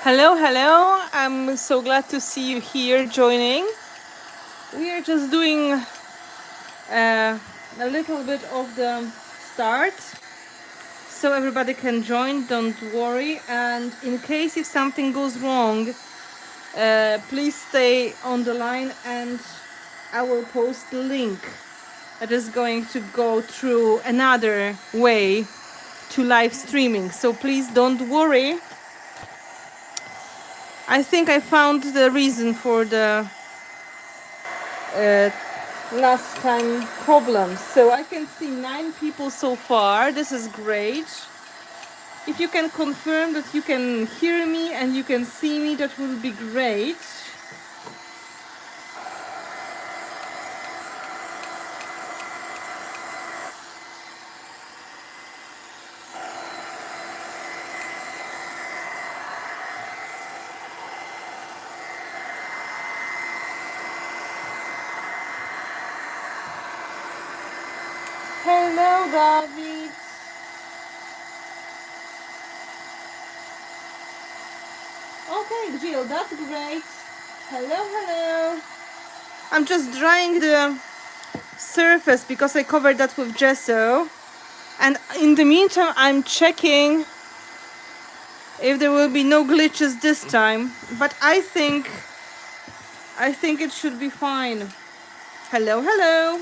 Hello, hello. I'm so glad to see you here joining. We are just doing a little bit of the start so everybody can join, don't worry. And in case if something goes wrong, please stay on the line and I will post the link that is going to go through another way to live streaming. So please don't worry. I think I found the reason for the last time problems. So I can see 9 people so far. This is great. If you can confirm that you can hear me and you can see me, that will be great. Hello, David. Okay, Jill, that's great. Hello, hello. I'm just drying the surface because I covered that with gesso. And in the meantime, I'm checking if there will be no glitches this time. But I think it should be fine. Hello, hello.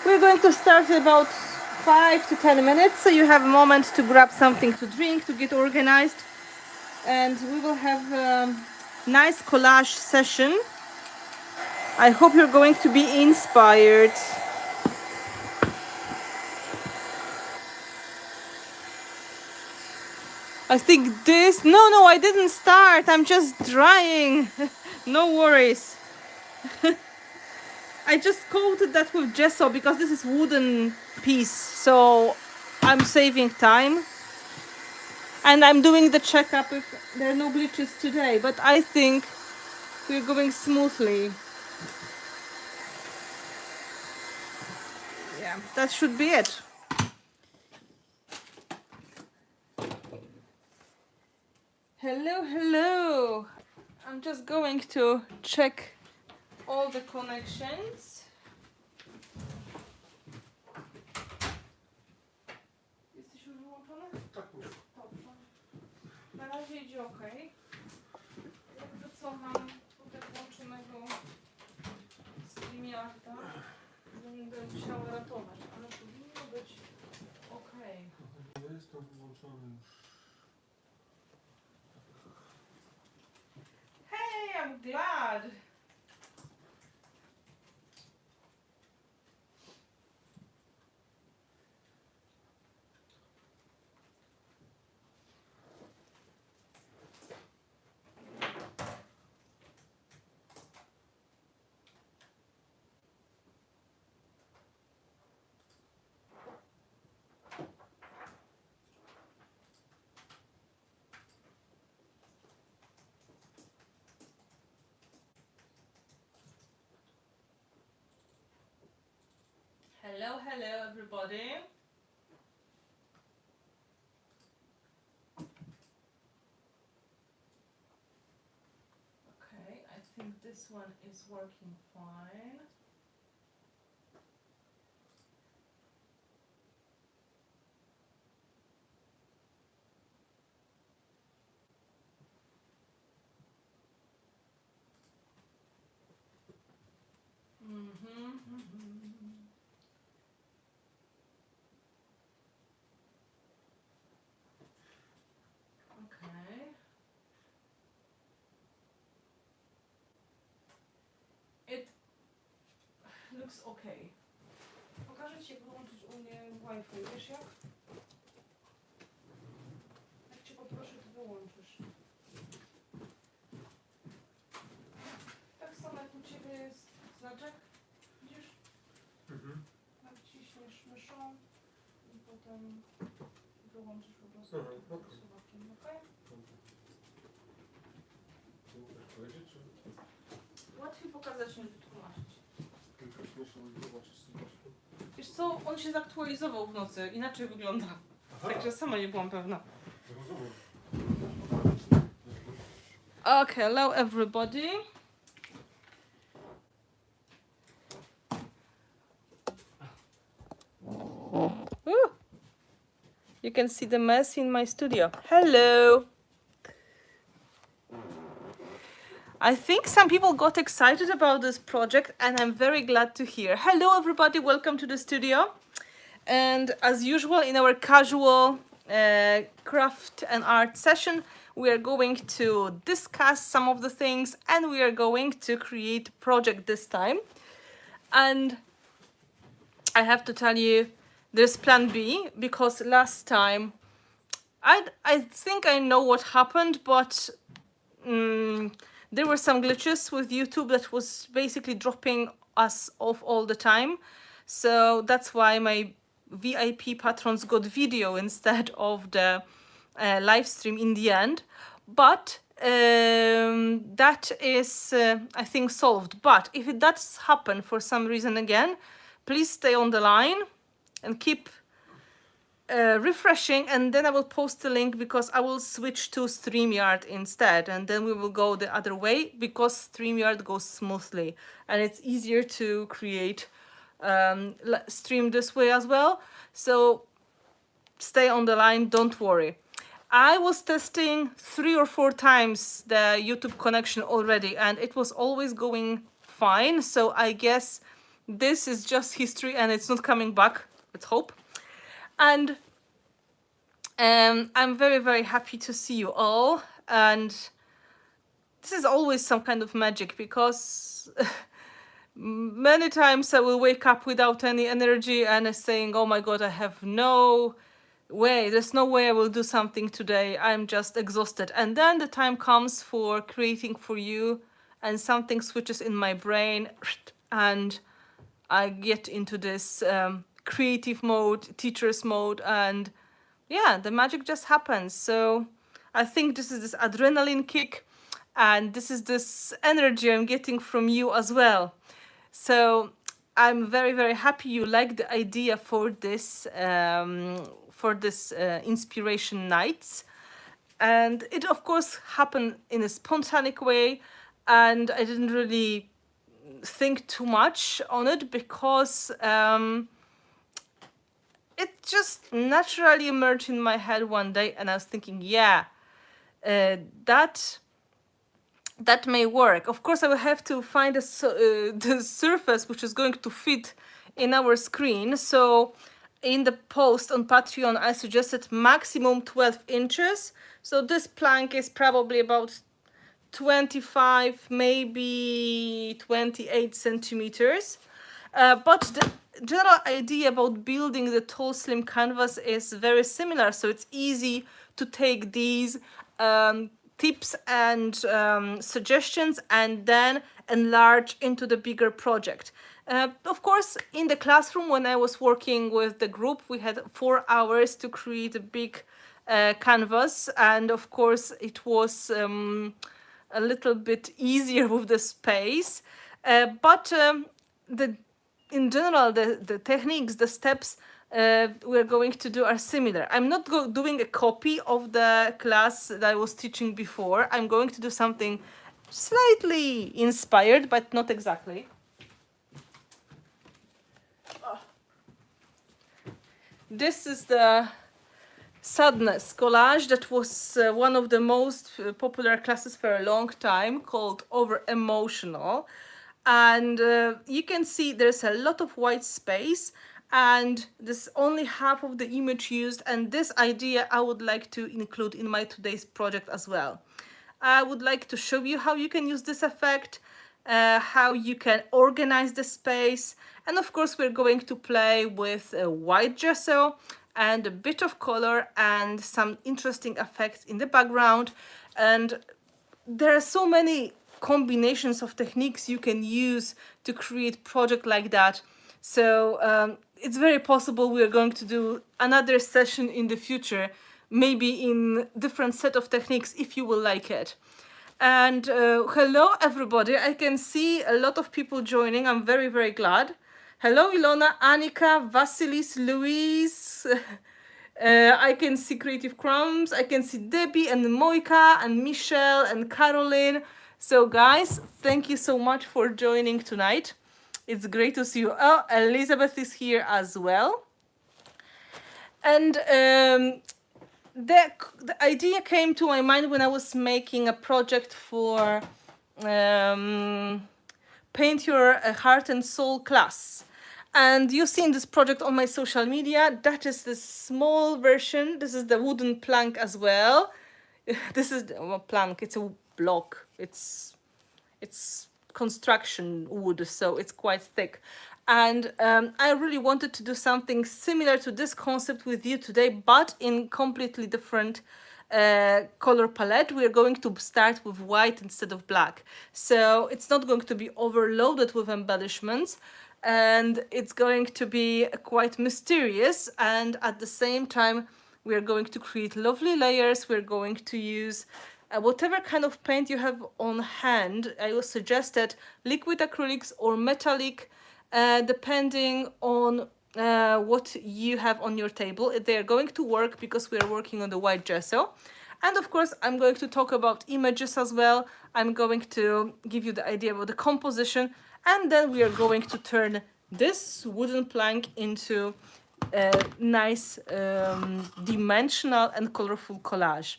We're going to start in about 5 to 10 minutes, so you have a moment to grab something to drink, to get organized, and we will have a nice collage session. I hope you're going to be inspired. I think this... No, I didn't start. I'm just drying. No worries. I just coated that with gesso because this is wooden piece, so I'm saving time. And I'm doing the checkup if there are no glitches today, but I think we're going smoothly. Yeah, that should be it. Hello, hello. I'm just going to check all the connections. Jesteś już wyłączony? Tak, już. Dobrze. Na razie idzie ok. Jakby co, mam tutaj włączonego StreamYarda. Będę musiała ratować, ale powinno być ok. Nie jestem wyłączony już. Hey, I'm glad. Hello, hello everybody. Okay, I think this one is working fine. Okay. It looks okay. Pokażę Ci, jak wyłączyć u mnie Wi-Fi, wiesz jak? Jak Cię poproszę, to wyłączysz. Tak samo jak u Ciebie jest znaczek, widzisz? Naciśniesz myszą i potem wyłączysz po prostu słuchawkiem, ok? Łatwiej pokazać niż wytłumaczyć. Tylko śmiesznie zobaczyć słuchawkę. Wiesz co, on się zaktualizował w nocy, inaczej wygląda. Także sama nie byłam pewna. Rozumiem. Okay, hello everybody. Ooh. You can see the mess in my studio. Hello. I think some people got excited about this project and I'm very glad to hear. Hello everybody, welcome to the studio. And as usual in our casual craft and art session, we are going to discuss some of the things and we are going to create a project this time. And I have to tell you, there's plan B, because last time I think I know what happened, but there were some glitches with YouTube that was basically dropping us off all the time. So that's why my VIP patrons got video instead of the live stream in the end. But that is, I think, solved. But if it does happen for some reason again, please stay on the line and keep refreshing, and then I will post the link because I will switch to StreamYard instead, and then we will go the other way because StreamYard goes smoothly and it's easier to create stream this way as well. So stay on the line, don't worry. I was testing 3 or 4 times the YouTube connection already and it was always going fine, so I guess this is just history and it's not coming back, let's hope. And I'm very, very happy to see you all. And this is always some kind of magic because many times I will wake up without any energy and saying, oh my God, I have no way. There's no way I will do something today. I'm just exhausted. And then the time comes for creating for you and something switches in my brain and I get into this creative mode, teacher's mode, and yeah, the magic just happens. So I think this is this adrenaline kick and this is this energy I'm getting from you as well. So I'm very, very happy you like the idea for this inspiration nights. And it of course happened in a spontaneous way and I didn't really think too much on it because it just naturally emerged in my head one day and I was thinking, yeah, that may work. Of course, I will have to find the surface which is going to fit in our screen. So in the post on Patreon, I suggested maximum 12 inches. So this plank is probably about 25, maybe 28 centimeters. But the general idea about building the tall, slim canvas is very similar. So it's easy to take these tips and suggestions and then enlarge into the bigger project. Of course, in the classroom, when I was working with the group, we had 4 hours to create a big canvas. And of course, it was a little bit easier with the space. But in general, the techniques, the steps we're going to do are similar. I'm not doing a copy of the class that I was teaching before. I'm going to do something slightly inspired, but not exactly. This is the Sadness collage that was one of the most popular classes for a long time, called Over Emotional. And you can see there's a lot of white space and this only half of the image used, and this idea I would like to include in my today's project as well. I would like to show you how you can use this effect, how you can organize the space, and of course we're going to play with white gesso and a bit of color and some interesting effects in the background. And there are so many combinations of techniques you can use to create project like that. So it's very possible we are going to do another session in the future, maybe in different set of techniques if you will like it. And hello everybody, I can see a lot of people joining. I'm very, very glad. Hello Ilona, Annika, Vasilis, Louise, I can see Creative Crumbs, I can see Debbie and Moika and Michelle and Caroline. So guys, thank you so much for joining tonight. It's great to see you. Oh, Elizabeth is here as well. And the idea came to my mind when I was making a project for Paint Your Heart and Soul class. And you've seen this project on my social media. That is the small version. This is the wooden plank as well. This is a plank. It's a block. It's construction wood, so it's quite thick. And I really wanted to do something similar to this concept with you today, but in completely different color palette. We're going to start with white instead of black. So it's not going to be overloaded with embellishments, and it's going to be quite mysterious, and at the same time we're going to create lovely layers. We're going to use whatever kind of paint you have on hand. I will suggest that liquid acrylics or metallic, depending on what you have on your table. They're going to work because we are working on the white gesso. And of course, I'm going to talk about images as well. I'm going to give you the idea about the composition, and then we are going to turn this wooden plank into a nice dimensional and colorful collage.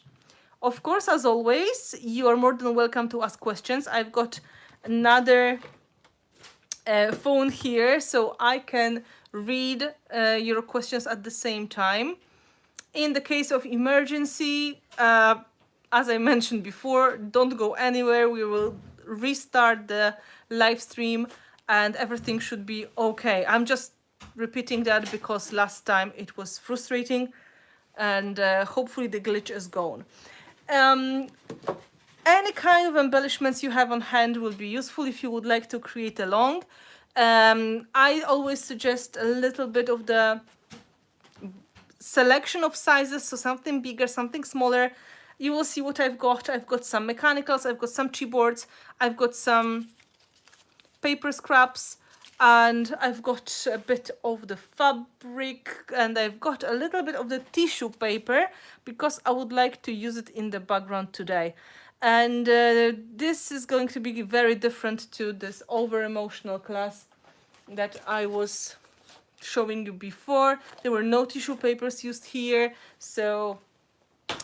Of course, as always, you are more than welcome to ask questions. I've got another phone here, so I can read your questions at the same time. In the case of emergency, as I mentioned before, don't go anywhere. We will restart the live stream and everything should be okay. I'm just repeating that because last time it was frustrating, and hopefully the glitch is gone. Any kind of embellishments you have on hand will be useful if you would like to create along. I always suggest a little bit of the selection of sizes, so something bigger, something smaller. You will see what I've got. I've got some mechanicals, I've got some chipboards, I've got some paper scraps, and I've got a bit of the fabric, and I've got a little bit of the tissue paper because I would like to use it in the background today. And this is going to be very different to this over emotional class that I was showing you before. There were no tissue papers used here, so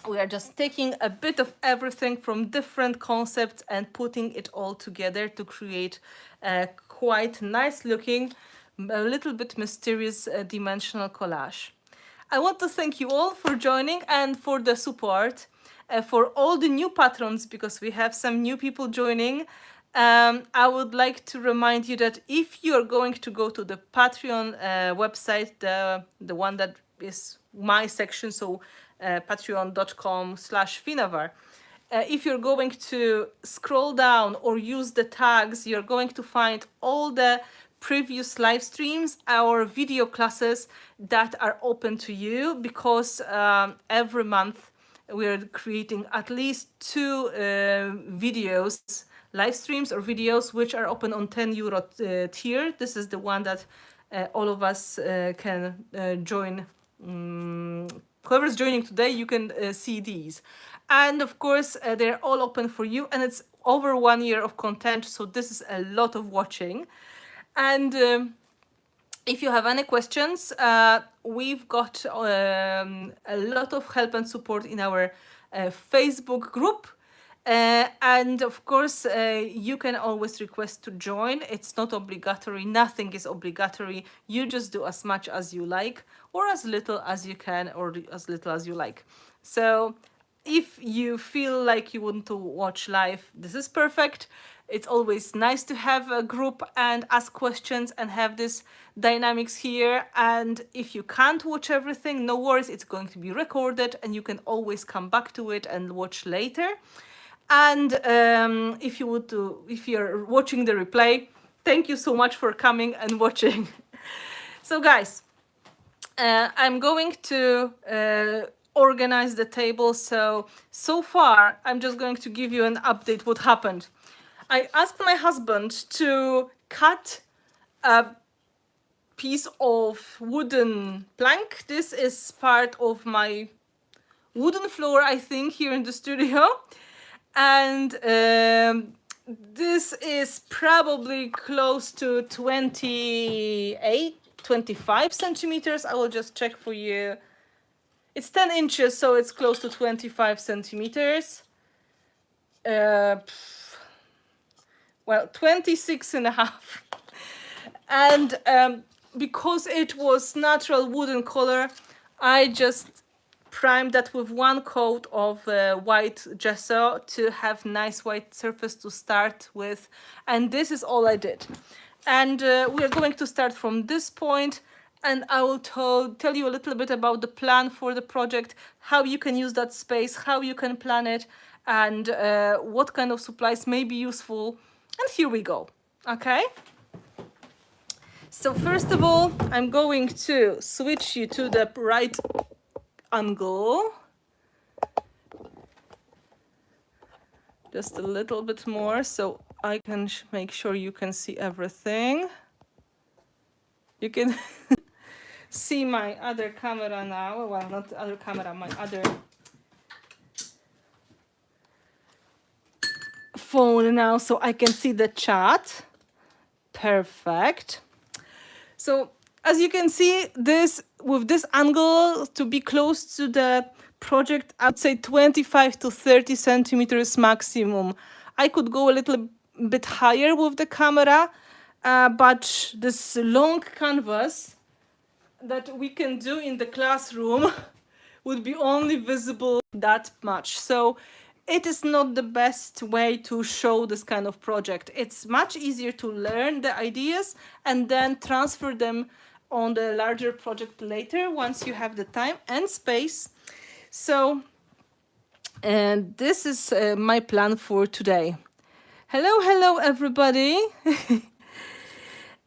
we are just taking a bit of everything from different concepts and putting it all together to create a quite nice looking, a little bit mysterious dimensional collage. I want to thank you all for joining and for the support, for all the new patrons, because we have some new people joining. I would like to remind you that if you are going to go to the Patreon website, the one that is my section, so patreon.com/Finnabair, if you're going to scroll down or use the tags, you're going to find all the previous live streams, our video classes that are open to you, because every month we're creating at least 2 videos, live streams or videos, which are open on €10 tier. This is the one that all of us can join. Whoever's joining today, you can see these. And of course, they're all open for you, and it's over 1 year of content, so this is a lot of watching. And if you have any questions, we've got a lot of help and support in our Facebook group. And of course, you can always request to join. It's not obligatory. Nothing is obligatory. You just do as much as you like, or as little as you can, or as little as you like. So if you feel like you want to watch live, this is perfect. It's always nice to have a group and ask questions and have this dynamics here. And if you can't watch everything, no worries, it's going to be recorded and you can always come back to it and watch later. And if you're watching the replay, thank you so much for coming and watching. So guys, I'm going to organize the table. So far, I'm just going to give you an update what happened. I asked my husband to cut a piece of wooden plank. This is part of my wooden floor, I think, here in the studio. And this is probably close to 25 centimeters. I will just check for you. It's 10 inches, so it's close to 25 centimeters. Well, 26 and a half. And because it was natural wooden color, I just primed that with one coat of white gesso to have nice white surface to start with. And this is all I did. And we're going to start from this point, and I will tell you a little bit about the plan for the project, how you can use that space, how you can plan it, and what kind of supplies may be useful. And here we go. Okay? So first of all, I'm going to switch you to the right angle. Just a little bit more so I can make sure you can see everything. You can see my other camera now. Well, not the other camera, my other phone now, so I can see the chat. Perfect. So as you can see, this with this angle to be close to the project, I'd say 25 to 30 centimeters maximum. I could go a little bit higher with the camera, but this long canvas that we can do in the classroom would be only visible that much. So it is not the best way to show this kind of project. It's much easier to learn the ideas and then transfer them on the larger project later once you have the time and space. So, and this is my plan for today. Hello everybody.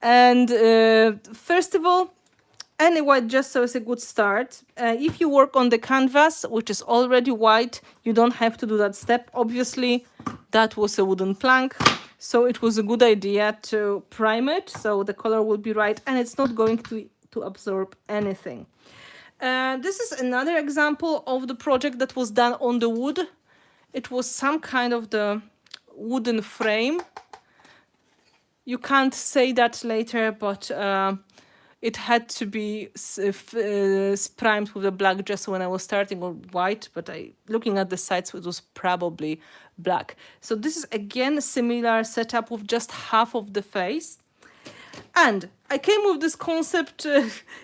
And first of all, any white gesso is a good start. If you work on the canvas, which is already white, you don't have to do that step. Obviously, that was a wooden plank, so it was a good idea to prime it, so the color will be right, and it's not going to absorb anything. This is another example of the project that was done on the wood. It was some kind of the wooden frame. You can't say that later, but it had to be primed with a black gesso when I was starting, or white, but looking at the sides, it was probably black. So this is again a similar setup with just half of the face. And I came with this concept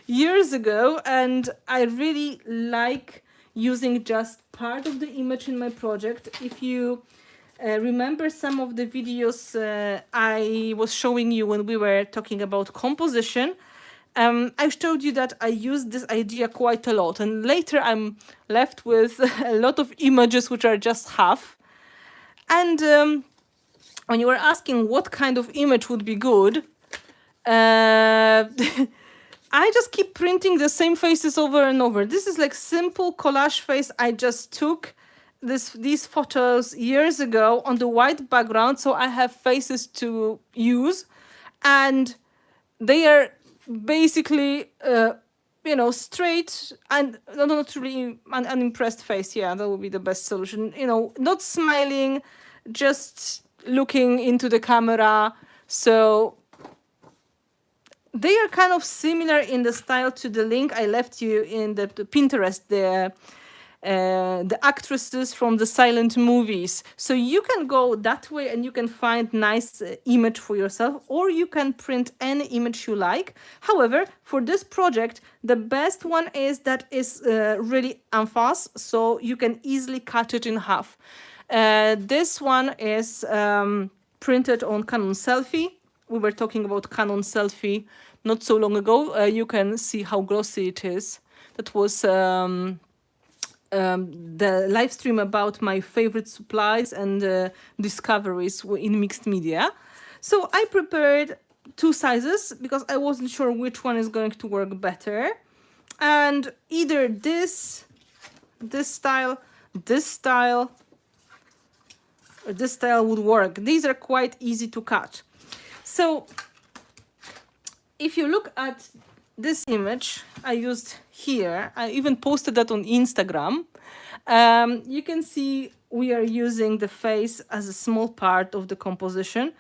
years ago, and I really like using just part of the image in my project. If you remember some of the videos I was showing you when we were talking about composition, I showed you that I used this idea quite a lot, and later I'm left with a lot of images which are just half. And when you were asking what kind of image would be good, I just keep printing the same faces over and over. This is like simple collage face. I just took these photos years ago on the white background, so I have faces to use, and they are basically straight and not really an unimpressed face. Yeah, that would be the best solution. Not smiling, just looking into the camera. So they are kind of similar in the style to the link I left you in the Pinterest, the actresses from the silent movies. So you can go that way and you can find nice image for yourself, or you can print any image you like. However, for this project, the best one is that is really en face, so you can easily cut it in half. This one is printed on Canon Selfie. We were talking about Canon Selfie not so long ago. You can see how glossy it is. That was the live stream about my favorite supplies and discoveries in mixed media. So I prepared two sizes because I wasn't sure which one is going to work better. And either this style, or this style would work. These are quite easy to cut. So if you look at this image I used here, I even posted that on Instagram. You can see we are using the face as a small part of the composition.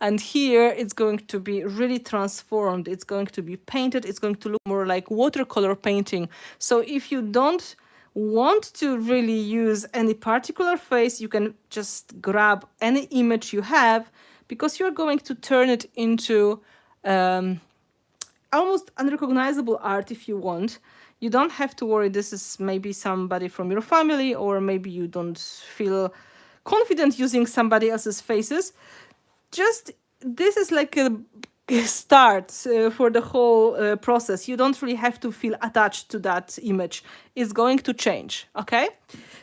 And here it's going to be really transformed. It's going to be painted. It's going to look more like watercolor painting. So if you don't want to really use any particular face, you can just grab any image you have, because you're going to turn it into almost unrecognizable art if you want. You don't have to worry this is maybe somebody from your family, or maybe you don't feel confident using somebody else's faces. Just this is like a start for the whole process. You don't really have to feel attached to that image. It's going to change, okay?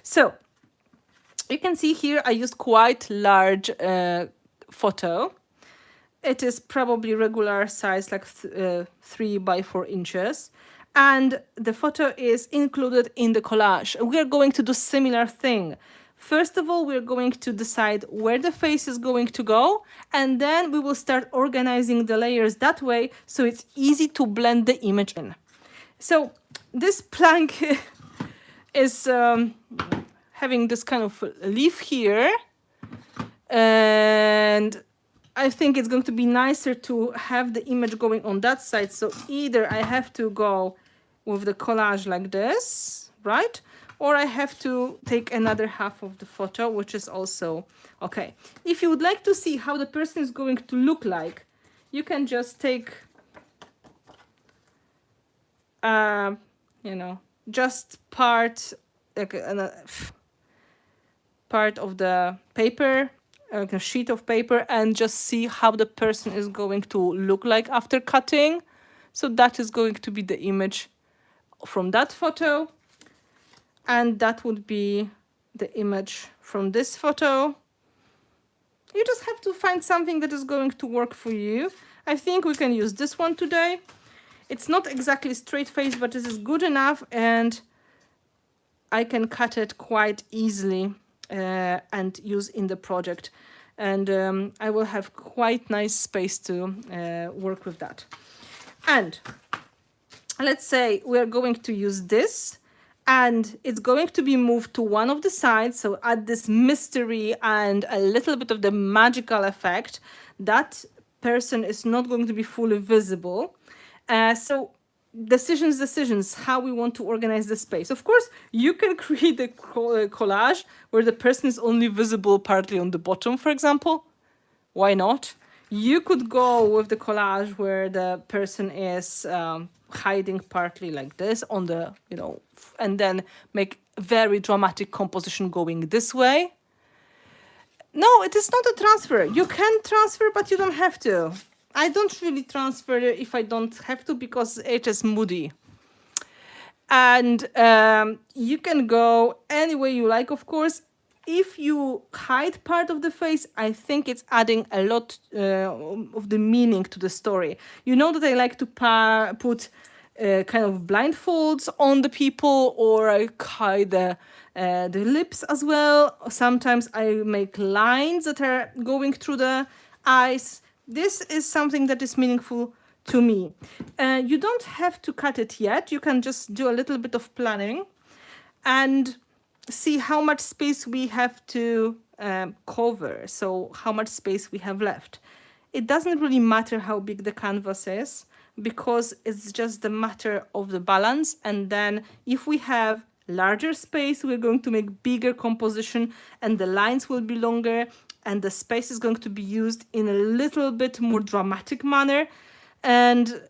So you can see here I used quite large photo. It is probably regular size, like 3 by 4 inches. And the photo is included in the collage. We are going to do similar thing. First of all, we're going to decide where the face is going to go, and then we will start organizing the layers that way, so it's easy to blend the image in. So this plank is having this kind of leaf here, and I think it's going to be nicer to have the image going on that side. So either I have to go with the collage like this, right? Or I have to take another half of the photo, which is also okay. If you would like to see how the person is going to look like, you can just take, you know, just part, like part of the paper, like a sheet of paper, and just see how the person is going to look like after cutting. So that is going to be the image from that photo. And that would be the image from this photo. You just have to find something that is going to work for you. I think we can use this one today. It's not exactly straight face, but this is good enough, and I can cut it quite easily and use in the project. And I will have quite nice space to work with that. And let's say we're going to use this, and it's going to be moved to one of the sides, so add this mystery and a little bit of the magical effect. That person is not going to be fully visible. So decisions, how we want to organize the space. Of course, you can create a collage where the person is only visible partly on the bottom, for example. Why not? You could go with the collage where the person is hiding partly like this on the, you know, and then make very dramatic composition going this way. No, it is not a transfer. You can transfer, but you don't have to. I don't really transfer if I don't have to, because it is moody. And you can go any way you like, of course. If you hide part of the face, I think it's adding a lot of the meaning to the story. You know that I like to put kind of blindfolds on the people, or I hide the lips as well. Sometimes I make lines that are going through the eyes. This is something that is meaningful to me. You don't have to cut it yet. You can just do a little bit of planning and see how much space we have to cover, so how much space we have left. It doesn't really matter how big the canvas is, because it's just the matter of the balance. And then if we have larger space, we're going to make bigger composition, and the lines will be longer, and the space is going to be used in a little bit more dramatic manner. And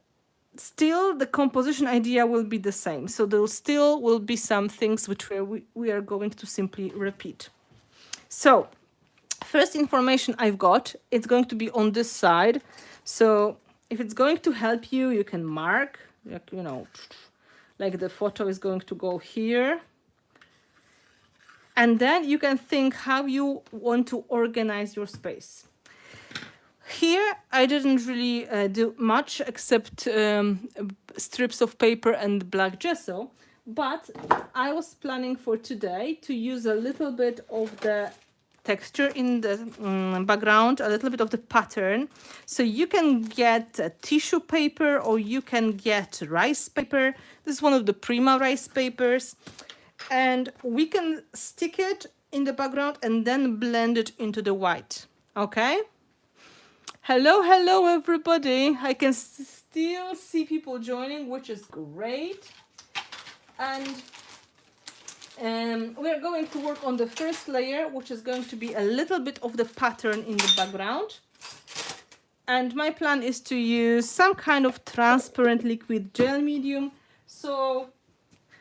still the composition idea will be the same. So there still will be some things which we are going to simply repeat. So first information I've got, it's going to be on this side. So if it's going to help you, you can mark, like, you know, like the photo is going to go here. And then you can think how you want to organize your space. Here, I didn't really do much except strips of paper and black gesso, but I was planning for today to use a little bit of the texture in the background, a little bit of the pattern. So you can get tissue paper or you can get rice paper. This is one of the Prima rice papers. And we can stick it in the background and then blend it into the white. Okay? Hello, hello everybody. I can still see people joining, which is great. And we're going to work on the first layer, which is going to be a little bit of the pattern in the background. And my plan is to use some kind of transparent liquid gel medium. So,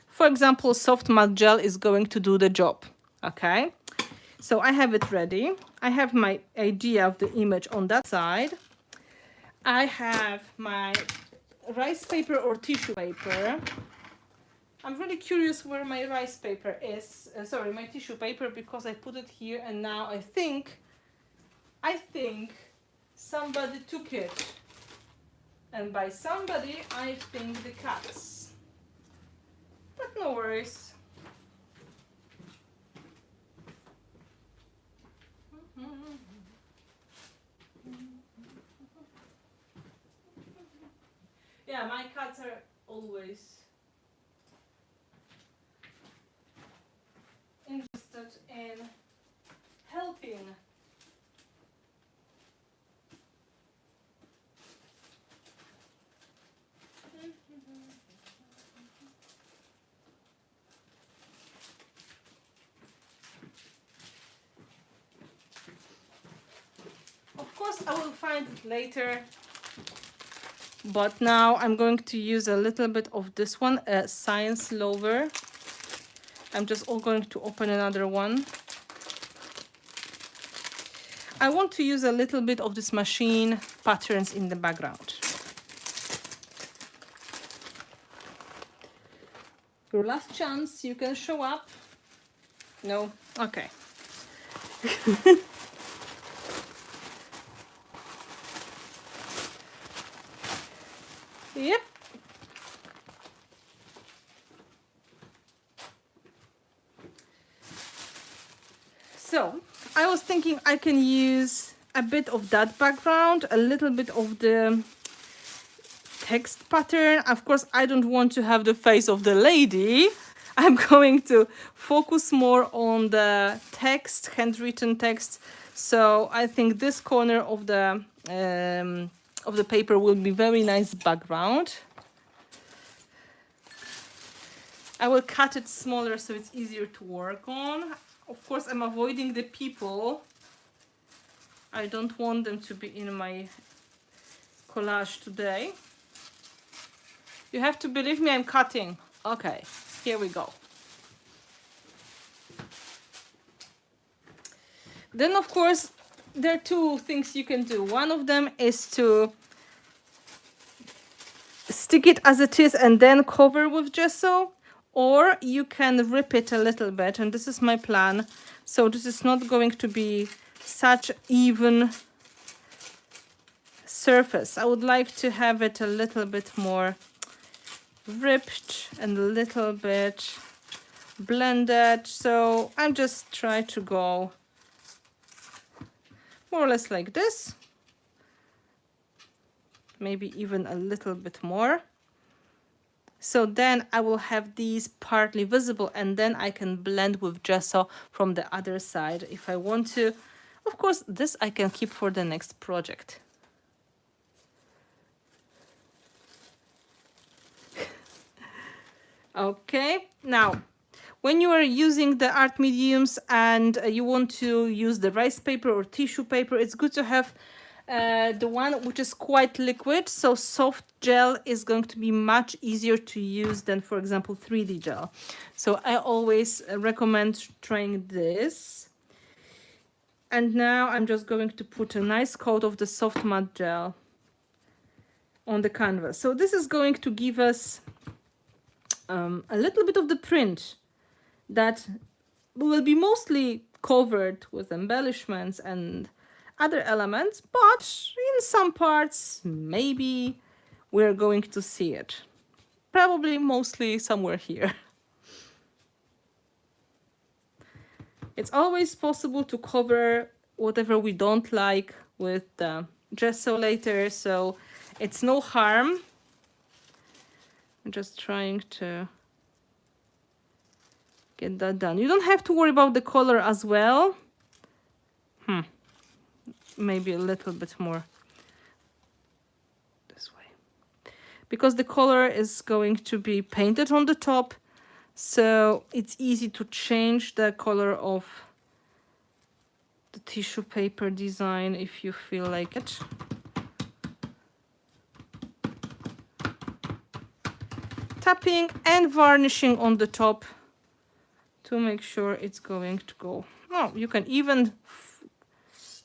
for example, soft matte gel is going to do the job. Okay, so I have it ready. I have my idea of the image on that side. I have my rice paper or tissue paper. I'm really curious where my rice paper is. Sorry, my tissue paper, because I put it here and now I think somebody took it. And by somebody, I think the cats. But no worries. Yeah, my cats are always interested in helping. Of course, I will find it later. But now I'm going to use a little bit of this one, a Science Lover. I'm just going to open another one. I want to use a little bit of this machine patterns in the background. Your last chance, you can show up. No? Okay. Yep. So, I was thinking I can use a bit of that background, a little bit of the text pattern. Of course, I don't want to have the face of the lady. I'm going to focus more on the text, handwritten text. So I think this corner of the paper will be very nice background. I will cut it smaller so it's easier to work on. Of course, I'm avoiding the people. I don't want them to be in my collage today. You have to believe me, I'm cutting. Okay, here we go. Then, of course, there are two things you can do. One of them is to stick it as it is and then cover with gesso, or you can rip it a little bit, and this is my plan. So this is not going to be such even surface. I would like to have it a little bit more ripped and a little bit blended. So I'm just trying to go more or less like this, maybe even a little bit more. So then I will have these partly visible, and then I can blend with gesso from the other side if I want to. Of course, this I can keep for the next project. Okay, now when you are using the art mediums and you want to use the rice paper or tissue paper, it's good to have the one which is quite liquid. So soft gel is going to be much easier to use than, for example, 3D gel. So I always recommend trying this. And now I'm just going to put a nice coat of the soft matte gel on the canvas. So this is going to give us a little bit of the print that will be mostly covered with embellishments and other elements, but in some parts maybe we're going to see it. Probably mostly somewhere here. It's always possible to cover whatever we don't like with the gesso later, so it's no harm. I'm just trying to get that done. You don't have to worry about the color as well. Maybe a little bit more this way. Because the color is going to be painted on the top, so it's easy to change the color of the tissue paper design if you feel like it. Tapping and varnishing on the top to make sure it's going to go. Oh, you can even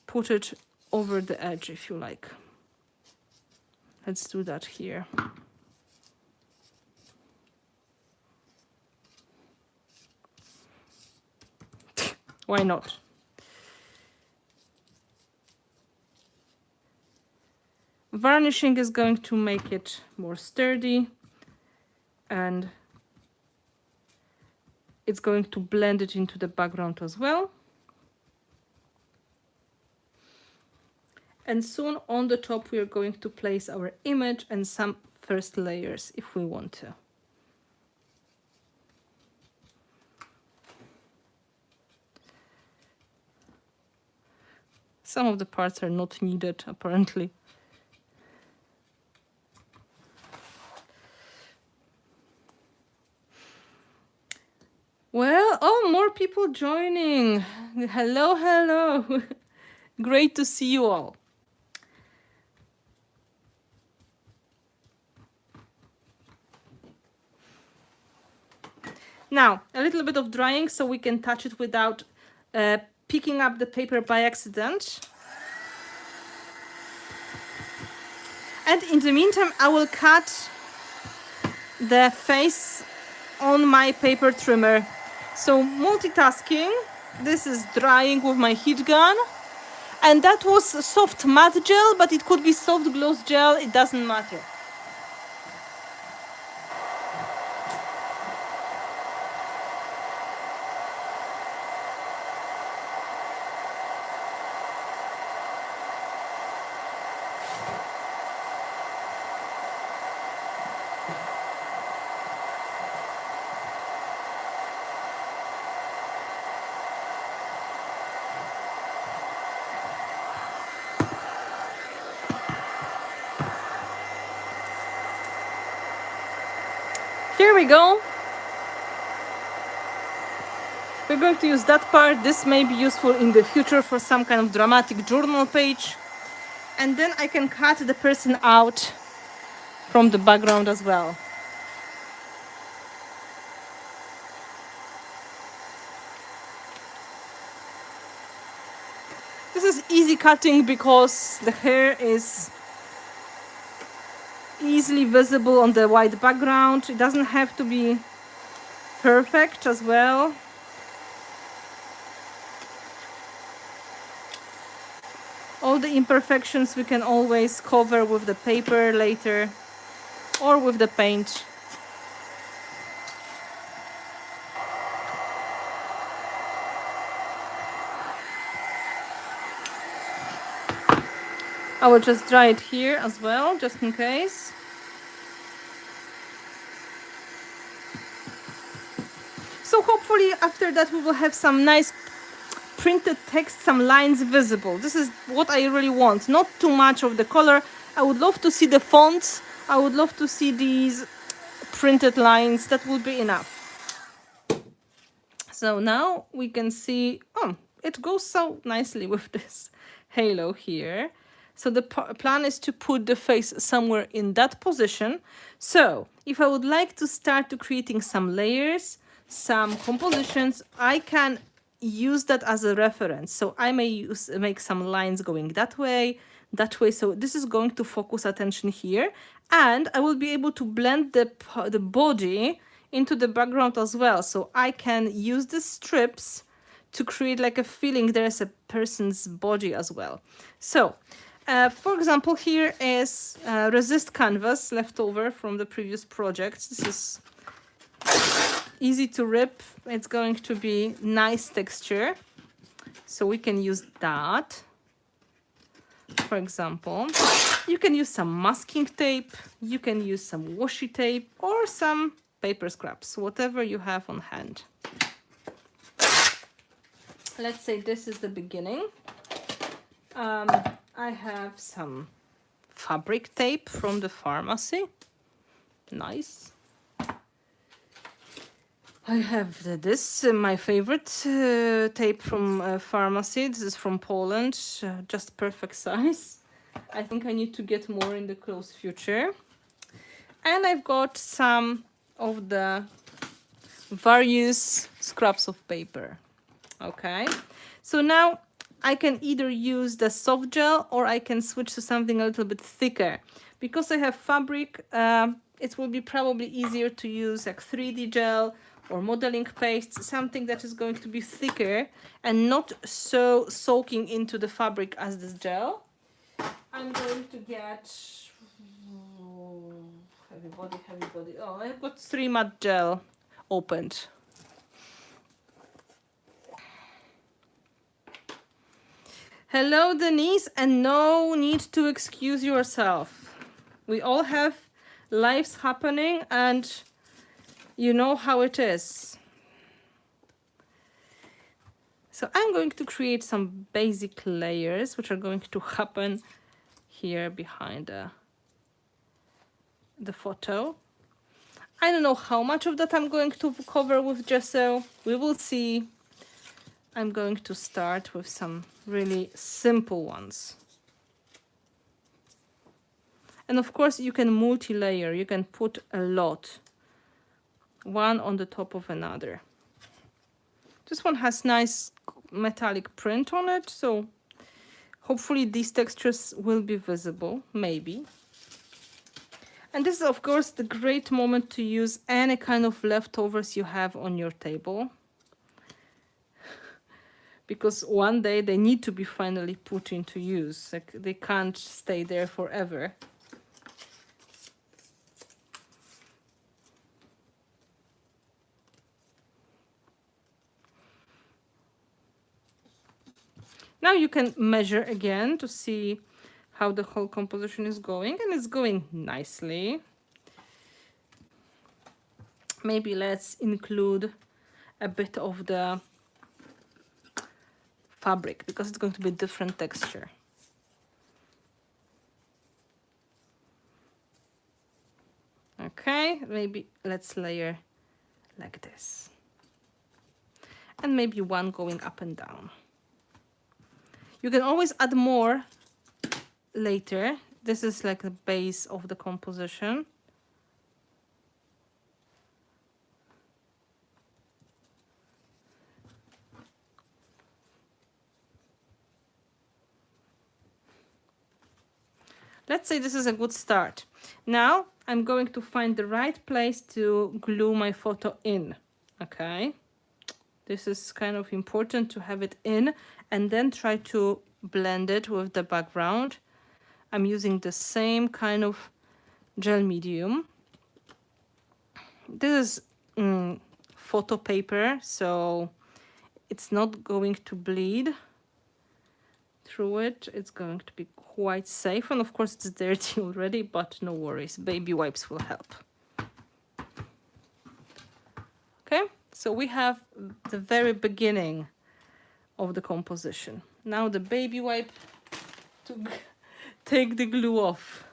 put it over the edge if you like. Let's do that here. Why not? Varnishing is going to make it more sturdy, and it's going to blend it into the background as well. And soon on the top we are going to place our image and some first layers if we want to. Some of the parts are not needed apparently. Well, oh, more people joining. Hello, hello. Great to see you all. Now, a little bit of drying so we can touch it without picking up the paper by accident. And in the meantime, I will cut the face on my paper trimmer. So multitasking, this is drying with my heat gun. And that was soft matte gel, but it could be soft gloss gel, it doesn't matter. Here we go. We're going to use that part. This may be useful in the future for some kind of dramatic journal page. And then I can cut the person out from the background as well. This is easy cutting because the hair is easily visible on the white background. It doesn't have to be perfect as well. All the imperfections we can always cover with the paper later or with the paint. I will just dry it here as well, just in case. So hopefully after that we will have some nice printed text, some lines visible. This is what I really want. Not too much of the color. I would love to see the fonts. I would love to see these printed lines. That would be enough. So now we can see, oh, it goes so nicely with this halo here. So the plan is to put the face somewhere in that position. So if I would like to start to creating some layers, some compositions, I can use that as a reference. So I may make some lines going that way. So this is going to focus attention here. And I will be able to blend the body into the background as well. So I can use the strips to create like a feeling there's a person's body as well. So for example, here is resist canvas left over from the previous projects. This is easy to rip. It's going to be nice texture. So we can use that. For example, you can use some masking tape, you can use some washi tape or some paper scraps, whatever you have on hand. Let's say this is the beginning. I have some fabric tape from the pharmacy. Nice. I have this, my favorite tape from pharmacy. This is from Poland, just perfect size. I think I need to get more in the close future. And I've got some of the various scraps of paper. Okay, so now I can either use the soft gel or I can switch to something a little bit thicker. Because I have fabric, it will be probably easier to use like 3D gel or modeling paste, something that is going to be thicker and not so soaking into the fabric as this gel. I'm going to get heavy body. Oh, I've got 3 matte gel opened. Hello, Denise, and no need to excuse yourself. We all have lives happening and you know how it is. So I'm going to create some basic layers, which are going to happen here behind the photo. I don't know how much of that I'm going to cover with gesso. We will see. I'm going to start with some really simple ones. And of course, you can multi-layer. You can put a lot, one on the top of another. This one has nice metallic print on it, so hopefully these textures will be visible, maybe. And this is, of course, the great moment to use any kind of leftovers you have on your table. Because one day they need to be finally put into use. Like, they can't stay there forever. Now you can measure again to see how the whole composition is going, and it's going nicely. Maybe let's include a bit of the fabric because it's going to be different texture. Okay, maybe let's layer like this. And maybe one going up and down. You can always add more later. This is like the base of the composition. Let's say this is a good start. Now I'm going to find the right place to glue my photo in. Okay. This is kind of important to have it in and then try to blend it with the background. I'm using the same kind of gel medium. This is photo paper, so it's not going to bleed through it. It's going to be quite safe. And of course it's dirty already, but no worries. Baby wipes will help. Okay. So we have the very beginning of the composition. Now the baby wipe to take the glue off.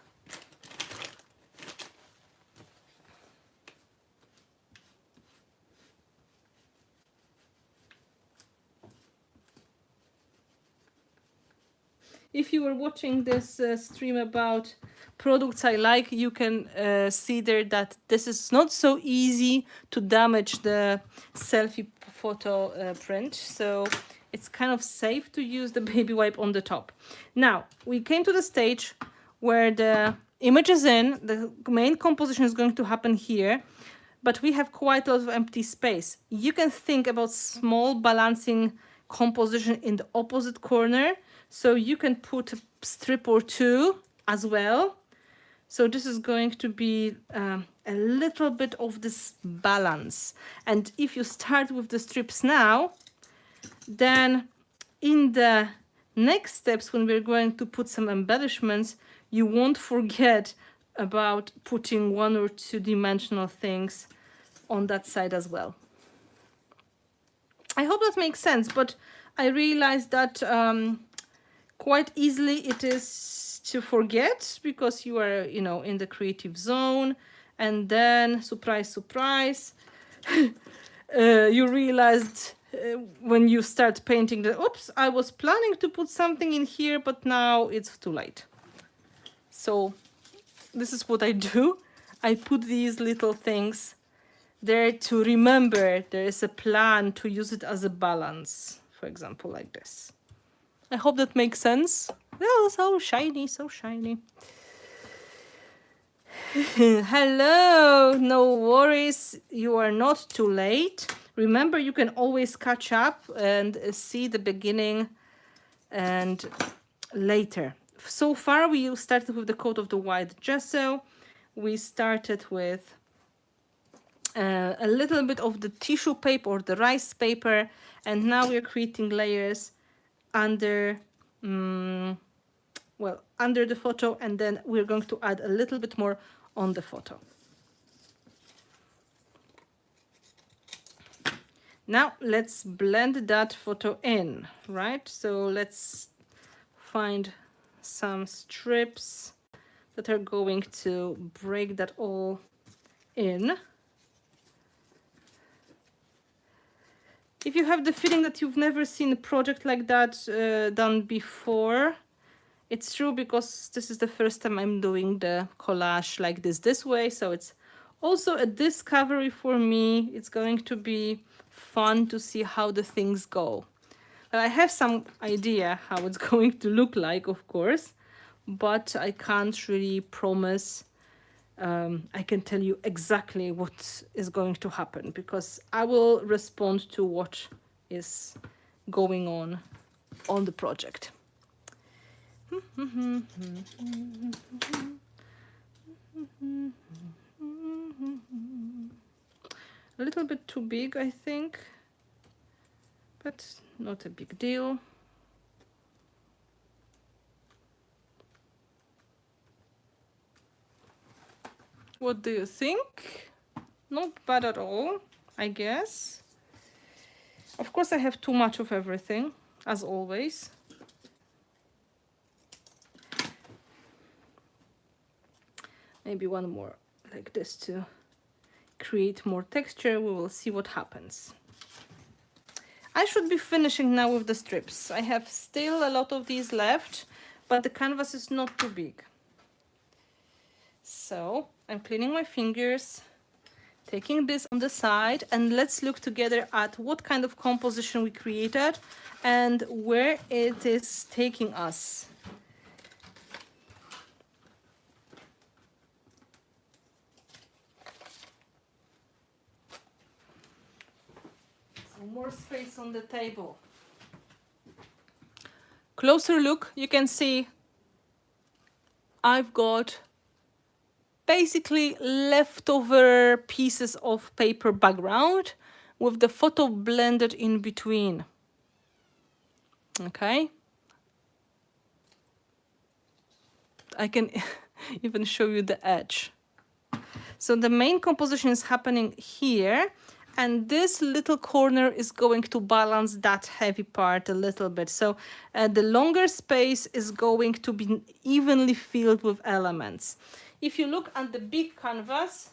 If you were watching this stream about products I like, you can see there that this is not so easy to damage the selfie photo print. So it's kind of safe to use the baby wipe on the top. Now, we came to the stage where the image is in, the main composition is going to happen here, but we have quite a lot of empty space. You can think about small balancing composition in the opposite corner. So you can put a strip or two as well. So this is going to be a little bit of this balance. And if you start with the strips now, then in the next steps, when we're going to put some embellishments, you won't forget about putting 1 or 2 dimensional things on that side as well. I hope that makes sense, but I realized that quite easily it is to forget because you are, you know, in the creative zone, and then surprise, surprise, you realized when you start painting that, oops, I was planning to put something in here, but now it's too late. So this is what I do. I put these little things there to remember there is a plan to use it as a balance, for example, like this. I hope that makes sense. Oh, so shiny, so shiny. Hello, no worries, you are not too late. Remember, you can always catch up and see the beginning and later. So far, we started with the coat of the white gesso. We started with a little bit of the tissue paper or the rice paper, and now we're creating layers under under the photo, and then we're going to add a little bit more on the photo. Now let's blend that photo in, right? So let's find some strips that are going to break that all in. If you have the feeling that you've never seen a project like that done before, it's true, because this is the first time I'm doing the collage like this way. So it's also a discovery for me. It's going to be fun to see how the things go. I have some idea how it's going to look like, of course, but I can't really promise. I can tell you exactly what is going to happen, because I will respond to what is going on the project. A little bit too big, I think, but not a big deal. What do you think? Not bad at all, I guess. Of course, I have too much of everything, as always. Maybe one more like this to create more texture. We will see what happens. I should be finishing now with the strips. I have still a lot of these left, but the canvas is not too big. So I'm cleaning my fingers, taking this on the side, and let's look together at what kind of composition we created and where it is taking us. So more space on the table. Closer look, you can see I've got basically leftover pieces of paper background with the photo blended in between. Okay. I can even show you the edge. So the main composition is happening here, and this little corner is going to balance that heavy part a little bit. So the longer space is going to be evenly filled with elements. If you look at the big canvas,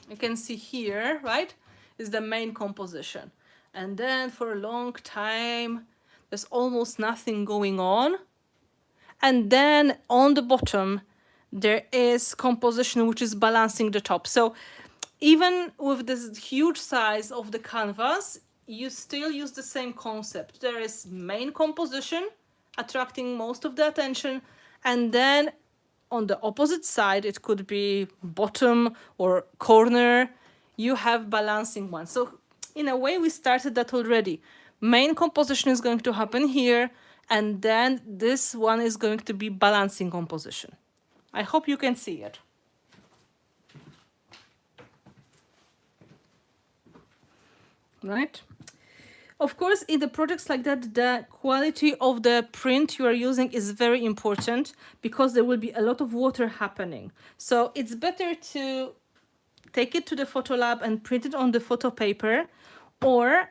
you can see here, right, is the main composition. And then for a long time, there's almost nothing going on. And then on the bottom, there is composition which is balancing the top. So even with this huge size of the canvas, you still use the same concept. There is main composition attracting most of the attention, and then on the opposite side, it could be bottom or corner, you have balancing one. So in a way, we started that already. Main composition is going to happen here, and then this one is going to be balancing composition. I hope you can see it. right? Of course, in the projects like that, the quality of the print you are using is very important because there will be a lot of water happening. So it's better to take it to the photo lab and print it on the photo paper, or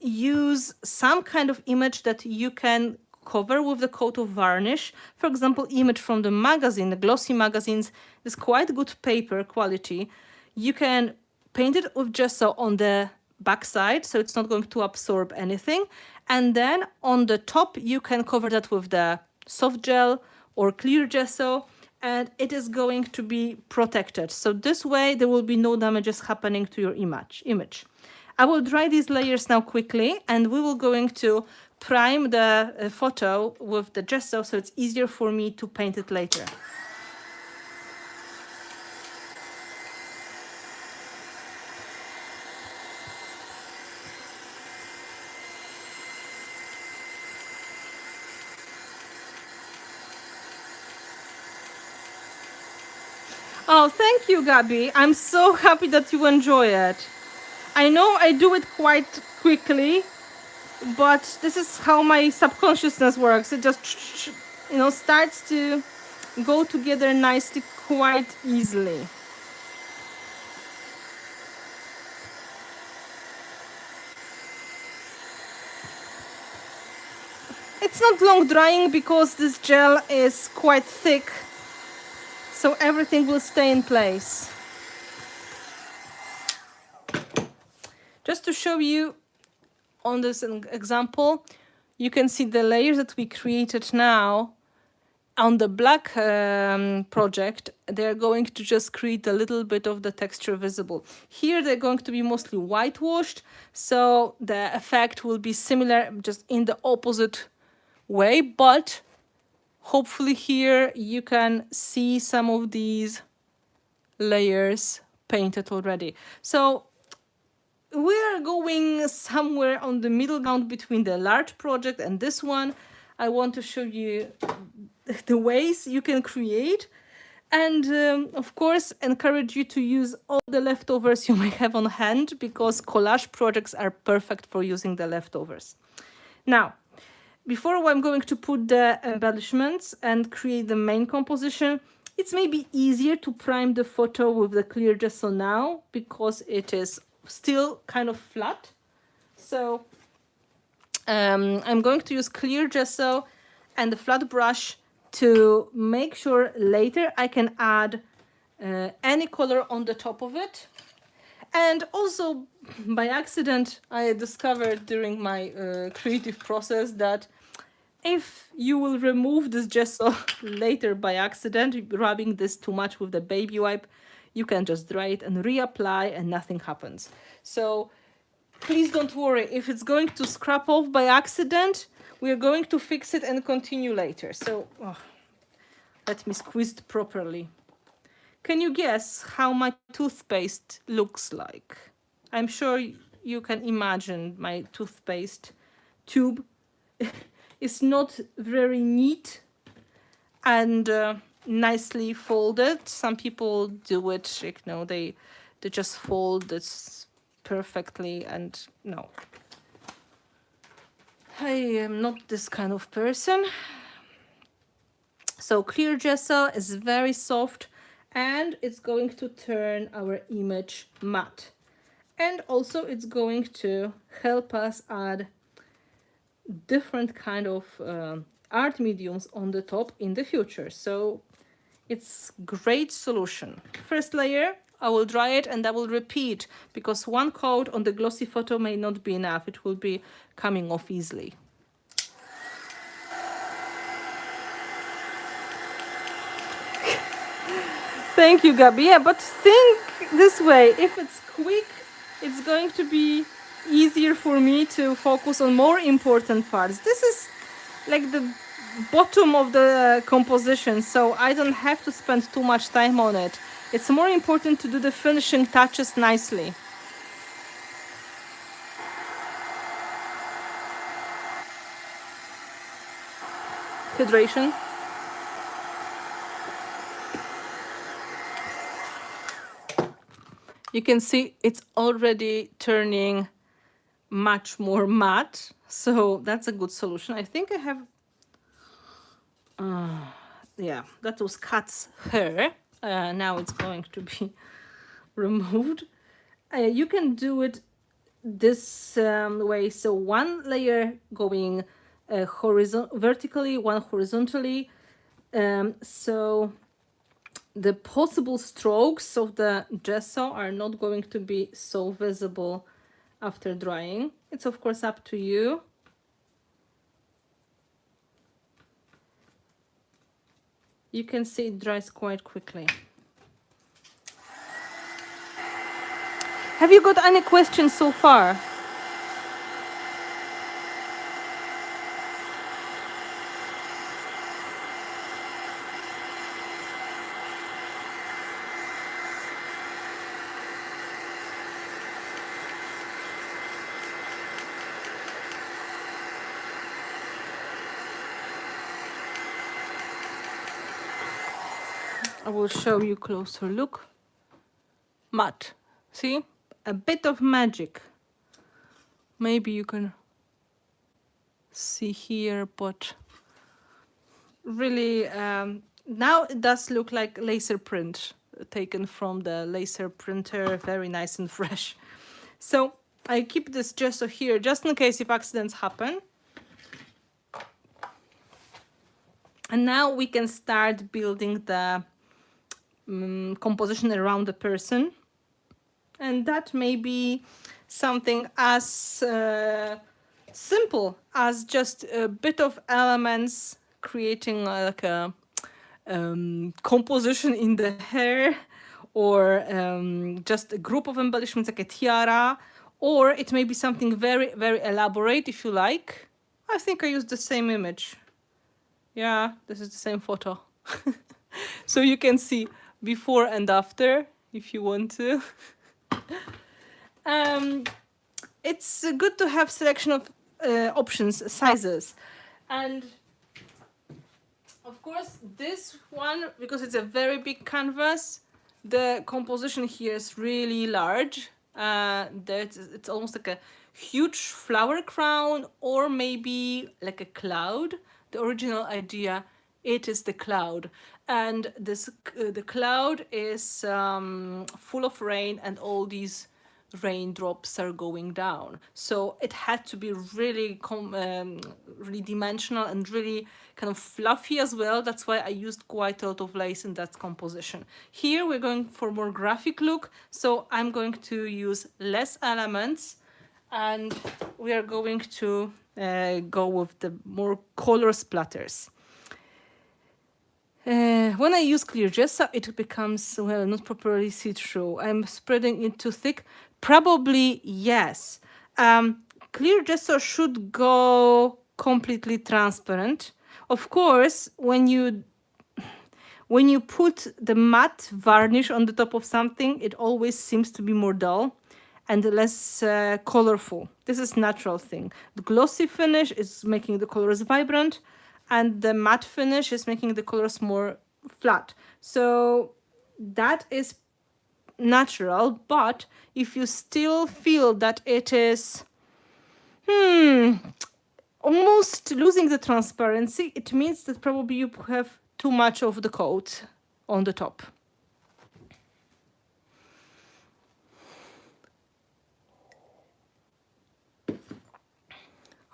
use some kind of image that you can cover with the coat of varnish. For example, image from the magazine, the glossy magazines, is quite good paper quality. You can paint it with gesso on the backside, so it's not going to absorb anything. And then on the top, you can cover that with the soft gel or clear gesso, and it is going to be protected. So this way, there will be no damages happening to your image. I will dry these layers now quickly, and we will going to prime the photo with the gesso, so it's easier for me to paint it later. Oh, thank you, Gabi. I'm so happy that you enjoy it. I know I do it quite quickly, but this is how my subconsciousness works. It just, starts to go together nicely quite easily. It's not long drying because this gel is quite thick, so everything will stay in place. Just to show you on this example, you can see the layers that we created now. On the black project, they're going to just create a little bit of the texture visible. Here, they're going to be mostly whitewashed, so the effect will be similar, just in the opposite way. But hopefully here, you can see some of these layers painted already. So we're going somewhere on the middle ground between the large project and this one. I want to show you the ways you can create, and of course encourage you to use all the leftovers you may have on hand, because collage projects are perfect for using the leftovers. Now, before I'm going to put the embellishments and create the main composition, it's maybe easier to prime the photo with the clear gesso now, because it is still kind of flat. So I'm going to use clear gesso and the flat brush to make sure later I can add any color on the top of it. And also, by accident, I discovered during my creative process that if you will remove this gesso later by accident, rubbing this too much with the baby wipe, you can just dry it and reapply and nothing happens. So please don't worry. If it's going to scrap off by accident, we're going to fix it and continue later. So let me squeeze it properly. Can you guess how my toothpaste looks like? I'm sure you can imagine my toothpaste tube. It's not very neat and nicely folded. Some people do it, they just fold this perfectly, and no. I am not this kind of person. So clear gesso is very soft, and it's going to turn our image matte. And also it's going to help us add different kind of art mediums on the top in the future. So it's great solution. First layer, I will dry it and I will repeat, because one coat on the glossy photo may not be enough. It will be coming off easily. Thank you, Gabi. Yeah, but think this way. If it's quick, it's going to be easier for me to focus on more important parts. This is like the bottom of the composition, so I don't have to spend too much time on it. It's more important to do the finishing touches nicely. Hydration. You can see it's already turning much more matte. So that's a good solution. I think I have, yeah, that was Kat's hair. Now it's going to be removed. You can do it this way. So one layer going vertically, one horizontally. So the possible strokes of the gesso are not going to be so visible after drying. It's of course up to you. You can see it dries quite quickly. Have you got any questions so far? I will show you closer look. Matte. See? A bit of magic. Maybe you can see here, but really now it does look like laser print taken from the laser printer, very nice and fresh. So I keep this gesso here just in case if accidents happen. And now we can start building the composition around the person. And that may be something as simple as just a bit of elements creating like a composition in the hair, or just a group of embellishments like a tiara, or it may be something very, very elaborate if you like. I think I used the same image. Yeah, this is the same photo. So you can see before and after if you want to. It's good to have selection of options, sizes. And of course, this one, because it's a very big canvas, the composition here is really large. It's almost like a huge flower crown, or maybe like a cloud. The original idea, it is the cloud. And this the cloud is full of rain, and all these raindrops are going down. So it had to be really really dimensional and really kind of fluffy as well. That's why I used quite a lot of lace in that composition. Here we're going for more graphic look, so I'm going to use less elements, and we are going to go with the more color splatters. When I use clear gesso, it becomes, well, not properly see-through. I'm spreading it too thick. Probably yes. Clear gesso should go completely transparent. Of course, when you put the matte varnish on the top of something, it always seems to be more dull and less colorful. This is natural thing. The glossy finish is making the colors vibrant, and the matte finish is making the colors more flat. So that is natural, but if you still feel that it is almost losing the transparency, it means that probably you have too much of the coat on the top.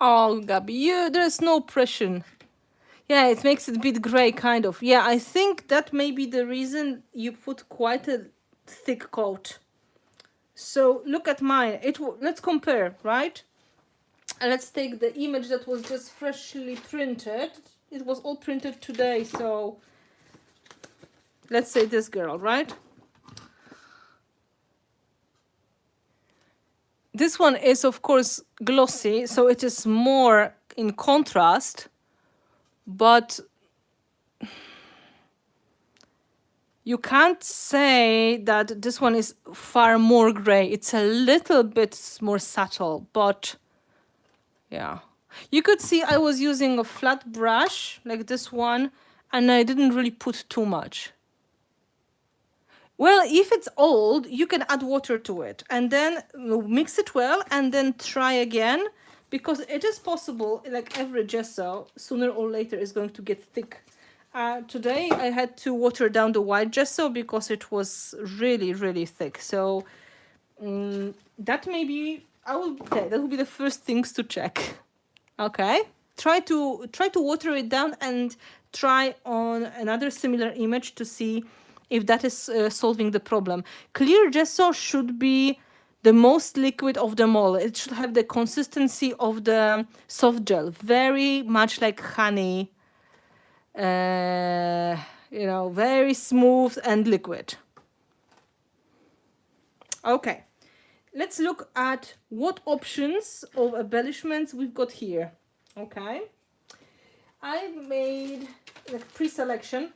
Oh, Gabi, there's no pressure. Yeah, it makes it a bit gray, kind of. Yeah, I think that may be the reason you put quite a thick coat. So look at mine. Let's compare, right? And let's take the image that was just freshly printed. It was all printed today, so let's say this girl, right? This one is, of course, glossy, so it is more in contrast, but you can't say that this one is far more gray. It's a little bit more subtle, but yeah. You could see I was using a flat brush like this one, and I didn't really put too much. Well, if it's old, you can add water to it and then mix it well and then try again, because it is possible, like every gesso, sooner or later is going to get thick. Today I had to water down the white gesso because it was really, really thick. So that may be, that will be the first things to check. Okay, try to water it down and try on another similar image to see if that is solving the problem. Clear gesso should be the most liquid of them all. It should have the consistency of the soft gel, very much like honey, you know, very smooth and liquid. Okay, let's look at what options of embellishments we've got here. Okay, I made like pre-selection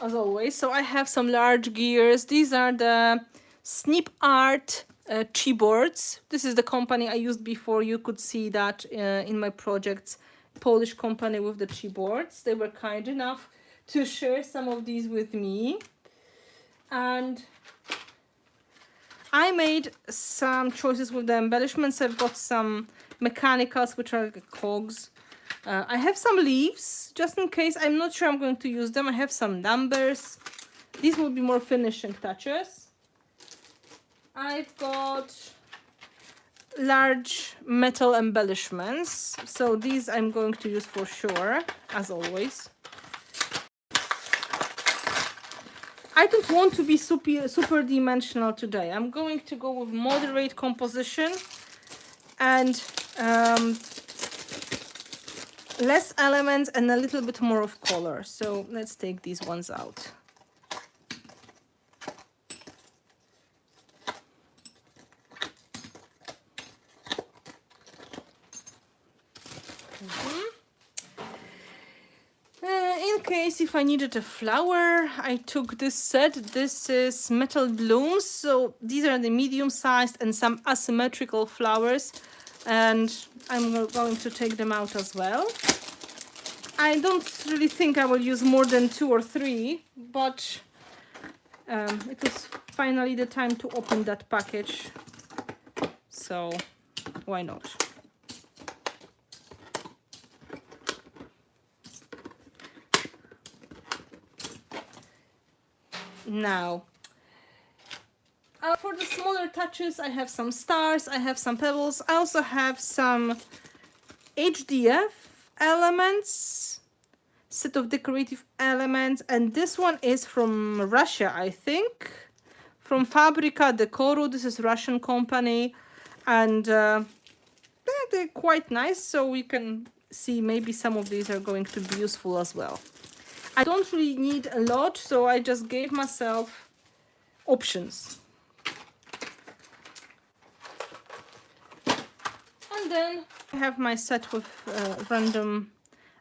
as always. So I have some large gears. These are the Snip Art keyboards. This is the company I used before. You could see that in my projects. Polish company with the keyboards. They were kind enough to share some of these with me. And I made some choices with the embellishments. I've got some mechanicals, which are like cogs. I have some leaves, just in case. I'm not sure I'm going to use them. I have some numbers. These will be more finishing touches. I've got large metal embellishments. So these I'm going to use for sure, as always. I don't want to be super dimensional today. I'm going to go with moderate composition and less elements and a little bit more of color. So let's take these ones out. In case if I needed a flower, I took this set. This is metal blooms. So these are the medium sized and some asymmetrical flowers. And I'm going to take them out as well. I don't really think I will use more than 2 or 3, but it was finally the time to open that package. So why not? Now, for the smaller touches, I have some stars, I have some pebbles, I also have some HDF elements, set of decorative elements, and this one is from Russia, I think, from Fabrika Decoru. This is Russian company, and they're quite nice, so we can see maybe some of these are going to be useful as well. I don't really need a lot, so I just gave myself options. And then I have my set with random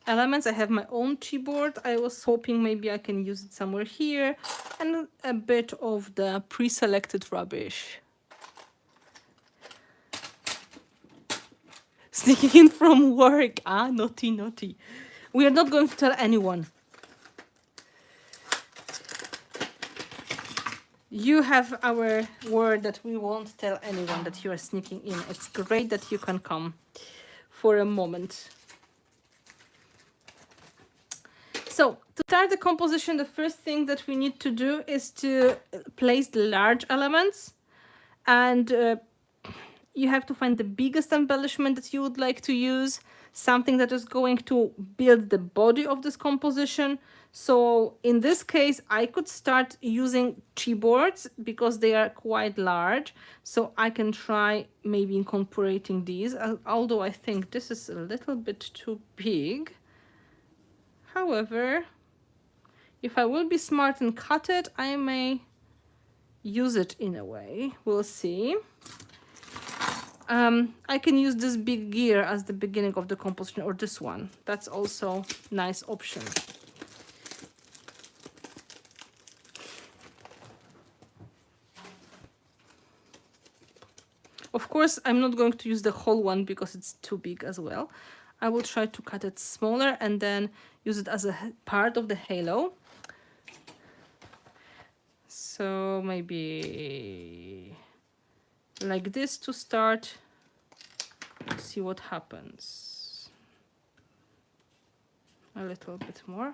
elements. I have my own keyboard. I was hoping maybe I can use it somewhere here, and a bit of the pre-selected rubbish. Sneaking in from work. Ah, naughty, naughty. We are not going to tell anyone. You have our word that we won't tell anyone that you are sneaking in. It's great that you can come for a moment. So, to start the composition, the first thing that we need to do is to place the large elements. And you have to find the biggest embellishment that you would like to use, something that is going to build the body of this composition. So in this case, I could start using keyboards because they are quite large. So I can try maybe incorporating these, although I think this is a little bit too big. However, if I will be smart and cut it, I may use it in a way. We'll see. I can use this big gear as the beginning of the composition, or this one. That's also a nice option. Of course, I'm not going to use the whole one because it's too big as well. I will try to cut it smaller and then use it as a part of the halo. So maybe like this to start. See what happens. A little bit more.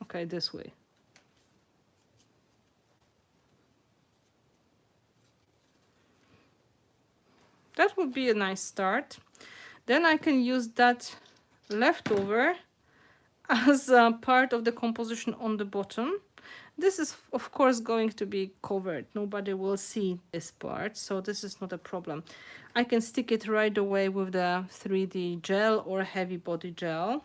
Okay, this way. That would be a nice start. Then I can use that leftover as a part of the composition on the bottom. This is of course going to be covered. Nobody will see this part, so this is not a problem. I can stick it right away with the 3D gel or heavy body gel.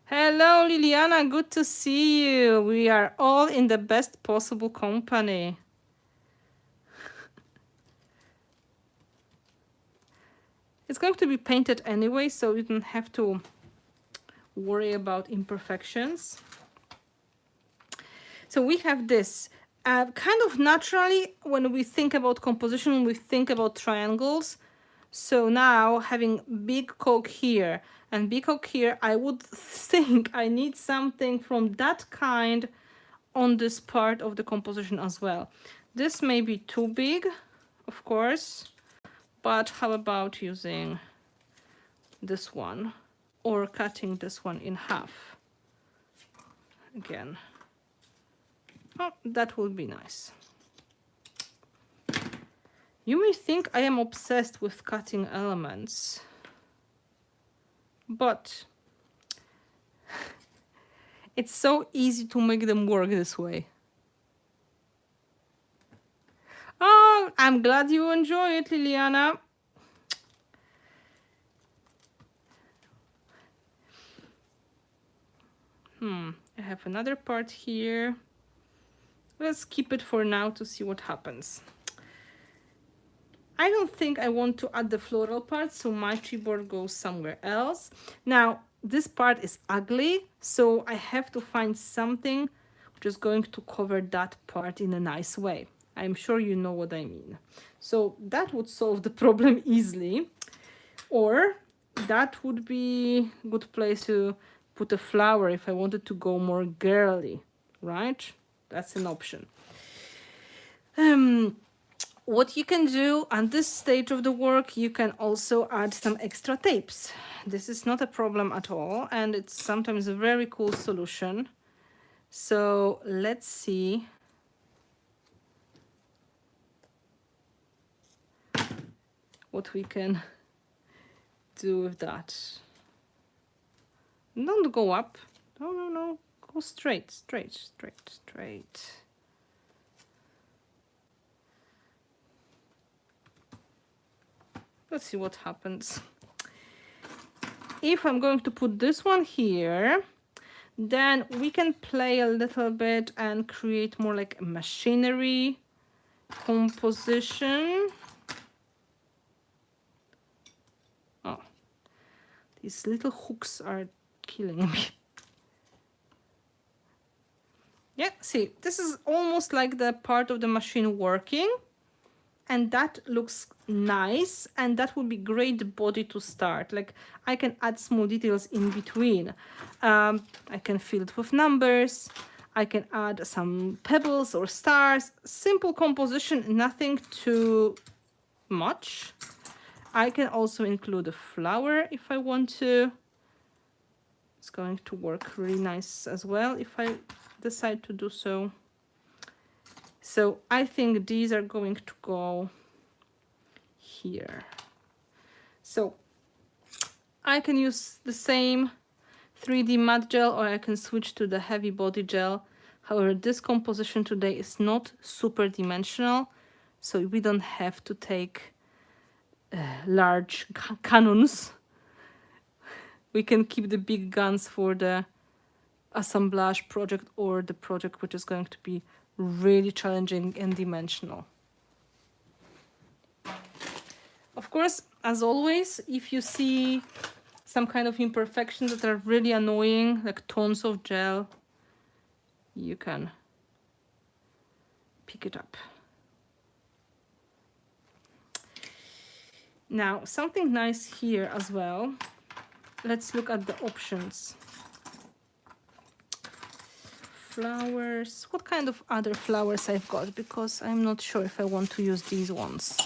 Hello Liliana, good to see you. We are all in the best possible company. It's going to be painted anyway, so you don't have to worry about imperfections. So we have this. Kind of naturally, when we think about composition, we think about triangles. So now having big cog here and big cog here, I would think I need something from that kind on this part of the composition as well. This may be too big, of course, but how about using this one or cutting this one in half again? Oh, that would be nice. You may think I am obsessed with cutting elements, but it's so easy to make them work this way. Oh, I'm glad you enjoy it, Liliana. I have another part here. Let's keep it for now to see what happens. I don't think I want to add the floral part, so my chipboard goes somewhere else. Now, this part is ugly, so I have to find something which is going to cover that part in a nice way. I'm sure you know what I mean. So that would solve the problem easily. Or that would be a good place to put a flower if I wanted to go more girly, right? That's an option. What you can do at this stage of the work, you can also add some extra tapes. This is not a problem at all, and it's sometimes a very cool solution. So let's see. What we can do with that. Don't go up. No, no, no. Go straight, straight, straight, straight. Let's see what happens. If I'm going to put this one here, then we can play a little bit and create more like a machinery composition. Oh, these little hooks are killing me. Yeah, see, this is almost like the part of the machine working. And that looks nice, and that would be great body to start. Like, I can add small details in between. I can fill it with numbers. I can add some pebbles or stars. Simple composition, nothing too much. I can also include a flower if I want to. It's going to work really nice as well if I decide to do so. So I think these are going to go here. So I can use the same 3D matte gel, or I can switch to the heavy body gel. However, this composition today is not super dimensional, so we don't have to take large cannons. We can keep the big guns for the assemblage project or the project which is going to be really challenging and dimensional. Of course, as always, if you see some kind of imperfections that are really annoying, like tons of gel, you can pick it up. Now, something nice here as well. Let's look at the options. Flowers. What kind of other flowers I've got? Because I'm not sure if I want to use these ones.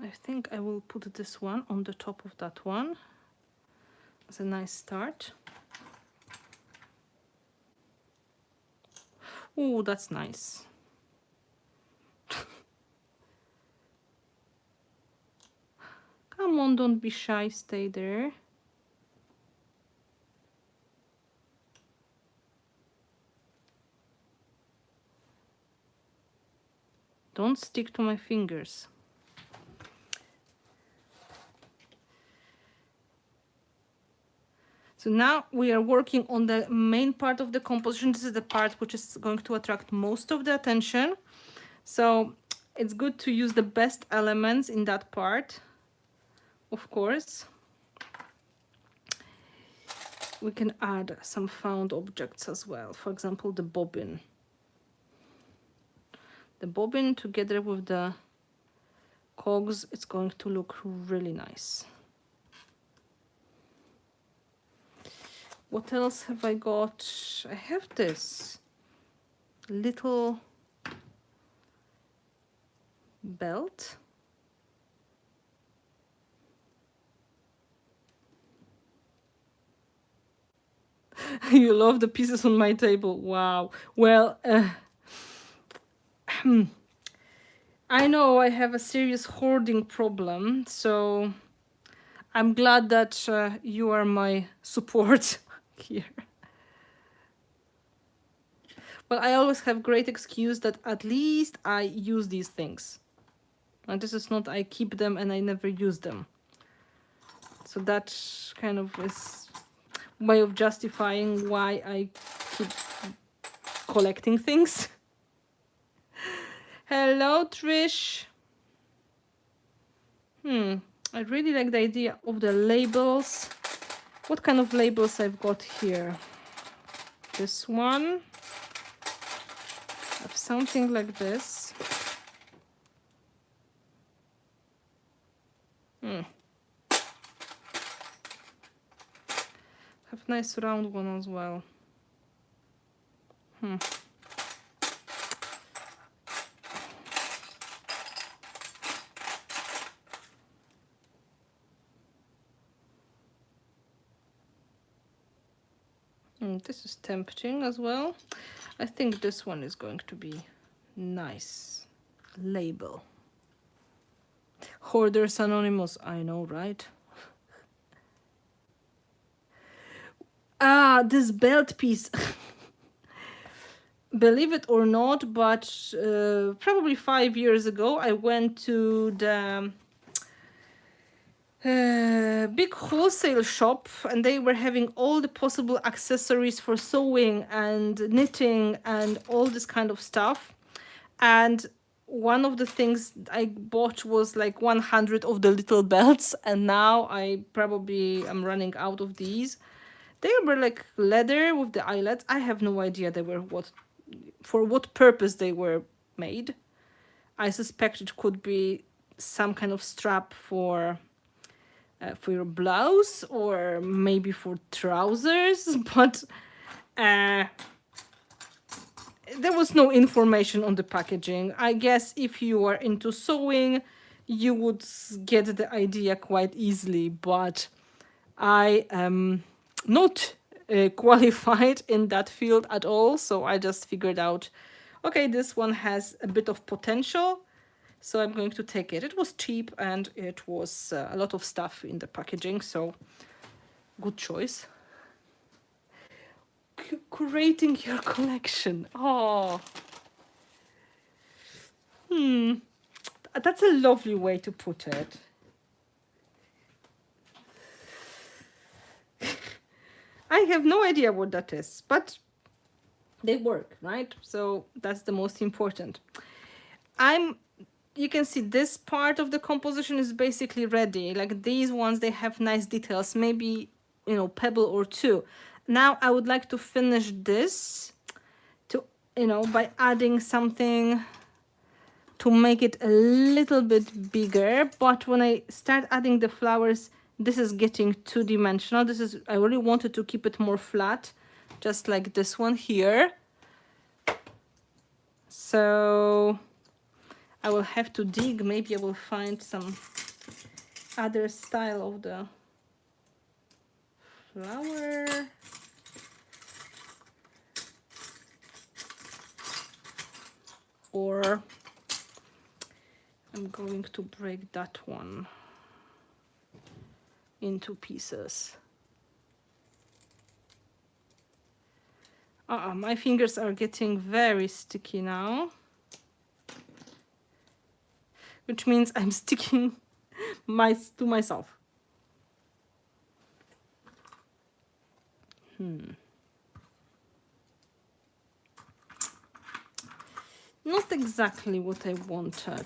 I think I will put this one on the top of that one as a nice start. Oh, that's nice. Come on, don't be shy, stay there. Don't stick to my fingers. So now we are working on the main part of the composition. This is the part which is going to attract most of the attention. So it's good to use the best elements in that part, of course. We can add some found objects as well. For example, the bobbin. The bobbin together with the cogs, it's going to look really nice. What else have I got? I have this little belt. You love the pieces on my table. Wow. Well, I know I have a serious hoarding problem, so I'm glad that you are my support here. Well, I always have great excuse that at least I use these things. And this is not I keep them and I never use them. So that kind of is way of justifying why I keep collecting things. Hello, Trish. I really like the idea of the labels. What kind of labels I've got here? This one. I have something like this. Have nice round one as well. This is tempting as well. I think this one is going to be nice. Label. Hoarders Anonymous, I know, right? Ah, this belt piece. Believe it or not, but probably 5 years ago, I went to the big wholesale shop and they were having all the possible accessories for sewing and knitting and all this kind of stuff. And one of the things I bought was like 100 of the little belts, and now I probably am running out of these. They were like leather with the eyelets. I have no idea they were for what purpose they were made. I suspect it could be some kind of strap for your blouse or maybe for trousers, but there was no information on the packaging. I guess if you are into sewing, you would get the idea quite easily, but I am not qualified in that field at all, so I just figured out, okay, this one has a bit of potential, so I'm going to take it. It was cheap and it was a lot of stuff in the packaging, so good choice. Curating your collection. Oh. That's a lovely way to put it. I have no idea what that is, but they work, right? So that's the most important. you can see this part of the composition is basically ready. Like these ones, they have nice details, maybe, you know, pebble or two. Now I would like to finish this to, you know, by adding something to make it a little bit bigger. But when I start adding the flowers, this is getting two-dimensional. This is, I really wanted to keep it more flat, just like this one here. So I will have to dig. Maybe I will find some other style of the flower. Or I'm going to break that one into pieces. My fingers are getting very sticky now, which means I'm sticking to myself. Not exactly what I wanted.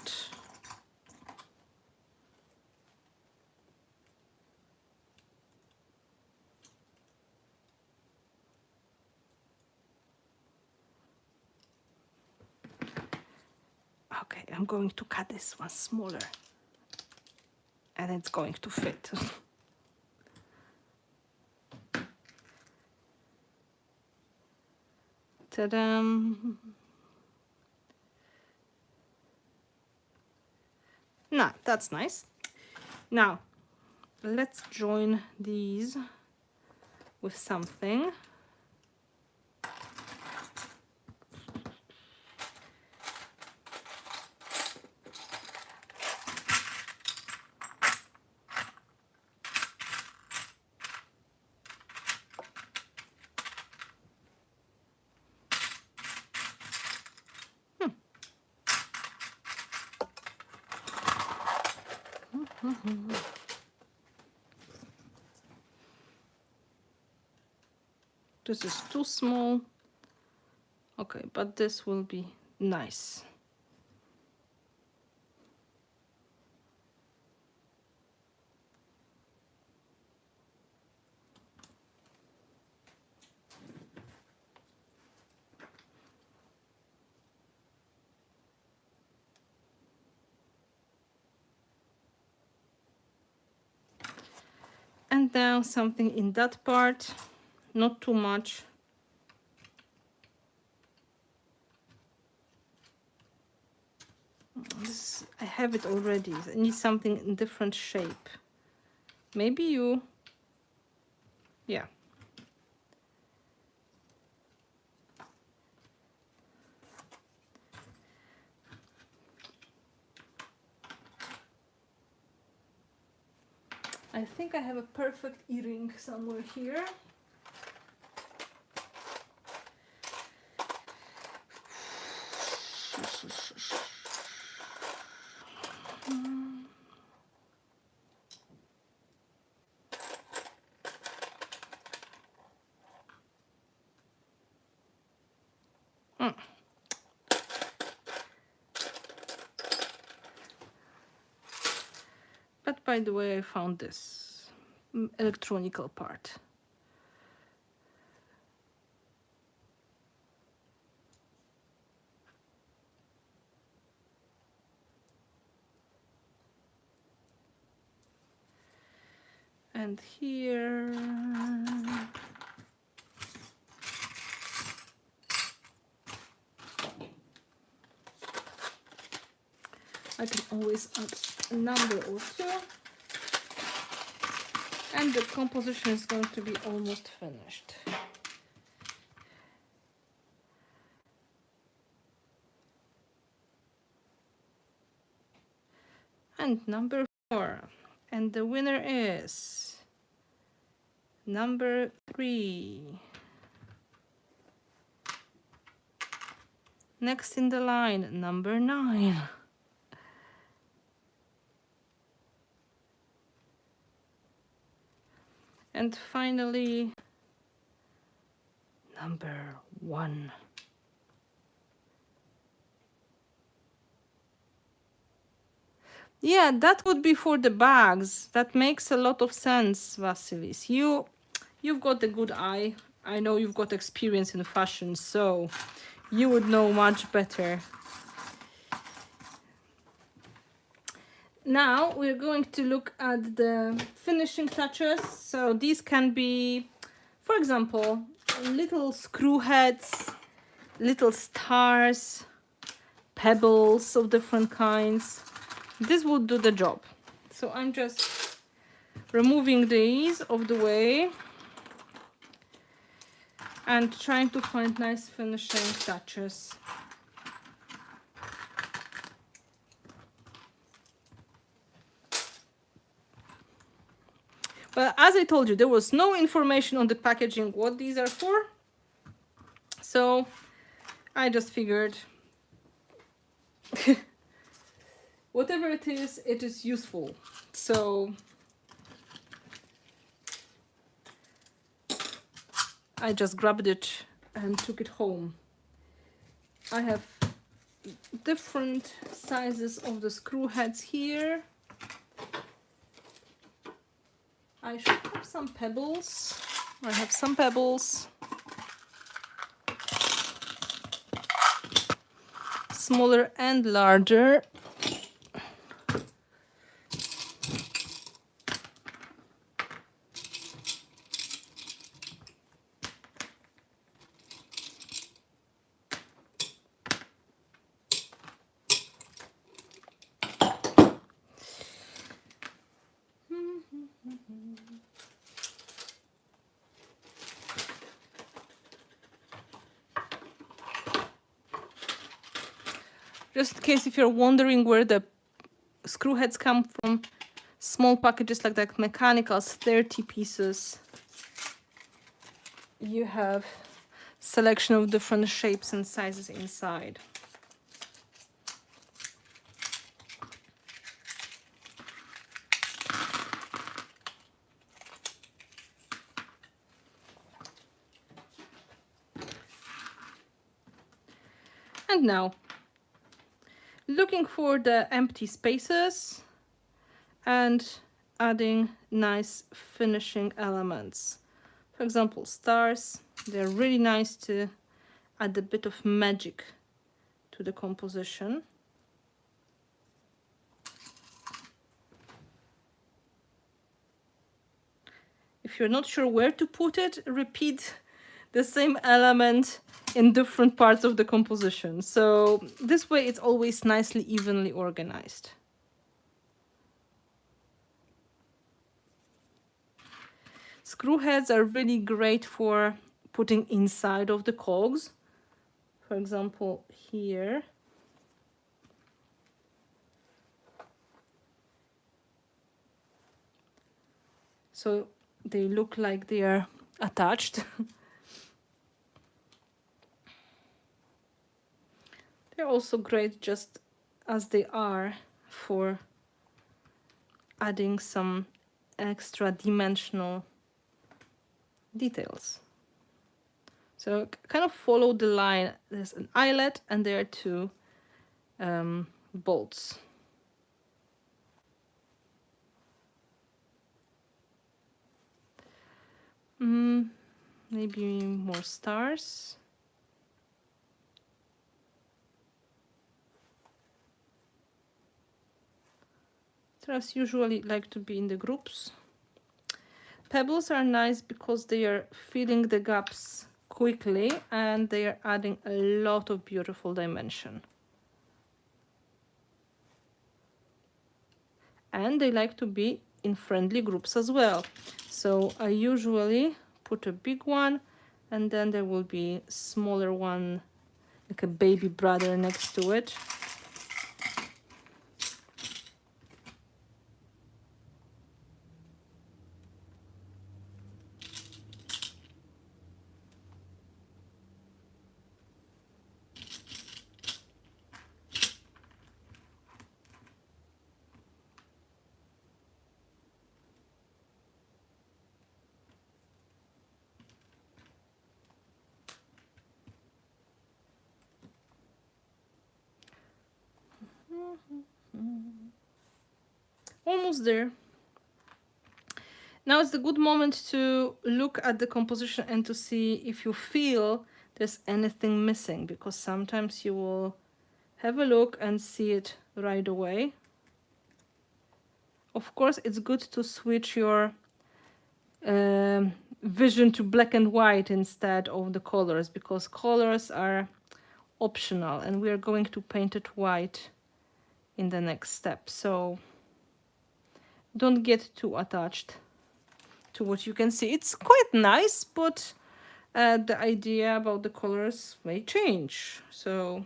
Okay, I'm going to cut this one smaller, and it's going to fit. Ta-da! Nah, that's nice. Now, let's join these with something. This is too small. Okay, but this will be nice. And now something in that part, not too much. This, I have it already. I need something in different shape. Maybe you, yeah. I think I have a perfect earring somewhere here. But by the way, I found this electronical part. And here, I can always add a number or two. And the composition is going to be almost finished. And number 4. And the winner is number 3. Next in the line, number 9. And finally, number 1. Yeah, that would be for the bags. That makes a lot of sense, Vasilis. You've got a good eye. I know you've got experience in fashion, so you would know much better. Now we're going to look at the finishing touches. So these can be, for example, little screw heads, little stars, pebbles of different kinds. This will do the job. So I'm just removing these of the way and trying to find nice finishing touches. Well, as I told you, there was no information on the packaging what these are for. So I just figured whatever it is useful. So I just grabbed it and took it home. I have different sizes of the screw heads here. I should have some pebbles. I have some pebbles. Smaller and larger. Just in case if you're wondering where the screw heads come from, small packages like that, mechanicals, 30 pieces. You have selection of different shapes and sizes inside. And now, looking for the empty spaces and adding nice finishing elements. For example, stars, they're really nice to add a bit of magic to the composition. If you're not sure where to put it, repeat the same element in different parts of the composition. So this way it's always nicely, evenly organized. Screw heads are really great for putting inside of the cogs. For example, here. So they look like they are attached. They're also great just as they are for adding some extra dimensional details. So kind of follow the line. There's an eyelet and there are two bolts. Maybe more stars. Stars usually like to be in the groups. Pebbles are nice because they are filling the gaps quickly and they are adding a lot of beautiful dimension. And they like to be in friendly groups as well. So I usually put a big one and then there will be a smaller one, like a baby brother next to it. Almost there. Now it's a good moment to look at the composition and to see if you feel there's anything missing, because sometimes you will have a look and see it right away. Of course, it's good to switch your vision to black and white instead of the colors, because colors are optional and we are going to paint it white in the next step. So don't get too attached to what you can see. It's quite nice, but the idea about the colors may change. So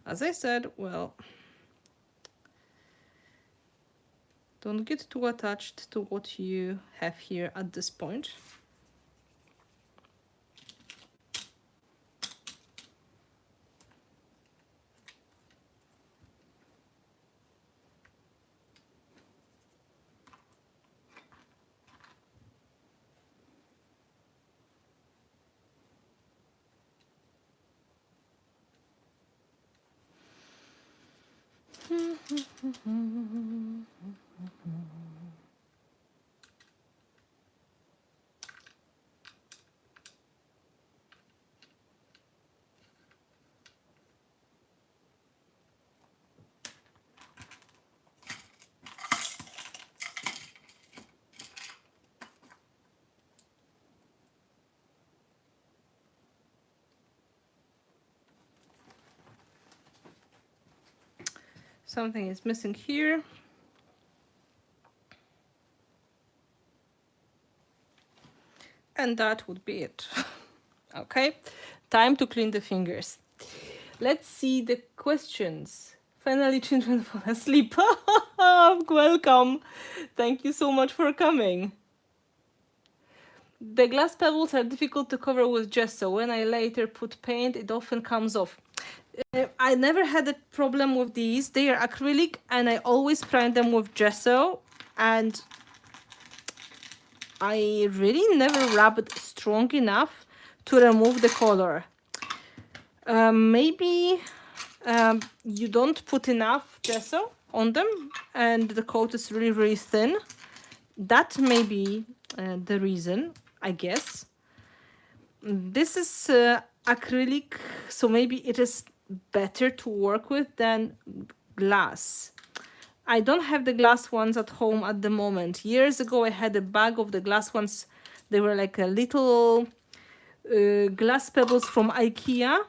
as I said, well, don't get too attached to what you have here at this point. Something is missing here. And that would be it. Okay, time to clean the fingers. Let's see the questions. Finally, children fall asleep. Welcome. Thank you so much for coming. The glass pebbles are difficult to cover with gesso. When I later put paint, it often comes off. I never had a problem with these. They are acrylic and I always prime them with gesso, and I really never rub it strong enough to remove the color. Maybe you don't put enough gesso on them and the coat is really, really thin. That may be the reason, I guess. This is acrylic, so maybe it is better to work with than glass. I don't have the glass ones at home at the moment. Years ago, I had a bag of the glass ones. They were like a little glass pebbles from IKEA.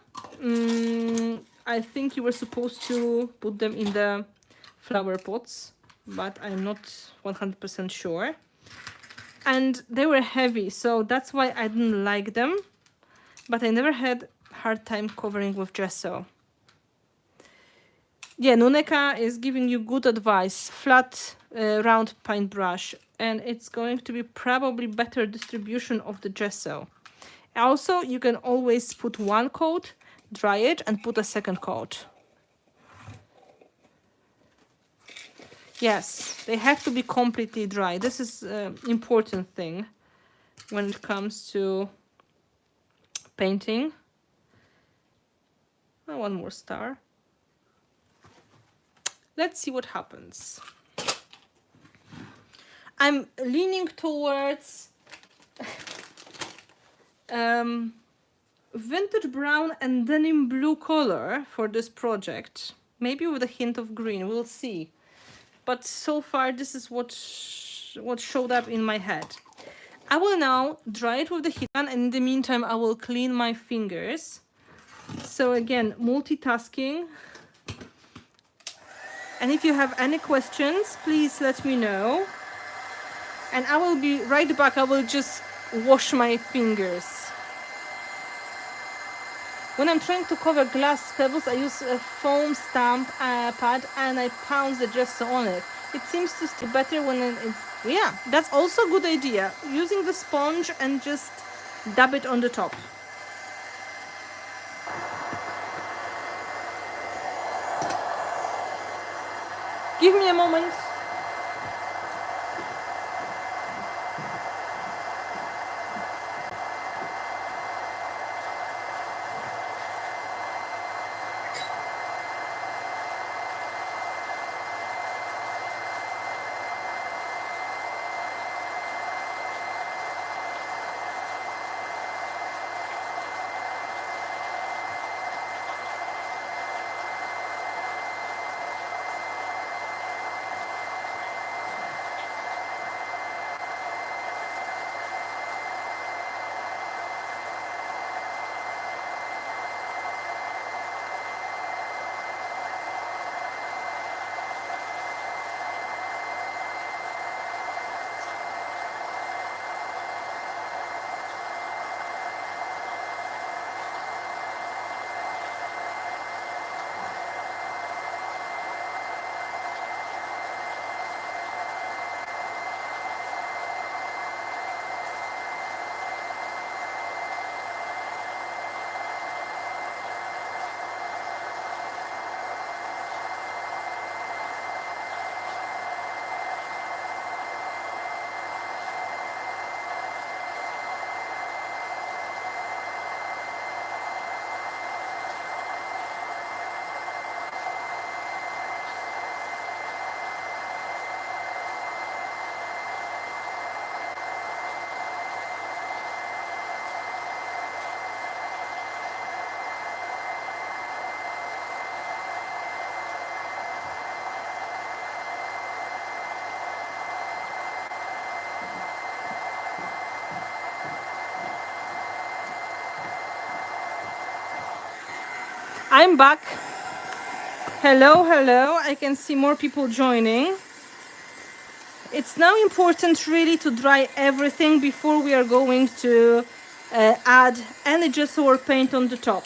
I think you were supposed to put them in the flower pots, but I'm not 100% sure. And they were heavy, so that's why I didn't like them. But I never had a hard time covering with gesso. Yeah, Nuneka is giving you good advice. Flat, round paintbrush. And it's going to be probably better distribution of the gesso. Also, you can always put one coat, dry it, and put a second coat. Yes, they have to be completely dry. This is an important thing when it comes to painting. Oh, one more star. Let's see what happens. I'm leaning towards vintage brown and denim blue color for this project. Maybe with a hint of green, we'll see. But so far, this is what showed up in my head. I will now dry it with the heat gun, and in the meantime, I will clean my fingers. So again, multitasking. And if you have any questions, please let me know. And I will be right back. I will just wash my fingers. When I'm trying to cover glass pebbles, I use a foam stamp pad and I pound the gesso on it. It seems to stay better when it's... Yeah, that's also a good idea. Using the sponge and just dab it on the top. Give me a moment. I'm back. Hello, hello. I can see more people joining. It's now important really to dry everything before we are going to add any gesso or paint on the top.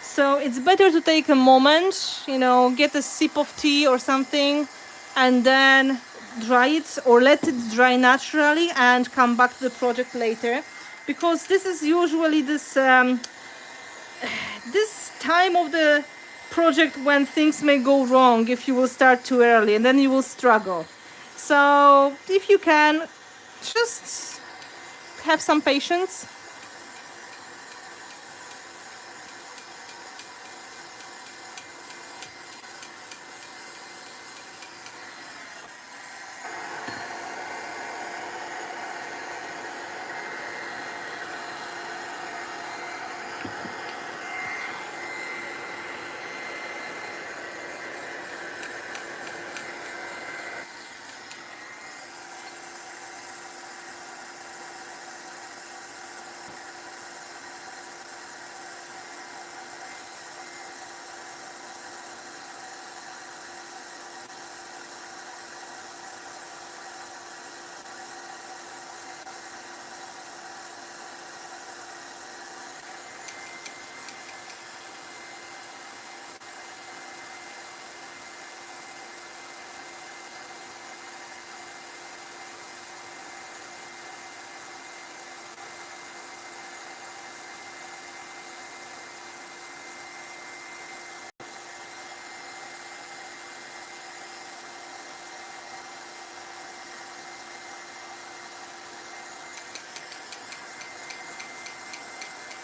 So it's better to take a moment, you know, get a sip of tea or something, and then dry it or let it dry naturally and come back to the project later. Because this is usually this time of the project when things may go wrong if you will start too early, and then you will struggle. So if you can, just have some patience.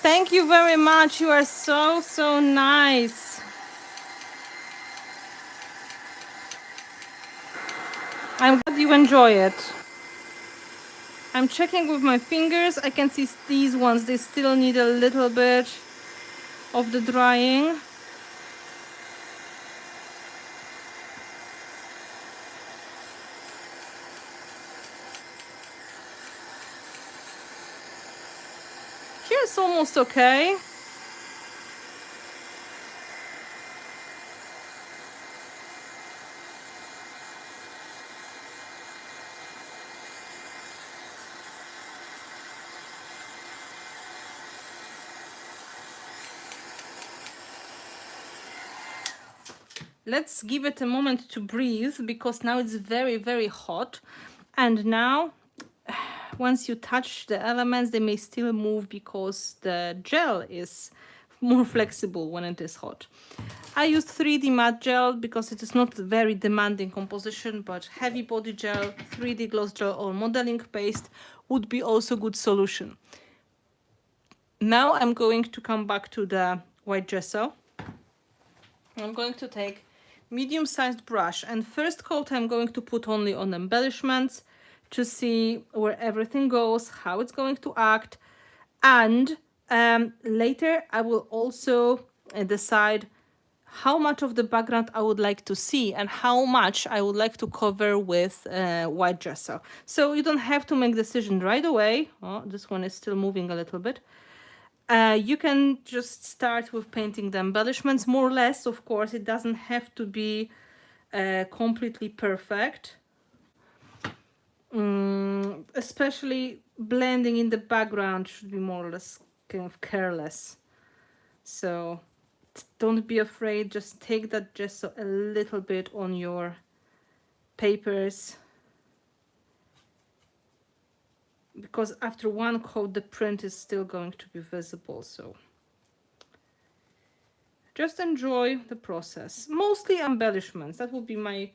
Thank you very much. You are so nice. I'm glad you enjoy it. I'm checking with my fingers. I can see these ones, they still need a little bit of the drying. Here's almost okay. Let's give it a moment to breathe because now it's very hot. And now, once you touch the elements, they may still move because the gel is more flexible when it is hot. I used 3D matte gel because it is not very demanding composition, but heavy body gel, 3D gloss gel or modeling paste would be also good solution. Now I'm going to come back to the white gesso. I'm going to take medium-sized brush, and first coat I'm going to put only on embellishments to see where everything goes, how it's going to act, and later I will also decide how much of the background I would like to see and how much I would like to cover with white gesso. So you don't have to make decision right away. Oh, this one is still moving a little bit. You can just start with painting the embellishments, more or less, of course. It doesn't have to be completely perfect. Especially blending in the background should be more or less kind of careless. So don't be afraid, just take that gesso a little bit on your papers, because after one coat the print is still going to be visible. So just enjoy the process. Mostly embellishments, that would be my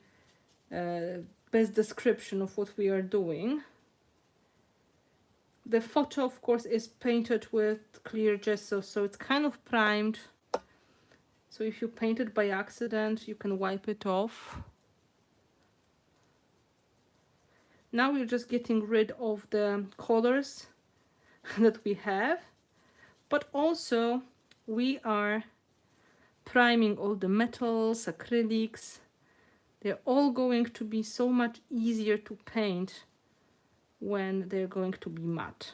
best description of what we are doing. The photo, of course, is painted with clear gesso, so it's kind of primed. So if you paint it by accident, you can wipe it off. Now we're just getting rid of the colors that we have, but also we are priming all the metals, acrylics. They're all going to be so much easier to paint when they're going to be matte.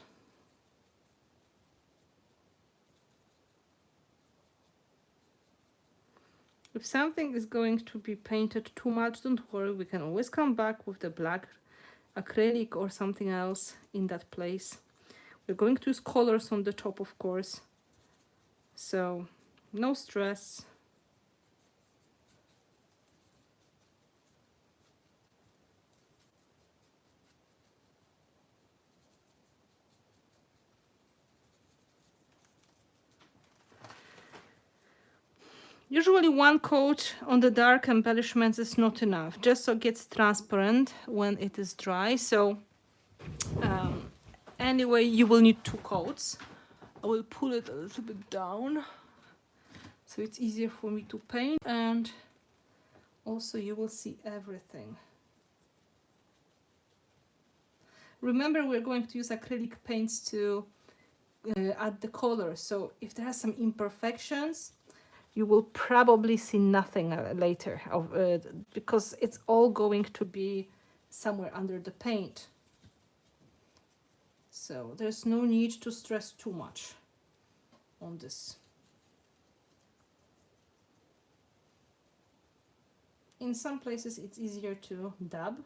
If something is going to be painted too much, don't worry, we can always come back with the black acrylic or something else in that place. We're going to use colors on the top, of course, so no stress. Usually one coat on the dark embellishments is not enough. Gesso gets transparent when it is dry, so anyway, you will need 2 coats. I will pull it a little bit down so it's easier for me to paint, and also you will see everything. Remember, we're going to use acrylic paints to add the color, so if there are some imperfections, you will probably see nothing later of because it's all going to be somewhere under the paint. So there's no need to stress too much on this. In some places it's easier to dab.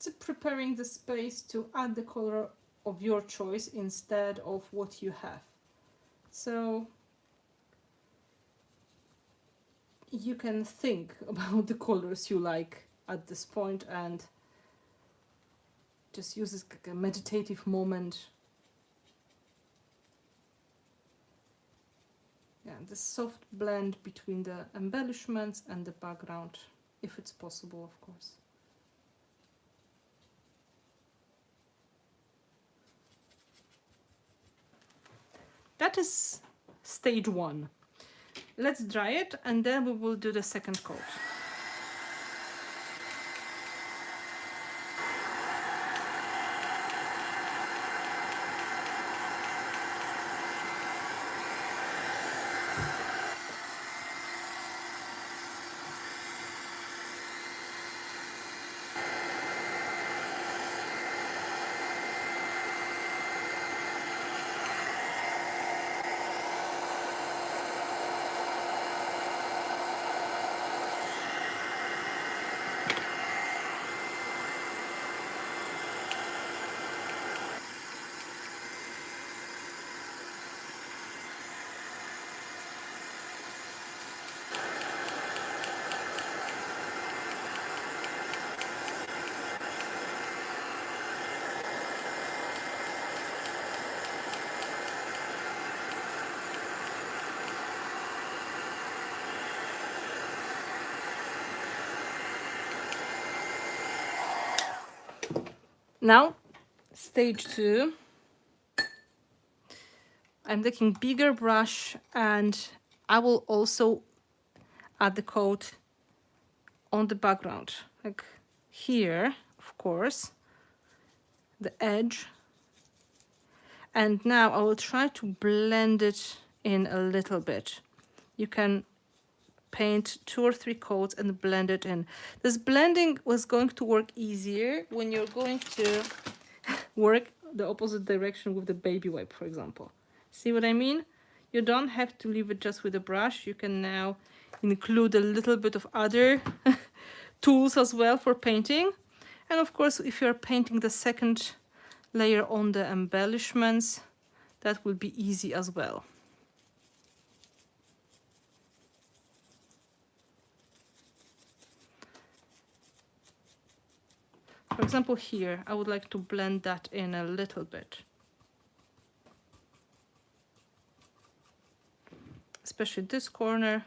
It's preparing the space to add the color of your choice instead of what you have. So you can think about the colors you like at this point and just use this like a meditative moment. Yeah, the soft blend between the embellishments and the background, if it's possible, of course. That is stage 1. Let's dry it and then we will do the second coat. Now, stage 2. I'm taking bigger brush and I will also add the coat on the background, like here, of course, the edge. And now I will try to blend it in a little bit. You can paint 2 or 3 coats and blend it in. This blending was going to work easier when you're going to work the opposite direction with the baby wipe, for example. See what I mean? You don't have to leave it just with a brush. You can now include a little bit of other tools as well for painting. And of course, if you're painting the second layer on the embellishments, that will be easy as well. For example, here, I would like to blend that in a little bit. Especially this corner,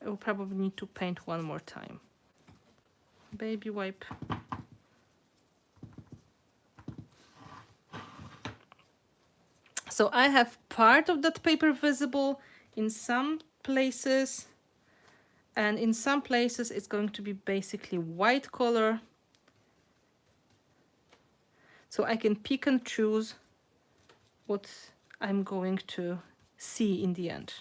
I will probably need to paint one more time. Baby wipe. So I have part of that paper visible in some places, and in some places it's going to be basically white color. So I can pick and choose what I'm going to see in the end.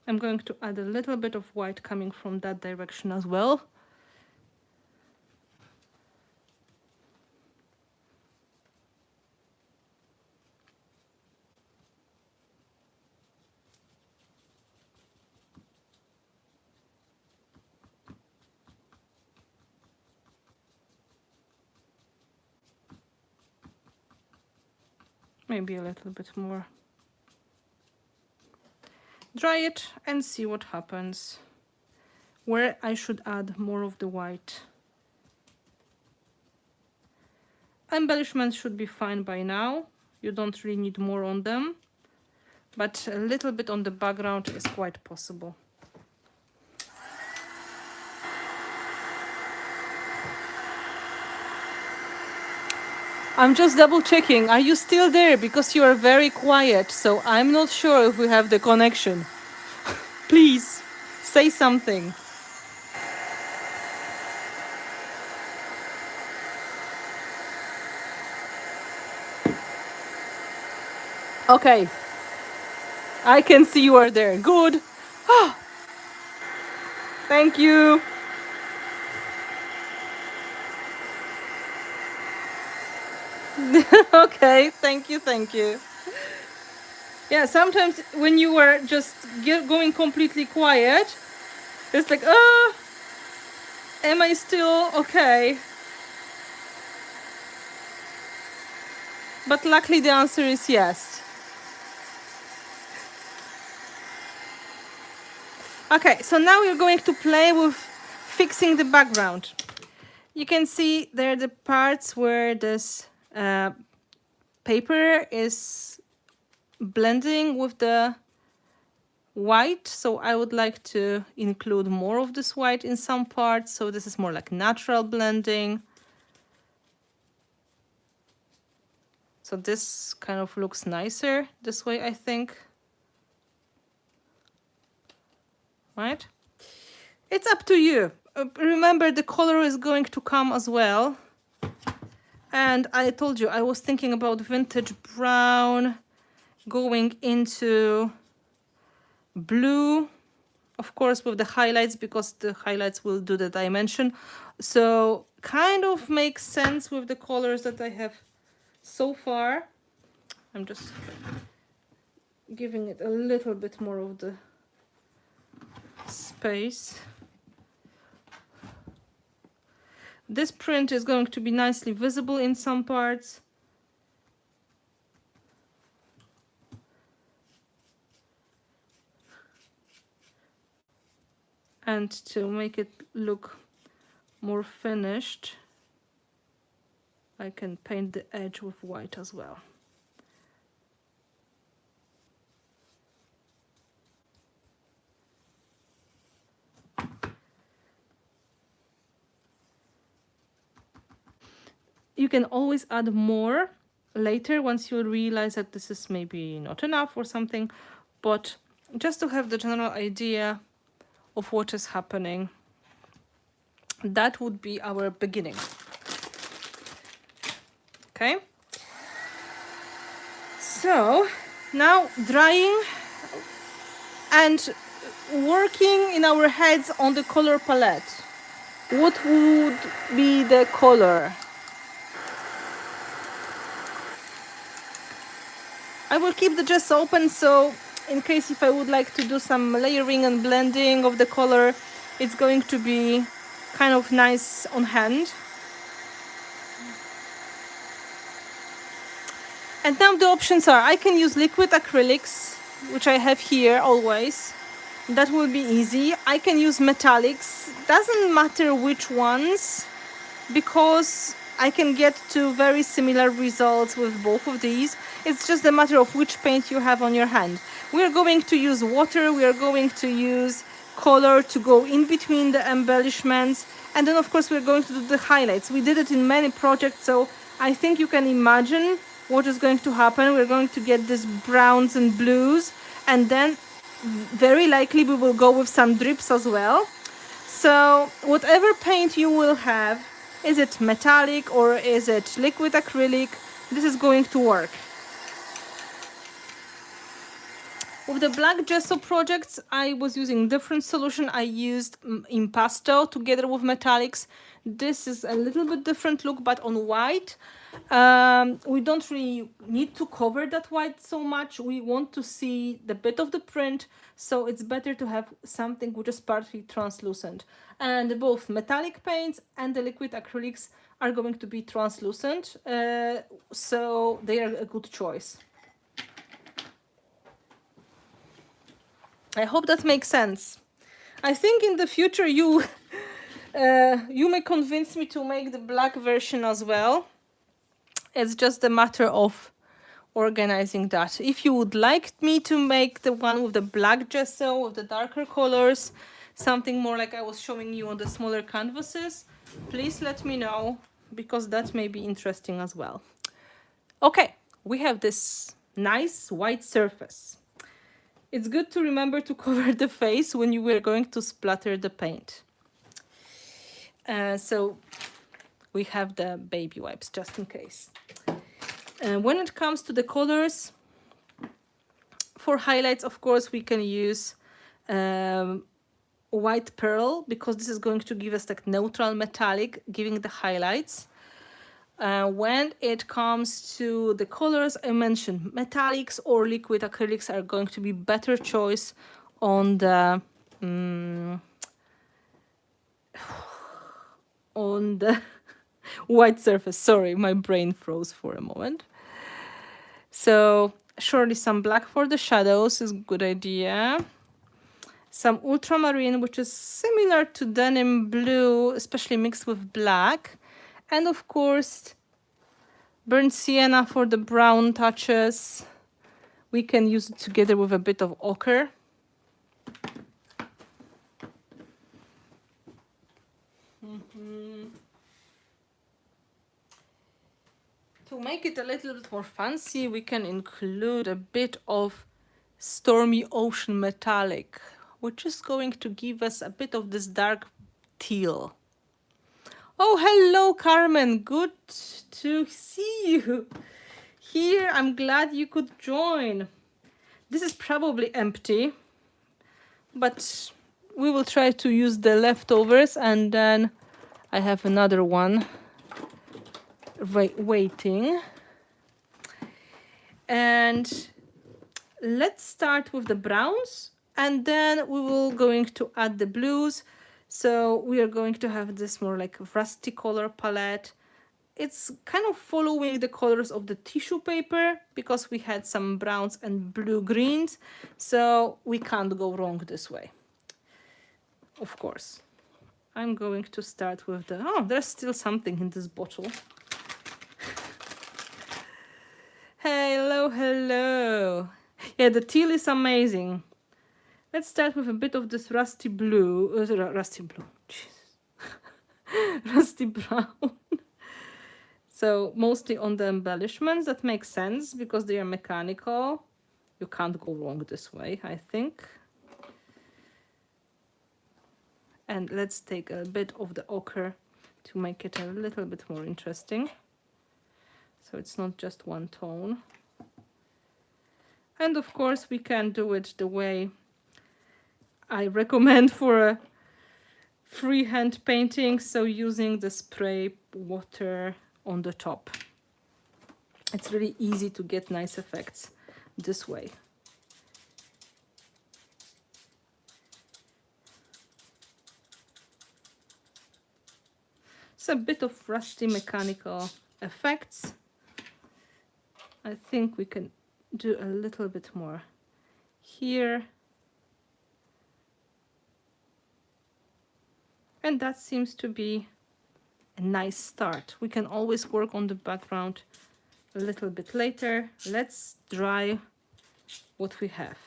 I'm going to add a little bit of white coming from that direction as well. Maybe a little bit more. Dry it and see what happens. Where I should add more of the white. Embellishments should be fine by now. You don't really need more on them, but a little bit on the background is quite possible. I'm just double checking. Are you still there? Because you are very quiet, so I'm not sure if we have the connection. Please say something. Okay. I can see you are there. Good. Thank you. Okay, thank you, thank you. Yeah, sometimes when you are just going completely quiet, it's like, oh, am I still okay? But luckily the answer is yes. Okay, so now we're going to play with fixing the background. You can see there are the parts where this paper is blending with the white, so I would like to include more of this white in some parts, so this is more like natural blending. So this kind of looks nicer this way, I think. Right? It's up to you. Remember, the color is going to come as well. And I told you, I was thinking about vintage brown going into blue, of course, with the highlights, because the highlights will do the dimension. So kind of makes sense with the colors that I have so far. I'm just giving it a little bit more of the space. This print is going to be nicely visible in some parts. And to make it look more finished, I can paint the edge with white as well. You can always add more later once you realize that this is maybe not enough or something, but just to have the general idea of what is happening, that would be our beginning. Okay, so now drying and working in our heads on the color palette. What would be the color? I will keep the gesso open, so in case if I would like to do some layering and blending of the color, it's going to be kind of nice on hand. And now the options are, I can use liquid acrylics, which I have here always. That will be easy. I can use metallics. Doesn't matter which ones. because I can get to very similar results with both of these. It's just a matter of which paint you have on your hand. We are going to use water, we are going to use color to go in between the embellishments, and then of course we're going to do the highlights. We did it in many projects, so I think you can imagine what is going to happen. We're going to get these browns and blues, and then very likely we will go with some drips as well. So whatever paint you will have, is it metallic or is it liquid acrylic, this is going to work. With the black gesso projects, I was using different solution. I used impasto together with metallics. This is a little bit different look, but on white. We don't really need to cover that white so much. We want to see the bit of the print, so it's better to have something which is partly translucent. And both metallic paints and the liquid acrylics are going to be translucent, so they are a good choice. I hope that makes sense. I think in the future you may convince me to make the black version as well. It's just a matter of organizing that. If you would like me to make the one with the black gesso, with the darker colors, something more like I was showing you on the smaller canvases, please let me know, because that may be interesting as well. Okay, we have this nice white surface. It's good to remember to cover the face when you were going to splatter the paint. So we have the baby wipes just in case. When it comes to the colors, for highlights, of course, we can use white pearl, because this is going to give us like neutral metallic, giving the highlights. When it comes to the colors, I mentioned metallics or liquid acrylics are going to be better choice on the white surface. Sorry, my brain froze for a moment. So surely some black for the shadows is a good idea. Some ultramarine, which is similar to denim blue, especially mixed with black. And of course, burnt sienna for the brown touches. We can use it together with a bit of ochre. To make it a little bit more fancy, we can include a bit of Stormy Ocean Metallic, which is going to give us a bit of this dark teal. Oh, hello, Carmen. Good to see you here. I'm glad you could join. This is probably empty, but we will try to use the leftovers, and then I have another one waiting. And let's start with the browns, and then we will going to add the blues. So we are going to have this more like rusty color palette. It's kind of following the colors of the tissue paper, because we had some browns and blue greens, so we can't go wrong this way. Of course, I'm going to start with the, oh, there's still something in this bottle. Hello, hello. Yeah, the teal is amazing. Let's start with a bit of this rusty blue, rusty brown. So mostly on the embellishments. That makes sense because they are mechanical. You can't go wrong this way, I think. And let's take a bit of the ochre to make it a little bit more interesting. So it's not just one tone. And of course we can do it the way I recommend for a freehand painting, so using the spray water on the top. It's really easy to get nice effects this way. It's a bit of rusty mechanical effects. I think we can do a little bit more here. And that seems to be a nice start. We can always work on the background a little bit later. Let's dry what we have.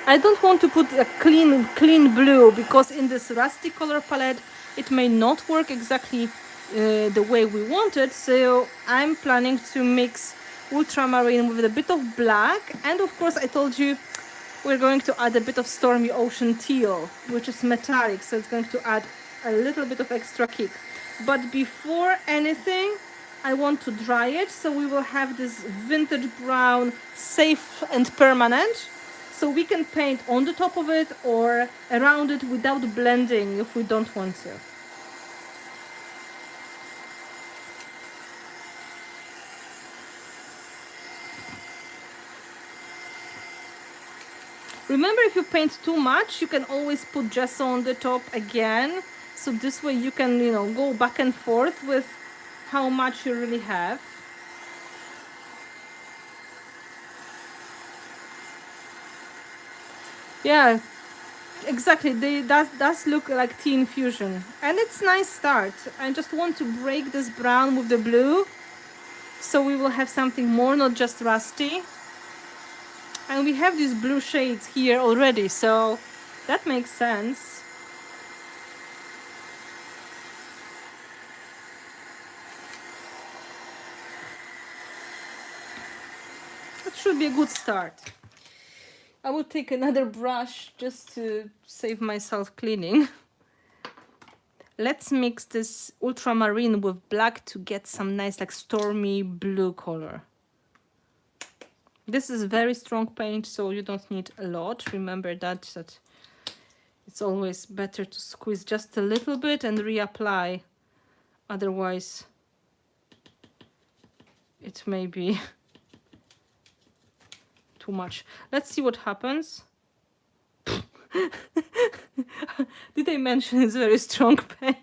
I don't want to put a clean blue because in this rusty color palette it may not work exactly the way we wanted. So I'm planning to mix ultramarine with a bit of black, and of course I told you we're going to add a bit of Stormy Ocean Teal, which is metallic, so it's going to add a little bit of extra kick. But before anything, I want to dry it, so we will have this vintage brown, safe and permanent. So we can paint on the top of it or around it without blending if we don't want to. Remember, if you paint too much, you can always put gesso on the top again. So this way you can, go back and forth with how much you really have. Yeah, exactly. That does look like tea infusion. And it's a nice start. I just want to break this brown with the blue. So we will have something more, not just rusty. And we have these blue shades here already, so that makes sense. That should be a good start. I will take another brush just to save myself cleaning. Let's mix this ultramarine with black to get some nice like stormy blue color. This is very strong paint, so you don't need a lot. Remember that it's always better to squeeze just a little bit and reapply. Otherwise, it may be too much. Let's see what happens. Did I mention it's very strong paint?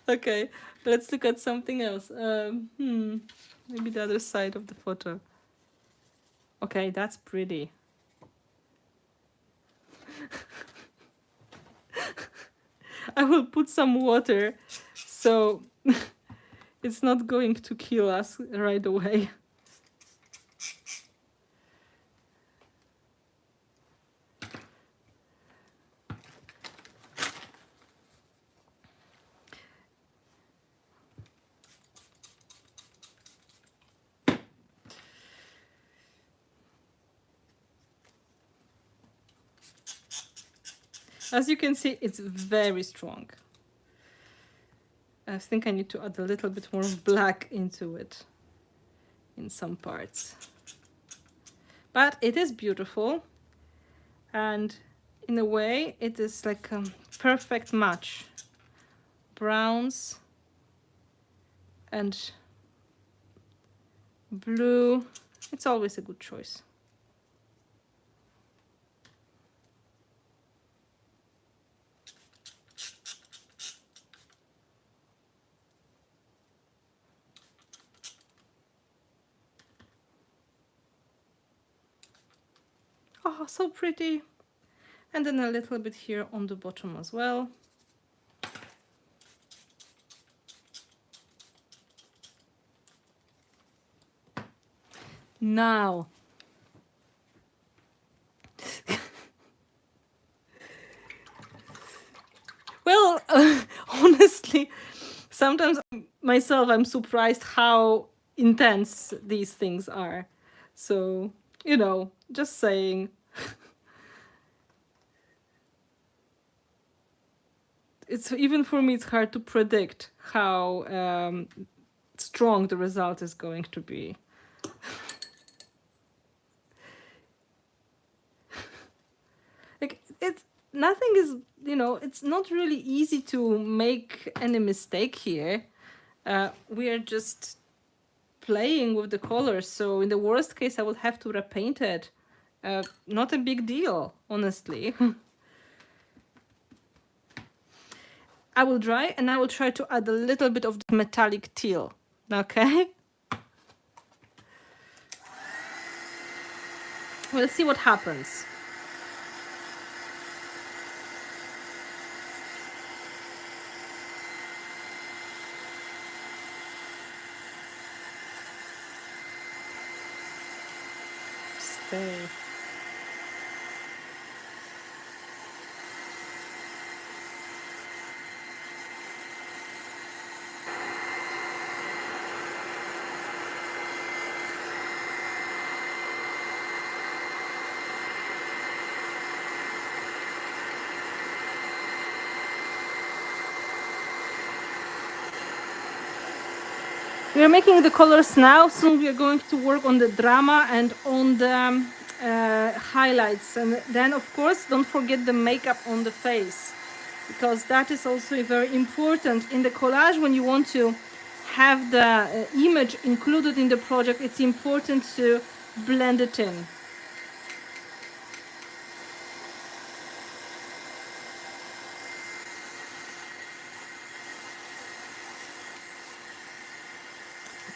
Okay, let's look at something else. Maybe the other side of the photo. Okay, that's pretty. I will put some water so it's not going to kill us right away. As you can see, it's very strong. I think I need to add a little bit more black into it in some parts. But it is beautiful, and in a way it is like a perfect match. Browns and blue, it's always a good choice. Oh, so pretty. And then a little bit here on the bottom as well. Now, well, honestly, sometimes myself I'm surprised how intense these things are. So, just saying. It's even for me, it's hard to predict how strong the result is going to be. Like, it's nothing is, it's not really easy to make any mistake here. We are just playing with the colors. So in the worst case, I will have to repaint it. Not a big deal, honestly. I will dry and I will try to add a little bit of the metallic teal. Okay. We'll see what happens. Stay. We are making the colors now. Soon we are going to work on the drama and on the highlights. And then, of course, don't forget the makeup on the face, because that is also very important. In the collage, when you want to have the image included in the project, it's important to blend it in.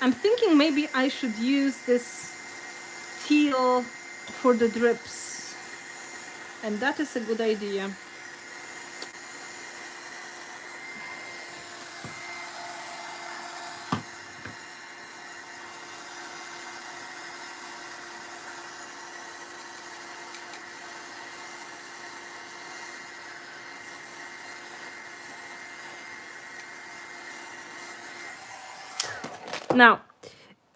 I'm thinking maybe I should use this teal for the drips, and that is a good idea. Now,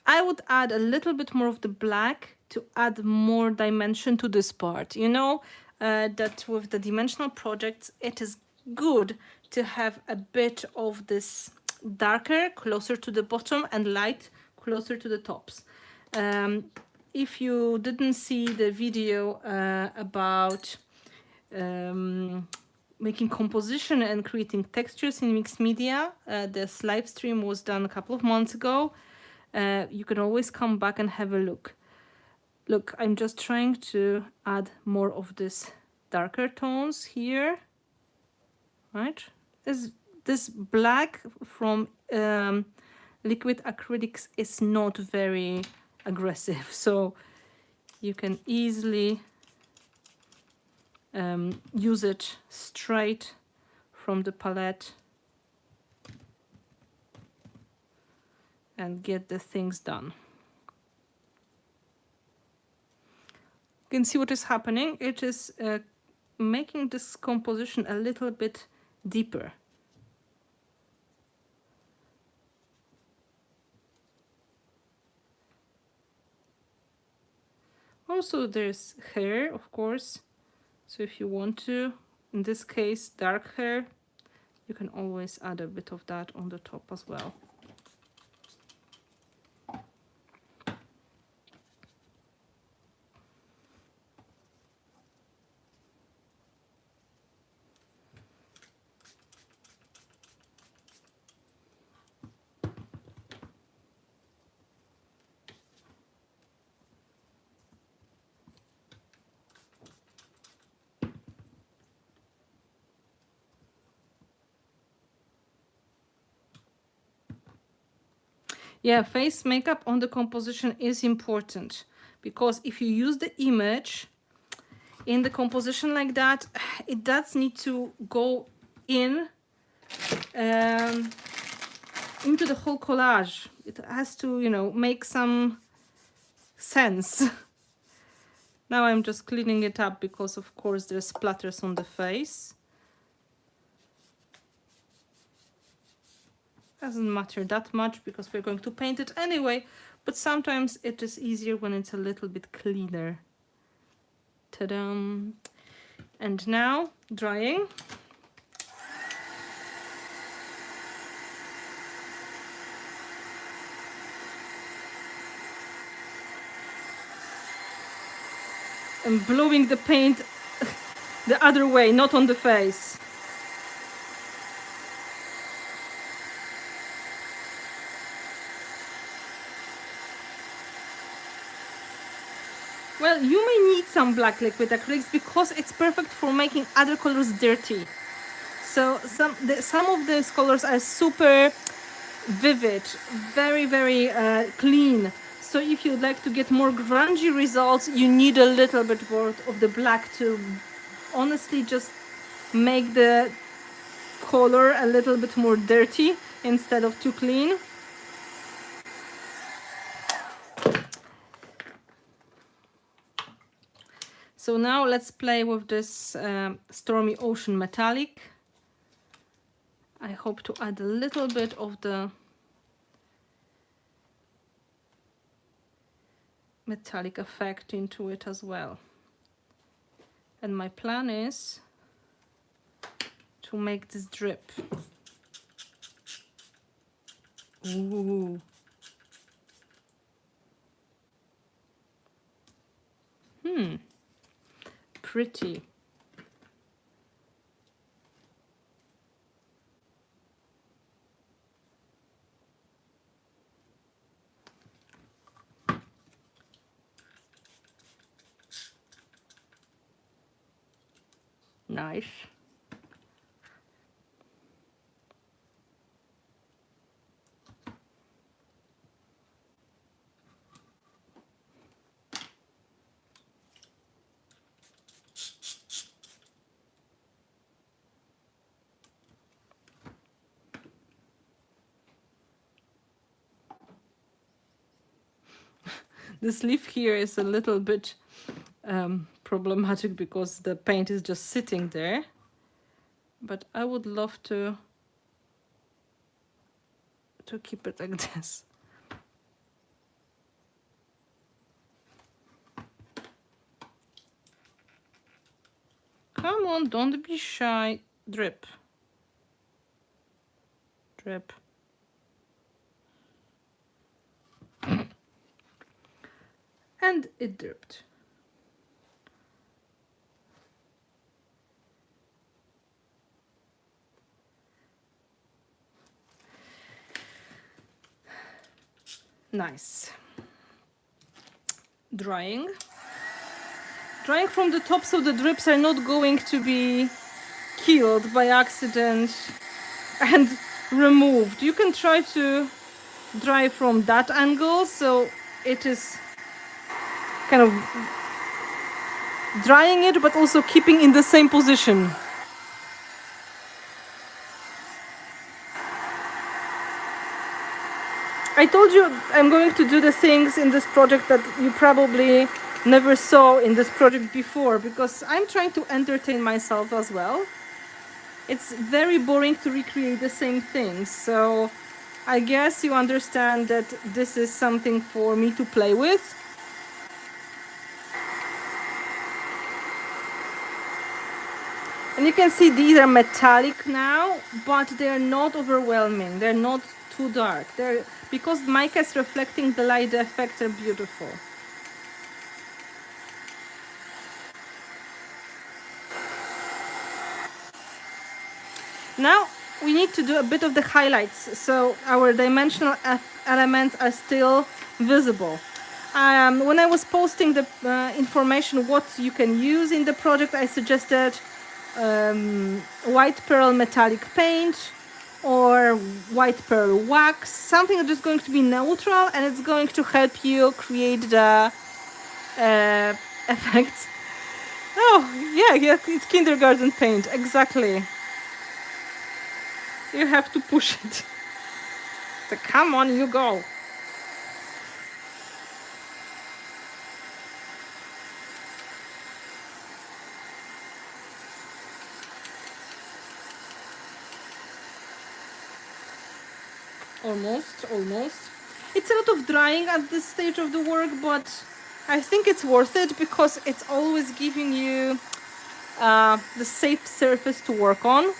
I would add a little bit more of the black to add more dimension to this part. You know that with the dimensional projects, it is good to have a bit of this darker closer to the bottom and light closer to the tops. If you didn't see the video about making composition and creating textures in mixed media, this live stream was done a couple of months ago. You can always come back and have a look. Look, I'm just trying to add more of this darker tones here, right? This black from liquid acrylics is not very aggressive, so you can easily use it straight from the palette and get the things done. You can see what is happening. It is making this composition a little bit deeper. Also, there's hair, of course. So if you want to, in this case, dark hair, you can always add a bit of that on the top as well. Yeah, face makeup on the composition is important, because if you use the image in the composition like that, it does need to go in into the whole collage. It has to, you know, make some sense. Now I'm just cleaning it up because, of course, there's splatters on the face. Doesn't matter that much because we're going to paint it anyway, but sometimes it is easier when it's a little bit cleaner. Ta-da! And now drying. And blowing the paint the other way, not on the face. Well, you may need some black liquid acrylics because it's perfect for making other colors dirty. So some of these colors are super vivid, very clean. So if you'd like to get more grungy results, you need a little bit more of the black to honestly just make the color a little bit more dirty instead of too clean. So now let's play with this Stormy Ocean Metallique. I hope to add a little bit of the metallic effect into it as well. And my plan is to make this drip. Ooh. Pretty. Nice. This leaf here is a little bit problematic because the paint is just sitting there. But I would love to keep it like this. Come on, don't be shy. Drip. Drip. And it dripped. Nice. Drying. Drying from the top so the drips are not going to be killed by accident and removed. You can try to dry from that angle so it is kind of drying it but also keeping in the same position. I told you I'm going to do the things in this project that you probably never saw in this project before because I'm trying to entertain myself as well. It's very boring to recreate the same things, so I guess you understand that this is something for me to play with. And you can see these are metallic now, but they're not overwhelming. They're not too dark. They're because mica is reflecting the light, the effects are beautiful. Now we need to do a bit of the highlights so our dimensional elements are still visible. When I was posting the information what you can use in the project, I suggested white pearl metallic paint or white pearl wax, something that is going to be neutral and it's going to help you create the effects. Oh yeah, it's kindergarten paint, exactly. You have to push it. So come on, you go. Almost. It's a lot of drying at this stage of the work, but I think it's worth it because it's always giving you the safe surface to work on.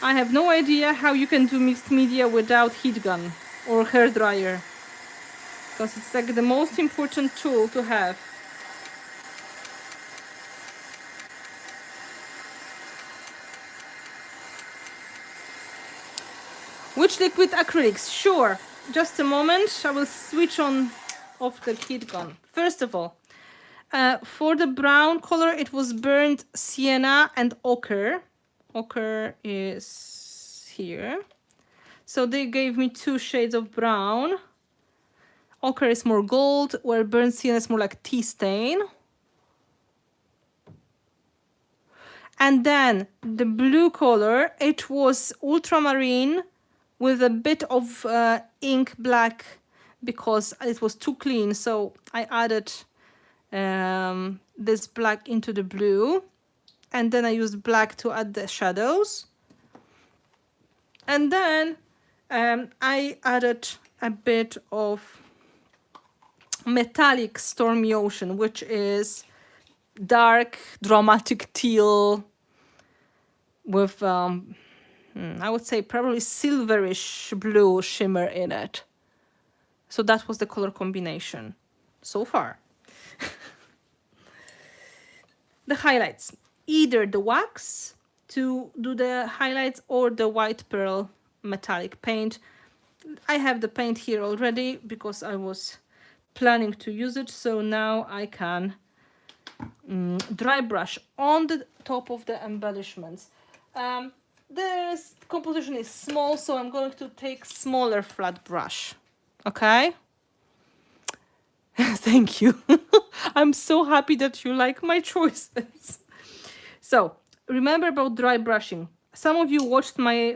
I have no idea how you can do mixed media without heat gun or hair dryer, because it's like the most important tool to have. Which liquid acrylics? Sure, just a moment. I will switch on off the heat gun. First of all, for the brown color, it was burnt sienna and ochre. Ochre is here. So they gave me 2 shades of brown. Ochre is more gold, where burnt sienna is more like tea stain. And then the blue color, it was ultramarine with a bit of ink black because it was too clean. So I added this black into the blue. And then I used black to add the shadows. And then I added a bit of Metallique Stormy Ocean, which is dark, dramatic teal with, I would say, probably silverish blue shimmer in it. So that was the color combination so far. The highlights. Either the wax to do the highlights or the white pearl metallic paint. I have the paint here already because I was planning to use it. So now I can dry brush on the top of the embellishments. The composition is small, so I'm going to take smaller flat brush. Okay. Thank you. I'm so happy that you like my choices. So remember about dry brushing. Some of you watched my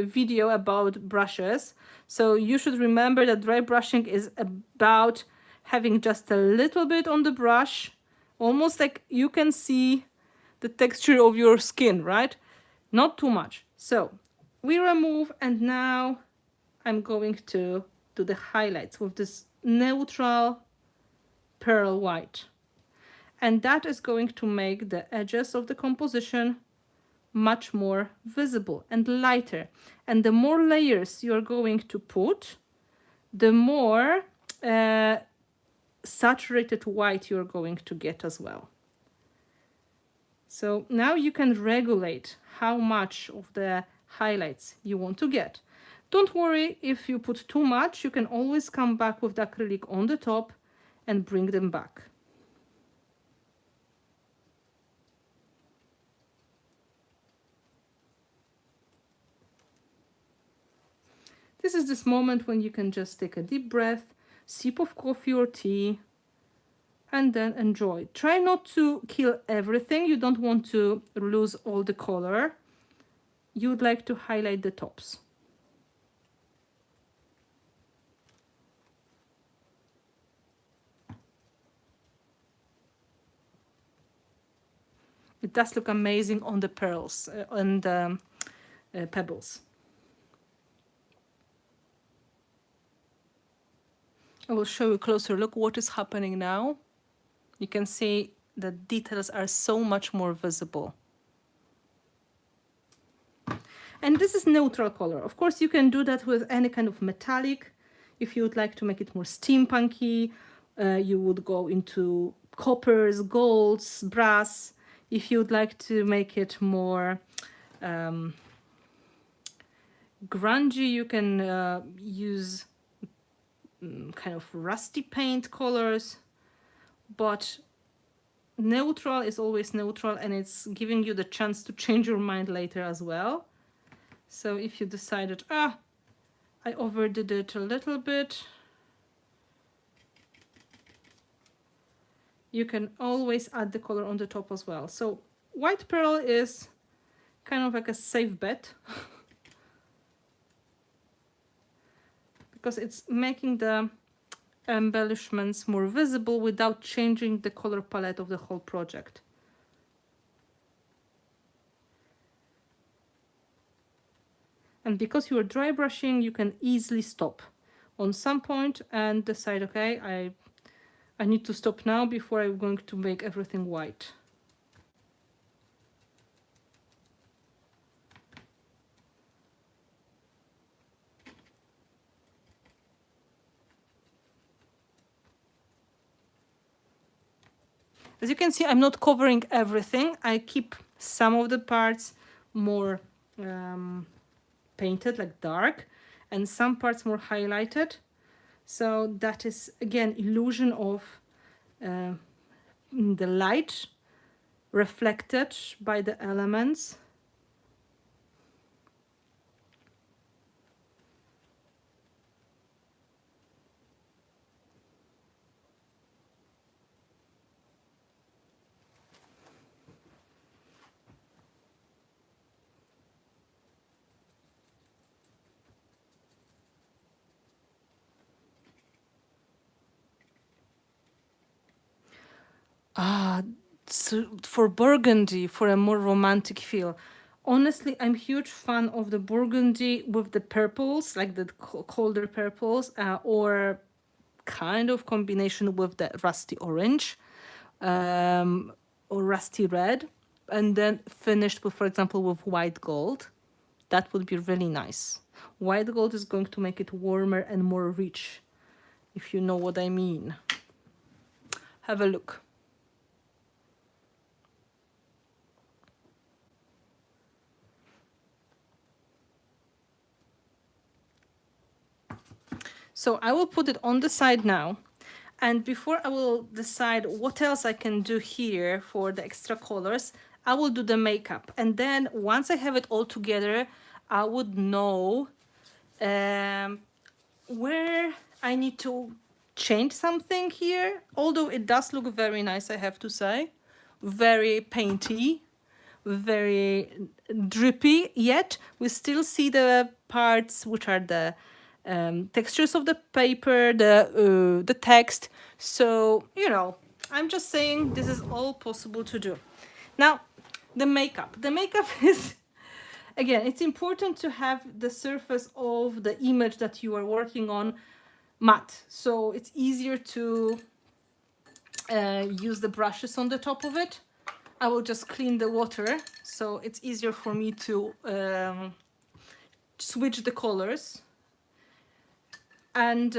video about brushes, so you should remember that dry brushing is about having just a little bit on the brush, almost like you can see the texture of your skin, right? Not too much. So we remove, and now I'm going to do the highlights with this neutral pearl white. And that is going to make the edges of the composition much more visible and lighter. And the more layers you're going to put, the more saturated white you're going to get as well. So now you can regulate how much of the highlights you want to get. Don't worry if you put too much, you can always come back with the acrylic on the top and bring them back. This is this moment when you can just take a deep breath, sip of coffee or tea, and then enjoy. Try not to kill everything. You don't want to lose all the color. You would like to highlight the tops. It does look amazing on the pearls and pebbles. I will show you a closer look what is happening now. You can see the details are so much more visible. And this is neutral color. Of course, you can do that with any kind of metallic. If you would like to make it more steampunky, you would go into coppers, golds, brass. If you would like to make it more grungy, you can use kind of rusty paint colors. But neutral is always neutral, and it's giving you the chance to change your mind later as well. So if you decided, I overdid it a little bit, you can always add the color on the top as well. So white pearl is kind of like a safe bet because it's making the embellishments more visible without changing the color palette of the whole project. And because you are dry brushing, you can easily stop on some point and decide, okay, I need to stop now before I'm going to make everything white. As you can see, I'm not covering everything. I keep some of the parts more painted, like dark, and some parts more highlighted. So that is again illusion of the light reflected by the elements. So for burgundy, for a more romantic feel, honestly, I'm huge fan of the burgundy with the purples, like the colder purples, or kind of combination with the rusty orange, or rusty red, and then finished with, for example, with white gold. That would be really nice. White gold is going to make it warmer and more rich, if you know what I mean. Have a look. So I will put it on the side now. And before I will decide what else I can do here for the extra colors, I will do the makeup. And then once I have it all together, I would know where I need to change something here. Although it does look very nice, I have to say. Very painty, very drippy, yet we still see the parts which are the textures of the paper, the text. So, you know, I'm just saying this is all possible to do. Now, the makeup. The makeup is, again, it's important to have the surface of the image that you are working on matte. So it's easier to use the brushes on the top of it. I will just clean the water, so it's easier for me to switch the colors. And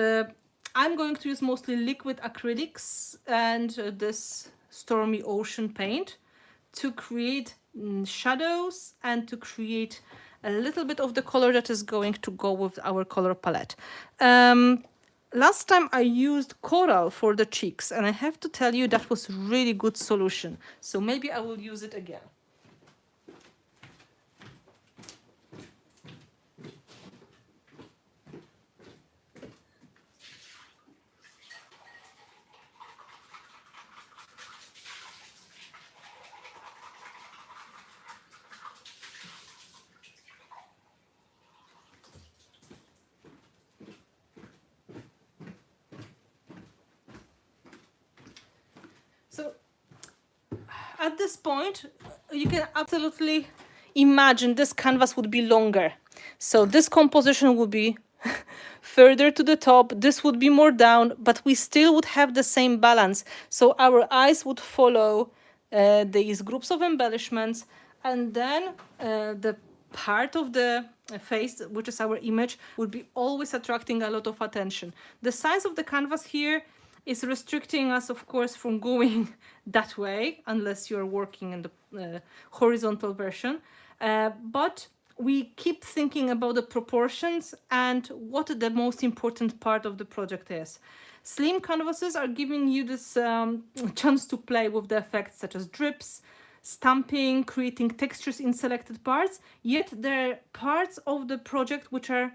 I'm going to use mostly liquid acrylics and this Stormy Ocean paint to create shadows and to create a little bit of the color that is going to go with our color palette. Last time I used coral for the cheeks, and I have to tell you that was a really good solution. So maybe I will use it again. So at this point, you can absolutely imagine this canvas would be longer. So this composition would be further to the top, this would be more down, but we still would have the same balance. So our eyes would follow these groups of embellishments, and then the part of the face, which is our image, would be always attracting a lot of attention. The size of the canvas here is restricting us, of course, from going that way, unless you're working in the horizontal version. But we keep thinking about the proportions and what the most important part of the project is. Slim canvases are giving you this chance to play with the effects such as drips, stamping, creating textures in selected parts, yet there are parts of the project which are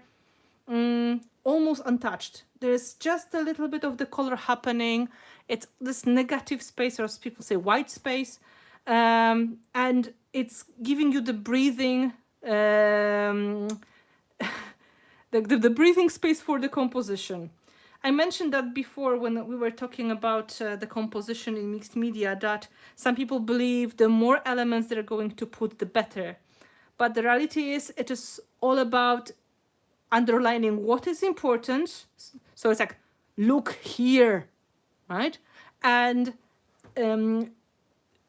almost untouched. There's just a little bit of the color happening. It's this negative space, or as people say, white space, and it's giving you the breathing, the breathing space for the composition. I mentioned that before when we were talking about the composition in mixed media, that some people believe the more elements they're going to put, the better. But the reality is, it is all about underlining what is important. So it's like, look here, right? And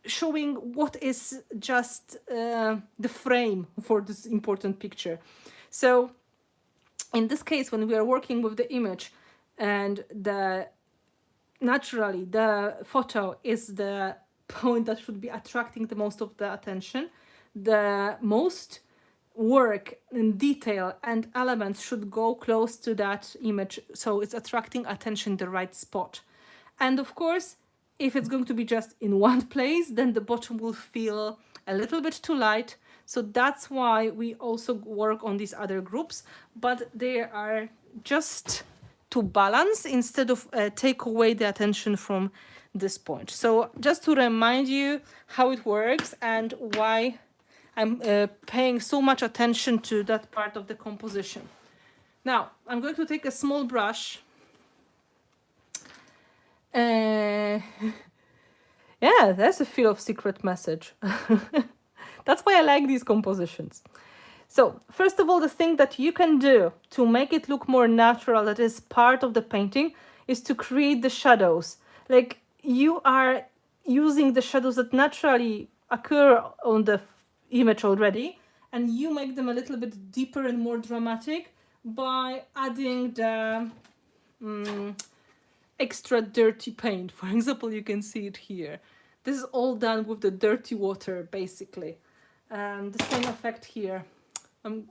showing what is just the frame for this important picture. So in this case, when we are working with the image, and naturally the photo is the point that should be attracting the most of the attention, the most work in detail and elements should go close to that image, so it's attracting attention in the right spot. And of course, if it's going to be just in one place, then the bottom will feel a little bit too light. So that's why we also work on these other groups, but they are just to balance instead of take away the attention from this point. So just to remind you how it works and why I'm paying so much attention to that part of the composition. Now, I'm going to take a small brush. Yeah, that's a feel of secret message. That's why I like these compositions. So, first of all, the thing that you can do to make it look more natural, that is part of the painting, is to create the shadows. Like, you are using the shadows that naturally occur on the image already, and you make them a little bit deeper and more dramatic by adding the extra dirty paint. For example, you can see it here. This is all done with the dirty water, basically. The same effect here.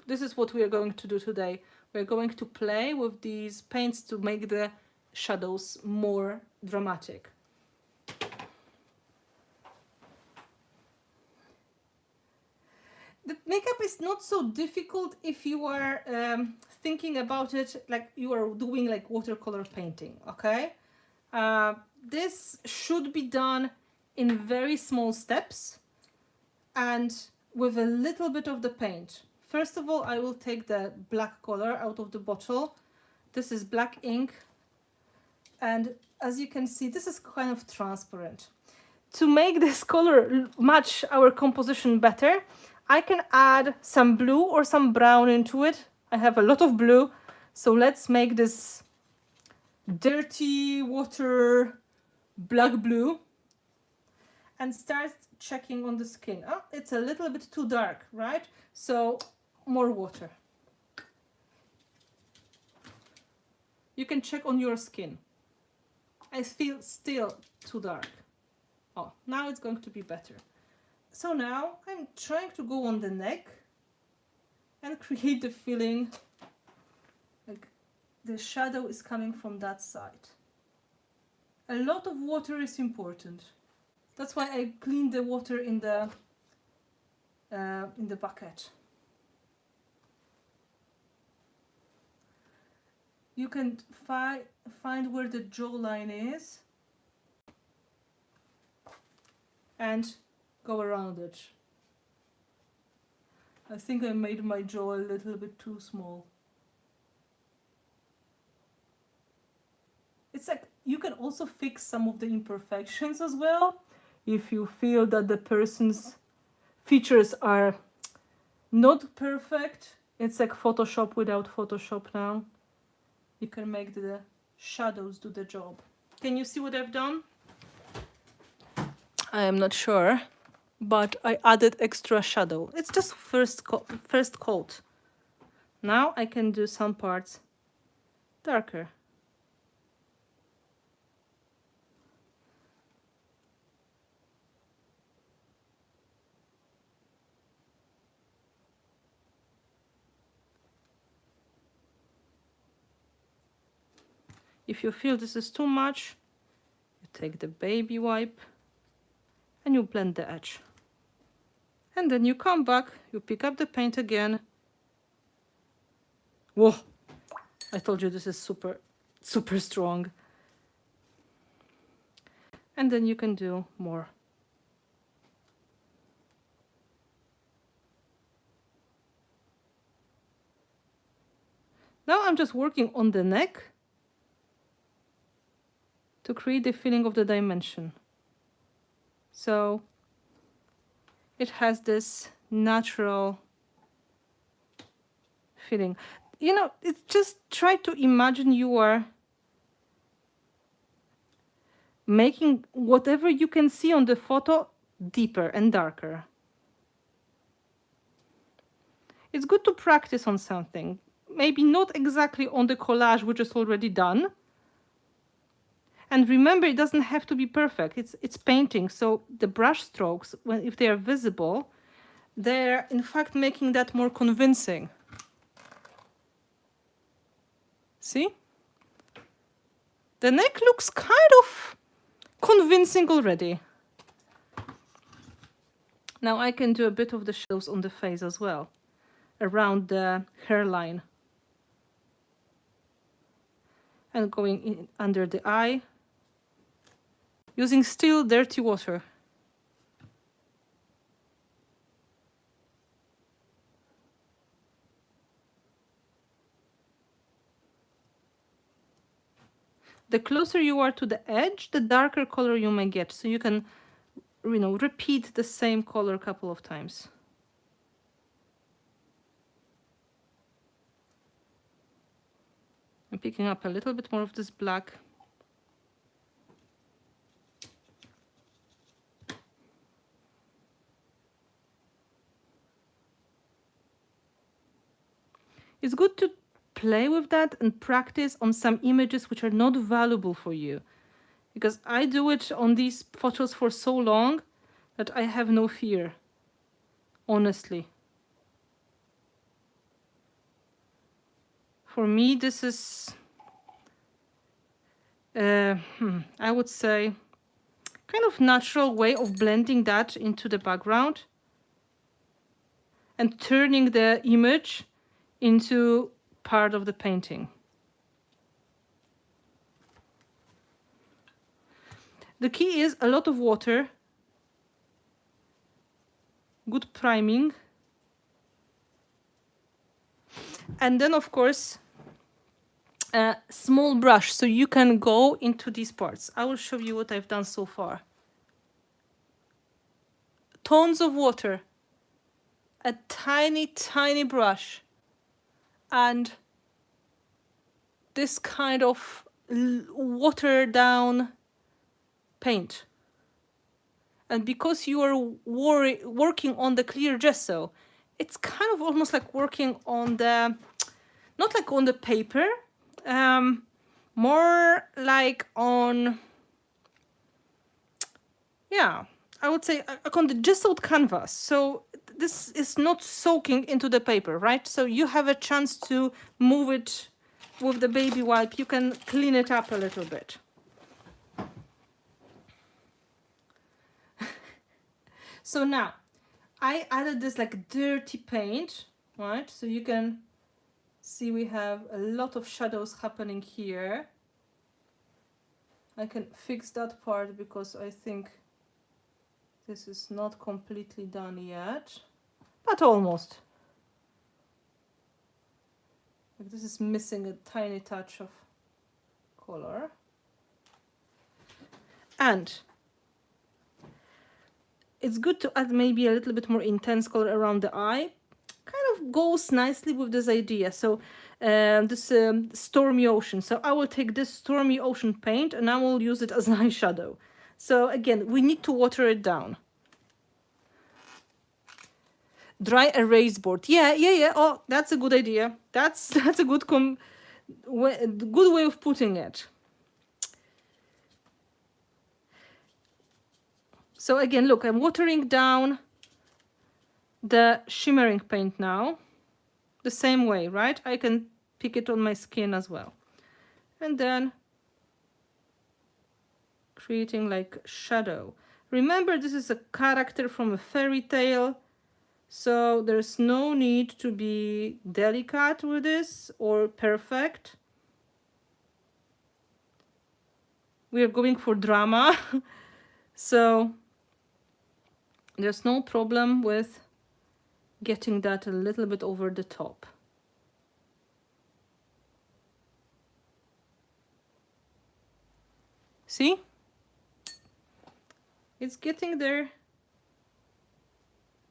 This is what we are going to do today. We're going to play with these paints to make the shadows more dramatic. The makeup is not so difficult if you are thinking about it like you are doing like watercolor painting, okay? This should be done in very small steps and with a little bit of the paint. First of all, I will take the black color out of the bottle. This is black ink. And as you can see, this is kind of transparent. To make this color match our composition better, I can add some blue or some brown into it. I have a lot of blue, so let's make this dirty water black blue and start checking on the skin. Oh, it's a little bit too dark, right? So more water. You can check on your skin. I feel still too dark. Oh, now it's going to be better. So now I'm trying to go on the neck and create the feeling like the shadow is coming from that side. A lot of water is important. That's why I clean the water in the bucket. You can find where the jawline is and go around it. I think I made my jaw a little bit too small. It's like you can also fix some of the imperfections as well if you feel that the person's features are not perfect. It's like Photoshop without Photoshop now. You can make the shadows do the job. Can you see what I've done? I am not sure, but I added extra shadow. It's just first coat. Now I can do some parts darker. If you feel this is too much, you take the baby wipe and you blend the edge. And then you come back, you pick up the paint again. Whoa! I told you this is super, super strong. And then you can do more. Now I'm just working on the neck to create the feeling of the dimension. So it has this natural feeling. You know, it's just try to imagine you are making whatever you can see on the photo deeper and darker. It's good to practice on something. Maybe not exactly on the collage, which is already done. And remember, it doesn't have to be perfect. It's painting, so the brush strokes, if they are visible, they're in fact making that more convincing. See? The neck looks kind of convincing already. Now I can do a bit of the shadows on the face as well, around the hairline. And going in under the eye, using still dirty water. The closer you are to the edge, the darker color you may get. So you can, you know, repeat the same color a couple of times. I'm picking up a little bit more of this black. It's good to play with that and practice on some images which are not valuable for you. Because I do it on these photos for so long that I have no fear, honestly. For me, this is, I would say, kind of natural way of blending that into the background and turning the image into part of the painting. The key is a lot of water, good priming, and then of course a small brush so you can go into these parts. I will show you what I've done so far. Tons of water, a tiny brush, and this kind of watered down paint. And because you are working on the clear gesso, it's kind of almost like working on the, not like on the paper, more like on, yeah, I would say like on the gessoed canvas. So this is not soaking into the paper, right? So you have a chance to move it with the baby wipe. You can clean it up a little bit. So now I added this like dirty paint, right? So you can see we have a lot of shadows happening here. I can fix that part because I think this is not completely done yet, but almost. Like this is missing a tiny touch of color. And it's good to add maybe a little bit more intense color around the eye. Kind of goes nicely with this idea. So this Stormy Ocean. So I will take this Stormy Ocean paint and I will use it as an eyeshadow. So again, we need to water it down. Dry erase board. Yeah. Oh, that's a good idea. That's a good way of putting it. So again, look, I'm watering down the shimmering paint now. The same way, right? I can pick it on my skin as well. And then creating like shadow. Remember, this is a character from a fairy tale. So there's no need to be delicate with this or perfect. We are going for drama. So there's no problem with getting that a little bit over the top. See? It's getting there.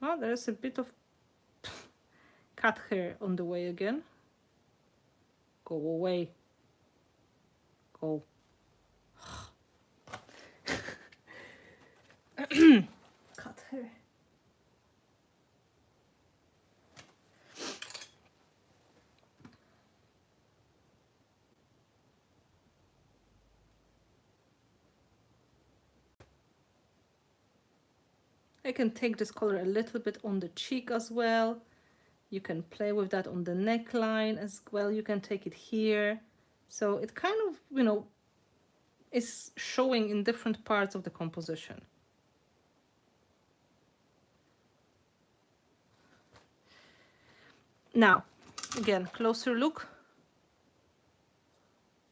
Oh, there's a bit of cat hair on the way again. Go away. Go. Cat hair. I can take this color a little bit on the cheek as well. You can play with that on the neckline as well. You can take it here. So it kind of, you know, is showing in different parts of the composition. Now, again, closer look.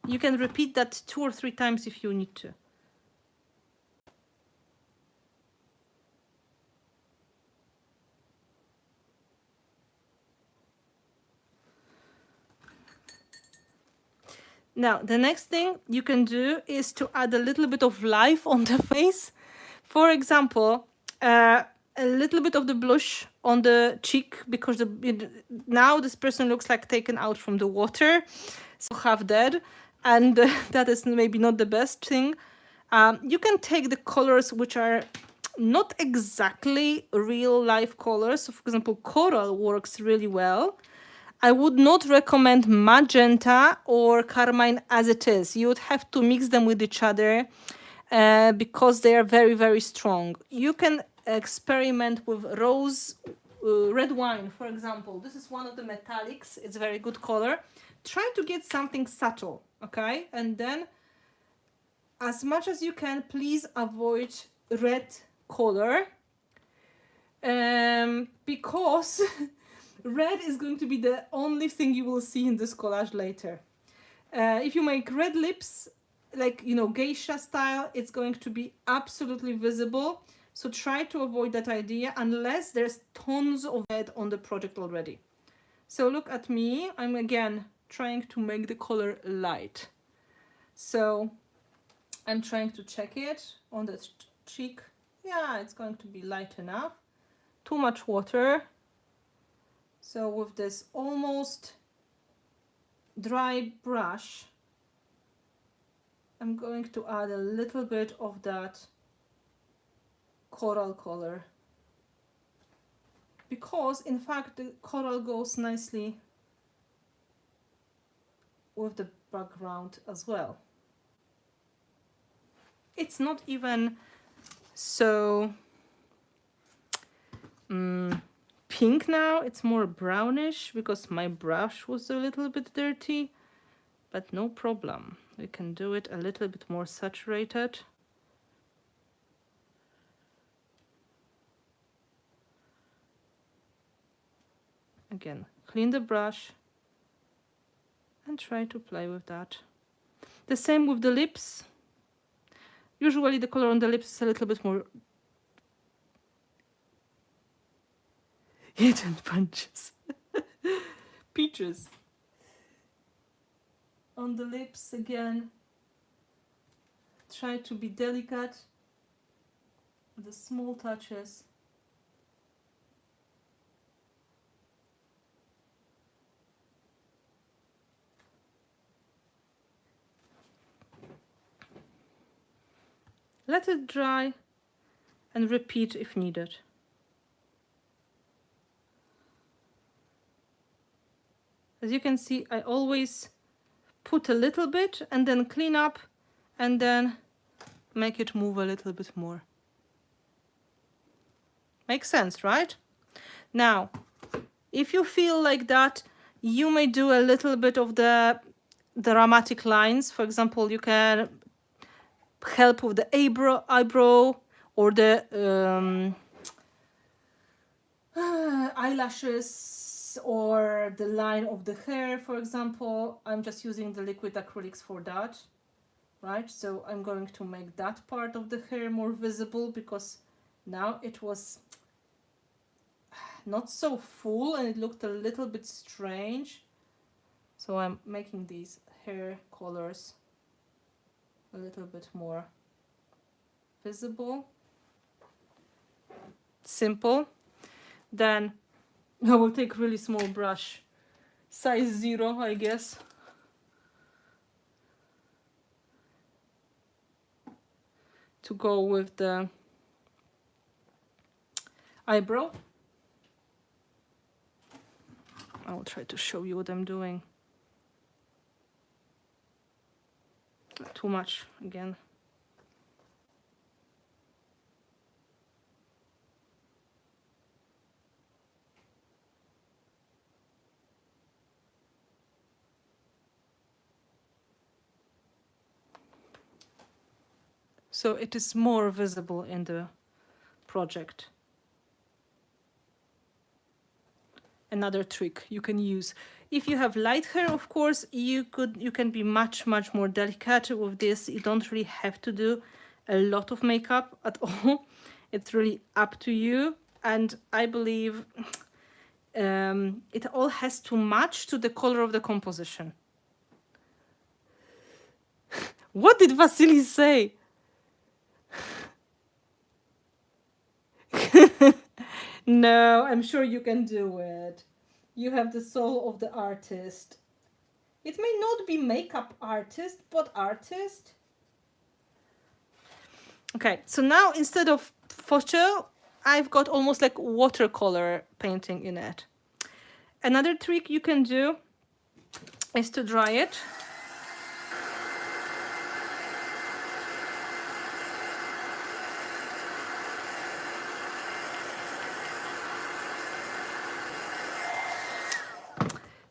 You can repeat that 2 or 3 times if you need to. Now, the next thing you can do is to add a little bit of life on the face. For example, a little bit of the blush on the cheek, because now this person looks like taken out from the water, so half dead, and that is maybe not the best thing. You can take the colors which are not exactly real life colors. So, for example, coral works really well. I would not recommend magenta or carmine as it is. You would have to mix them with each other because they are very, very strong. You can experiment with rose, red wine, for example. This is one of the Metallics. It's a very good color. Try to get something subtle, okay? And then, as much as you can, please avoid red color because red is going to be the only thing you will see in this collage later. If you make red lips, like, you know, geisha style, it's going to be absolutely visible. So try to avoid that idea unless there's tons of red on the project already. So look at me. I'm again trying to make the color light. So I'm trying to check it on the cheek. Yeah, it's going to be light enough. Too much water. So with this almost dry brush, I'm going to add a little bit of that coral color, because in fact the coral goes nicely with the background as well. It's not even so pink now, it's more brownish because my brush was a little bit dirty, but no problem. We can do it a little bit more saturated. Again, clean the brush and try to play with that. The same with the lips. Usually the color on the lips is a little bit more hidden punches. Peaches. On the lips again, try to be delicate with the small touches. Let it dry and repeat if needed. As you can see, I always put a little bit and then clean up and then make it move a little bit more. Makes sense, right? Now, if you feel like that, you may do a little bit of the dramatic lines. For example, you can help with the eyebrow or the eyelashes or the line of the hair, for example. I'm just using the liquid acrylics for that, right? So I'm going to make that part of the hair more visible because now it was not so full and it looked a little bit strange. So I'm making these hair colors a little bit more visible. Simple. Then I will take really small brush, size 0, I guess. To go with the eyebrow. I will try to show you what I'm doing. Not too much again. so it is more visible in the project. Another trick you can use. If you have light hair, of course, you can be much more delicate with this. You don't really have to do a lot of makeup at all. It's really up to you. And I believe it all has to match to the color of the composition. What did Vasily say? No, I'm sure you can do it. You have the soul of the artist. It may not be makeup artist, but artist. Okay, so now instead of photo, I've got almost like watercolor painting in it. Another trick you can do is to dry it.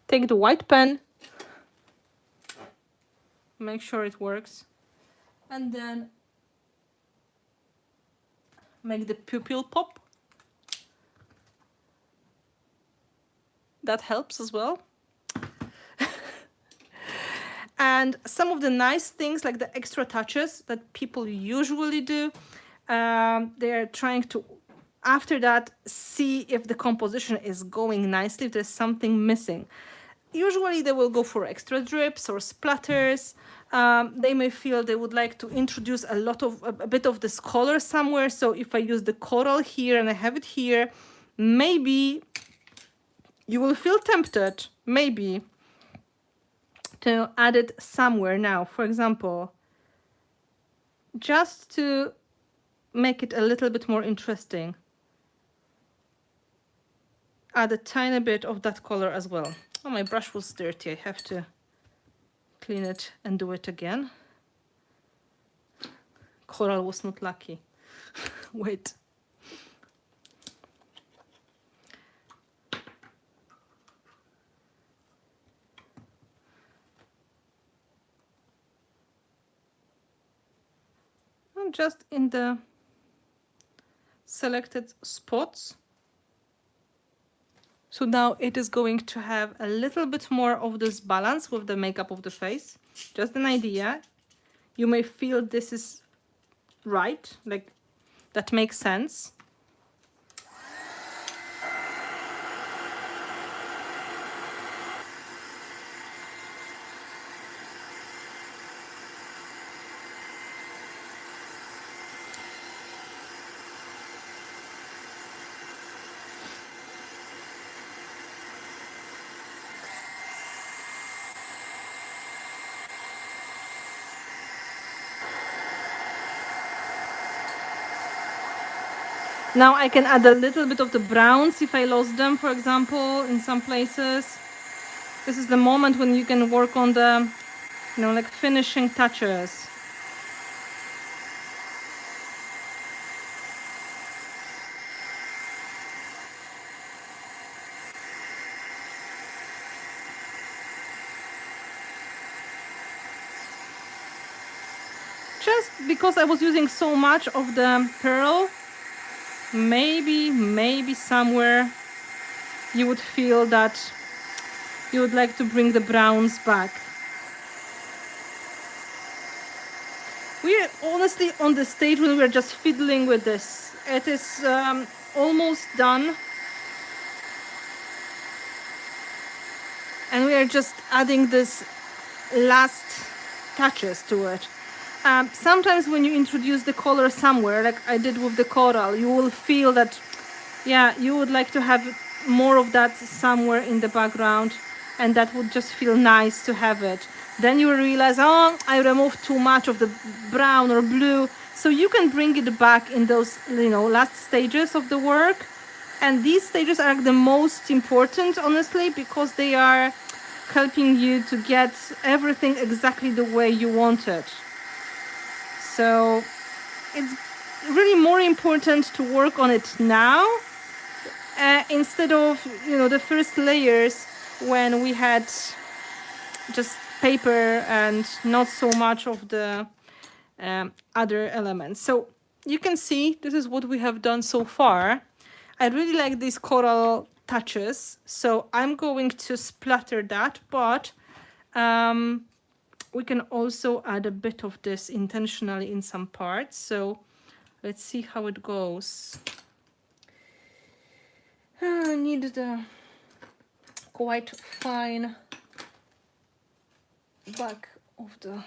Take the white pen, make sure it works, and then make the pupil pop. That helps as well. And some of the nice things, like the extra touches that people usually do, they're trying to, after that, see if the composition is going nicely, if there's something missing. Usually they will go for extra drips or splatters. They may feel they would like to introduce a bit of this color somewhere. So if I use the coral here and I have it here, maybe you will feel tempted, maybe, to add it somewhere now. For example, just to make it a little bit more interesting, add a tiny bit of that color as well. Oh, my brush was dirty. I have to clean it and do it again. Coral was not lucky. Wait. And just in the selected spots. So now it is going to have a little bit more of this balance with the makeup of the face. Just an idea. You may feel this is right, like that makes sense. Now I can add a little bit of the browns if I lost them, for example, in some places. This is the moment when you can work on the, like finishing touches. Just because I was using so much of the pearl, maybe somewhere you would feel that you would like to bring the browns back. We're honestly on the stage when we're just fiddling with this. It is almost done. And we are just adding this last touches to it. Sometimes when you introduce the color somewhere, like I did with the coral, you will feel that, yeah, you would like to have more of that somewhere in the background, and that would just feel nice to have it. Then you will realize, oh, I removed too much of the brown or blue. So you can bring it back in those, last stages of the work. And these stages are the most important, honestly, because they are helping you to get everything exactly the way you want it. So it's really more important to work on it now instead of, the first layers when we had just paper and not so much of the other elements. So you can see this is what we have done so far. I really like these coral touches, so I'm going to splatter that, but we can also add a bit of this intentionally in some parts. So let's see how it goes. I need the quite fine back of the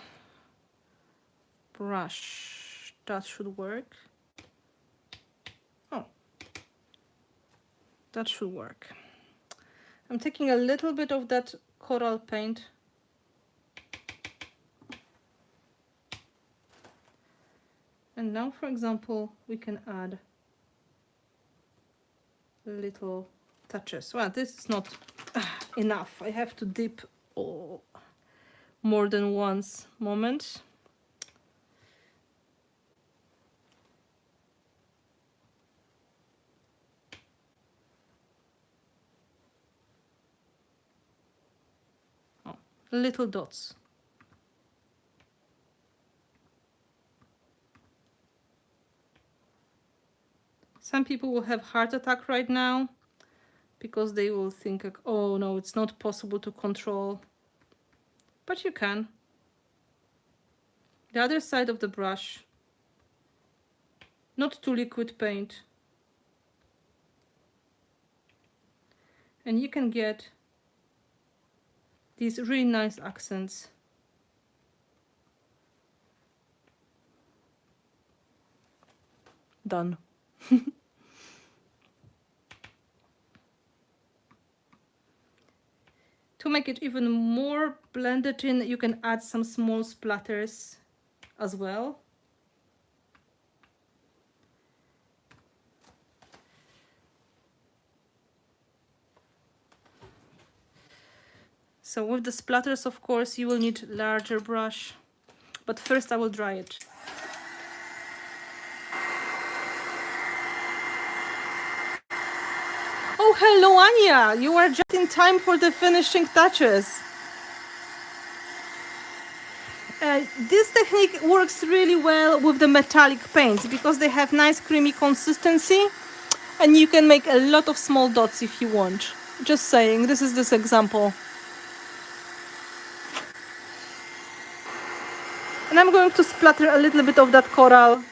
brush. That should work. Oh, that should work. I'm taking a little bit of that coral paint. And now, for example, we can add little touches. Well, this is not enough. I have to dip more than once. Moment. Oh, little dots. Some people will have heart attack right now because they will think, like, oh no, it's not possible to control. But you can. The other side of the brush, not too liquid paint. And you can get these really nice accents. Done. To make it even more blended in, you can add some small splatters as well. So with the splatters, of course, you will need a larger brush, but first I will dry it. Oh, hello, Anya! You are just in time for the finishing touches. This technique works really well with the metallic paints because they have nice creamy consistency and you can make a lot of small dots if you want. Just saying, this is this example. And I'm going to splatter a little bit of that coral.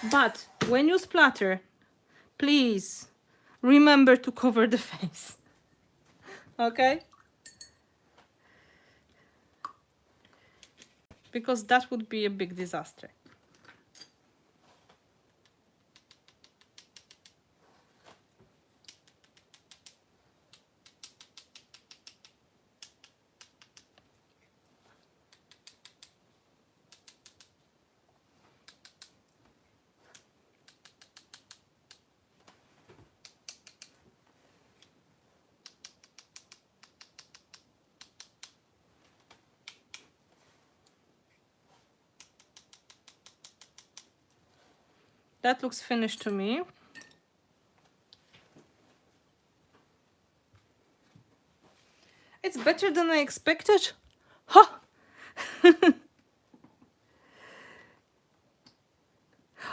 But when you splatter, please remember to cover the face. Okay? Because that would be a big disaster. That looks finished to me. It's better than I expected. Huh!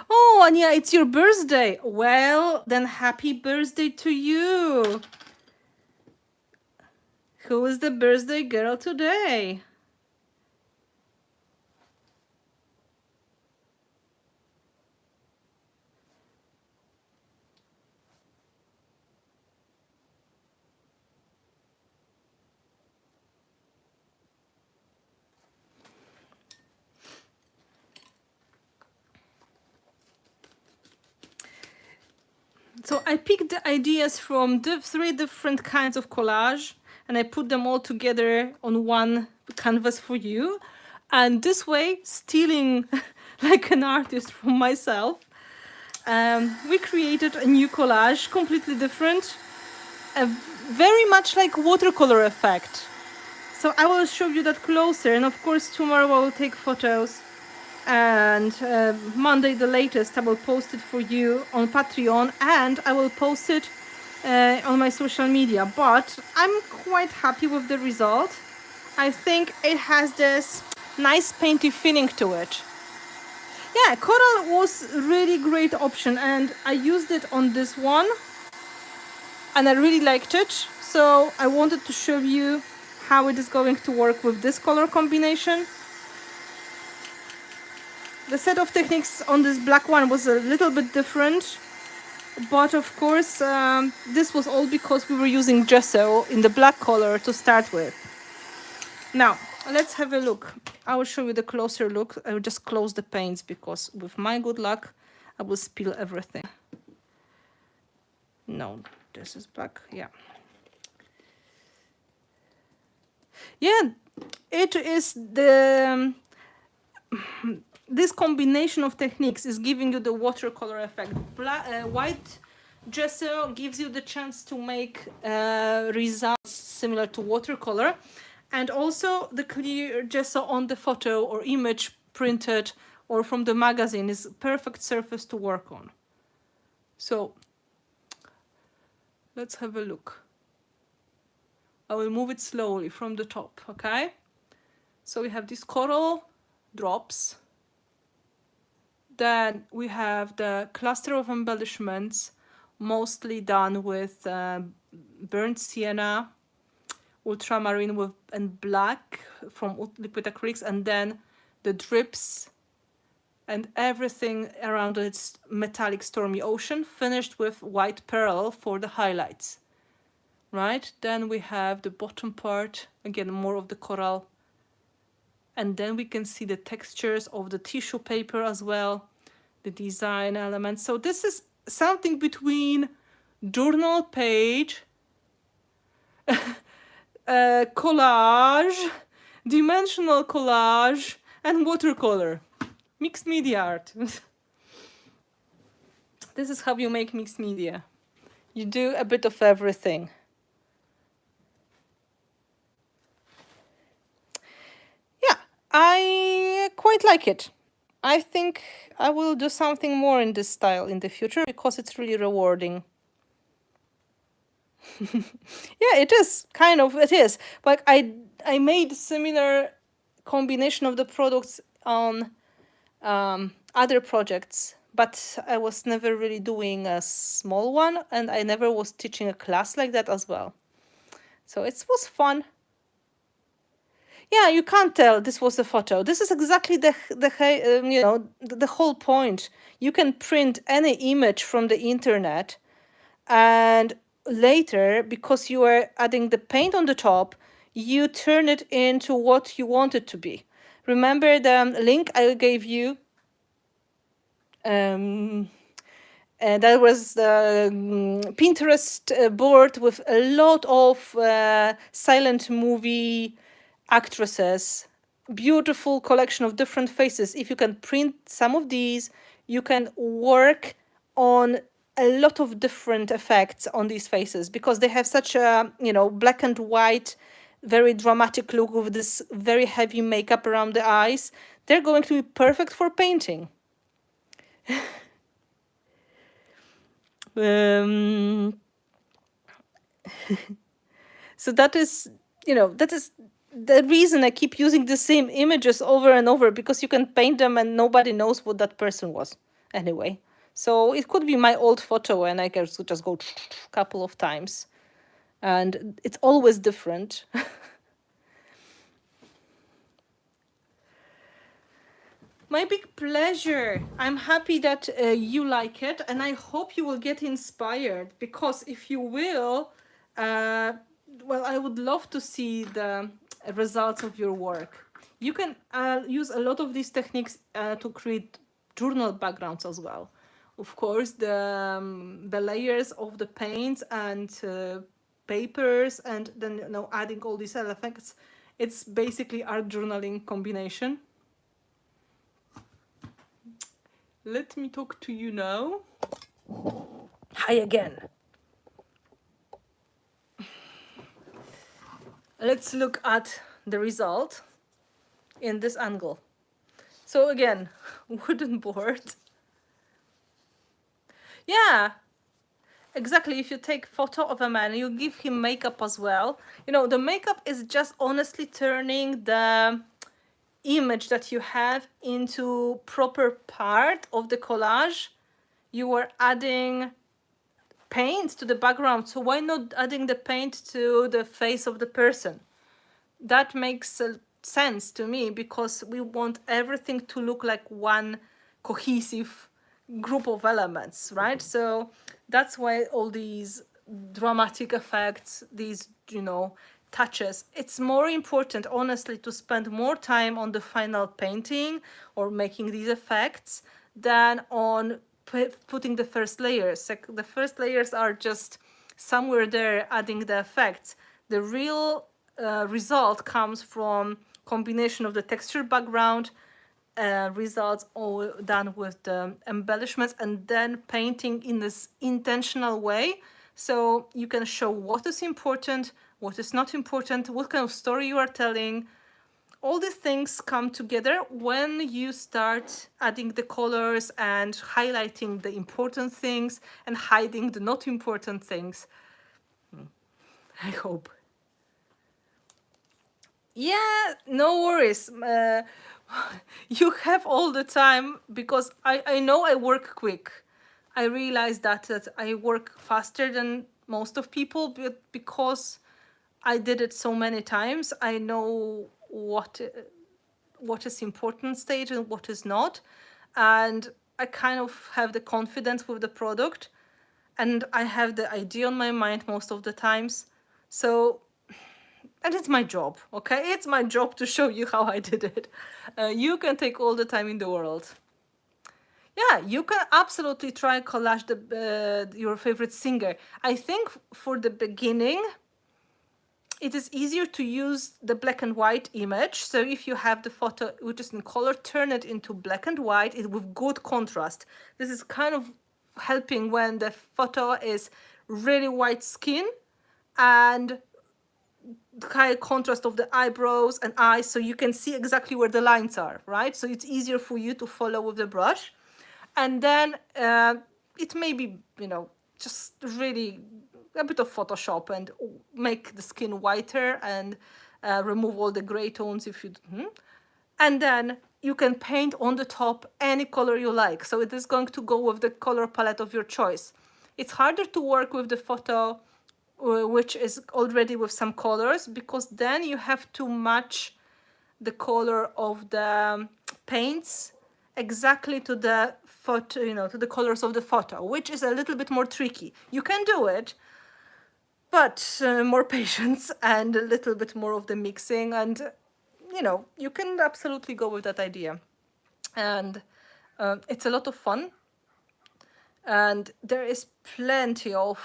Oh, Anya, it's your birthday. Well, then happy birthday to you. Who is the birthday girl today? So I picked the ideas from the 3 different kinds of collage and I put them all together on one canvas for you. And this way, stealing like an artist from myself, we created a new collage, completely different, very much like watercolor effect. So I will show you that closer, and of course tomorrow I will take photos And Monday the latest, I will post it for you on Patreon, and I will post it on my social media. But I'm quite happy with the result. I think it has this nice painty feeling to it. Yeah, coral was really great option, and I used it on this one and I really liked it. So I wanted to show you how it is going to work with this color combination. The set of techniques on this black one was a little bit different, but of course this was all because we were using gesso in the black color to start with. Now let's have a look. I will show you the closer look. I will just close the paints because with my good luck I will spill everything. No, this is black. Yeah, it is the this combination of techniques is giving you the watercolor effect. White gesso gives you the chance to make results similar to watercolor, and also the clear gesso on the photo or image printed or from the magazine is perfect surface to work on. So let's have a look. I will move it slowly from the top, okay? So we have these coral drops. Then we have the cluster of embellishments, mostly done with burnt sienna, ultramarine with and black from liquid acrylics, and then the drips and everything around its metallic stormy ocean, finished with white pearl for the highlights. Right? Then we have the bottom part, again more of the coral. And then we can see the textures of the tissue paper as well, the design elements. So this is something between journal page, collage, dimensional collage, and watercolor. Mixed media art. This is how you make mixed media. You do a bit of everything. I quite like it. I think I will do something more in this style in the future because it's really rewarding. Yeah, it is. Kind of, it is. But I made similar combination of the products on other projects, but I was never really doing a small one, and I never was teaching a class like that as well. So it was fun. Yeah, you can't tell this was a photo. This is exactly the whole point. You can print any image from the internet, and later, because you are adding the paint on the top, you turn it into what you want it to be. Remember the link I gave you? And that was the Pinterest board with a lot of silent movie actresses, beautiful collection of different faces. If you can print some of these, you can work on a lot of different effects on these faces because they have such a black and white, very dramatic look with this very heavy makeup around the eyes. They're going to be perfect for painting. So that is the reason I keep using the same images over and over, because you can paint them and nobody knows what that person was anyway. So it could be my old photo and I can just go a couple of times and it's always different. My big pleasure. I'm happy that you like it, and I hope you will get inspired, because if you will, well, I would love to see the results of your work. You can use a lot of these techniques to create journal backgrounds as well. Of course, the layers of the paints and papers, and then adding all these effects. It's basically art journaling combination. Let me talk to you now. Hi again. Let's look at the result in this angle. So again, wooden board. Yeah, exactly. If you take photo of a man, you give him makeup as well. You know, the makeup is just honestly turning the image that you have into proper part of the collage. You are adding paint to the background, so why not adding the paint to the face of the person? That makes sense to me, because we want everything to look like one cohesive group of elements, right? So that's why all these dramatic effects, these, you know, touches, it's more important honestly to spend more time on the final painting or making these effects than on putting the first layers. Like, the first layers are just somewhere there adding the effects. The real result comes from combination of the texture background, results all done with the embellishments, and then painting in this intentional way, so you can show what is important, what is not important, what kind of story you are telling. All these things come together when you start adding the colors and highlighting the important things and hiding the not important things. I hope. Yeah, no worries. You have all the time, because I know I work quick. I realize that I work faster than most of people, but because I did it so many times, I know what is important stage and what is not. And I kind of have the confidence with the product, and I have the idea on my mind most of the times. So, and it's my job, okay? It's my job to show you how I did it. You can take all the time in the world. Yeah, you can absolutely try collage your favorite singer. I think for the beginning, it is easier to use the black and white image. So if you have the photo which is in color, turn it into black and white with good contrast. This is kind of helping when the photo is really white skin and high contrast of the eyebrows and eyes, so you can see exactly where the lines are, right? So it's easier for you to follow with the brush. And then it may be, you know, just really a bit of Photoshop and make the skin whiter and remove all the gray tones if you... And then you can paint on the top any color you like. So it is going to go with the color palette of your choice. It's harder to work with the photo which is already with some colors, because then you have to match the color of the paints exactly to the photo, you know, to the colors of the photo, which is a little bit more tricky. You can do it, but more patience and a little bit more of the mixing, and you know, you can absolutely go with that idea. And it's a lot of fun, and there is plenty of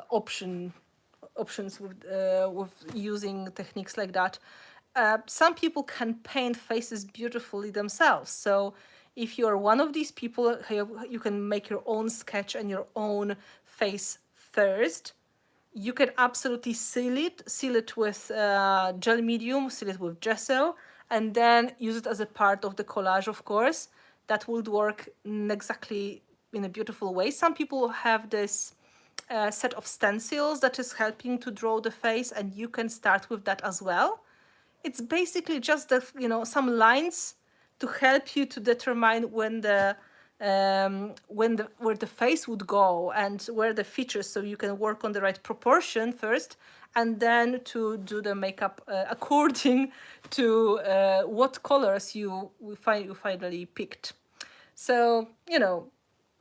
options with using techniques like that. Some people can paint faces beautifully themselves. So if you're one of these people, you can make your own sketch and your own face first. You can absolutely seal it with gel medium, seal it with gesso, and then use it as a part of the collage, of course. That would work exactly in a beautiful way. Some people have this set of stencils that is helping to draw the face, and you can start with that as well. It's basically just the, you know, some lines to help you to determine when the where the face would go and where the features, so you can work on the right proportion first, and then to do the makeup according to what colors you finally picked. So, you know,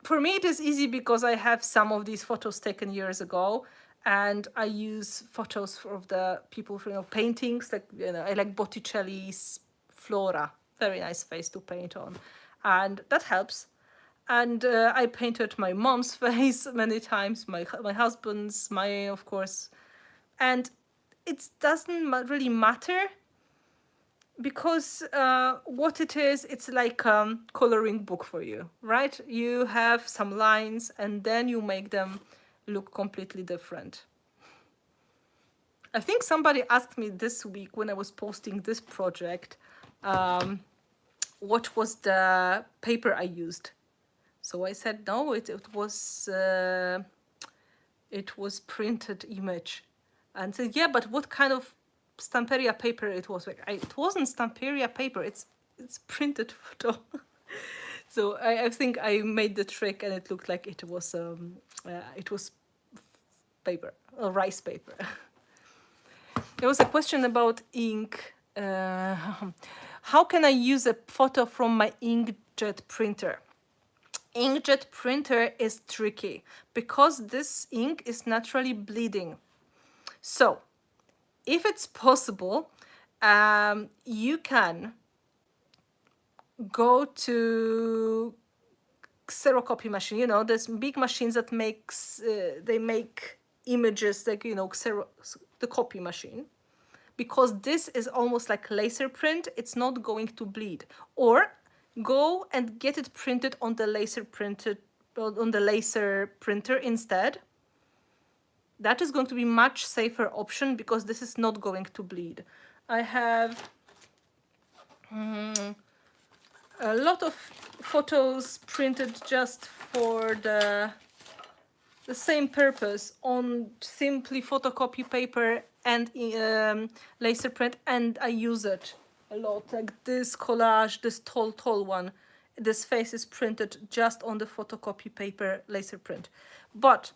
for me it is easy because I have some of these photos taken years ago, and I use photos of the people, you know, paintings, like, you know, I like Botticelli's Flora, very nice face to paint on, and that helps. And I painted my mom's face many times, my husband's, my, of course, and it doesn't really matter, because what it is, it's like a coloring book for you, right? You have some lines and then you make them look completely different. I think somebody asked me this week when I was posting this project, what was the paper I used. So I said, no, it was printed image. And said, yeah, but what kind of Stamperia paper it was? Like, it wasn't Stamperia paper, it's printed photo. So I think I made the trick, and it looked like it was paper, or rice paper. There was a question about ink. How can I use a photo from my inkjet printer? Inkjet printer is tricky because this ink is naturally bleeding. So, if it's possible, you can go to xerocopy machine. You know, there's big machines that they make images, like, you know, the copy machine. Because this is almost like laser print, it's not going to bleed. Or go and get it printed on the laser printer instead. That is going to be much safer option because this is not going to bleed. I have a lot of photos printed just for the same purpose on simply photocopy paper and laser print, and I use it a lot. Like this collage, this tall one, this face is printed just on the photocopy paper laser print. But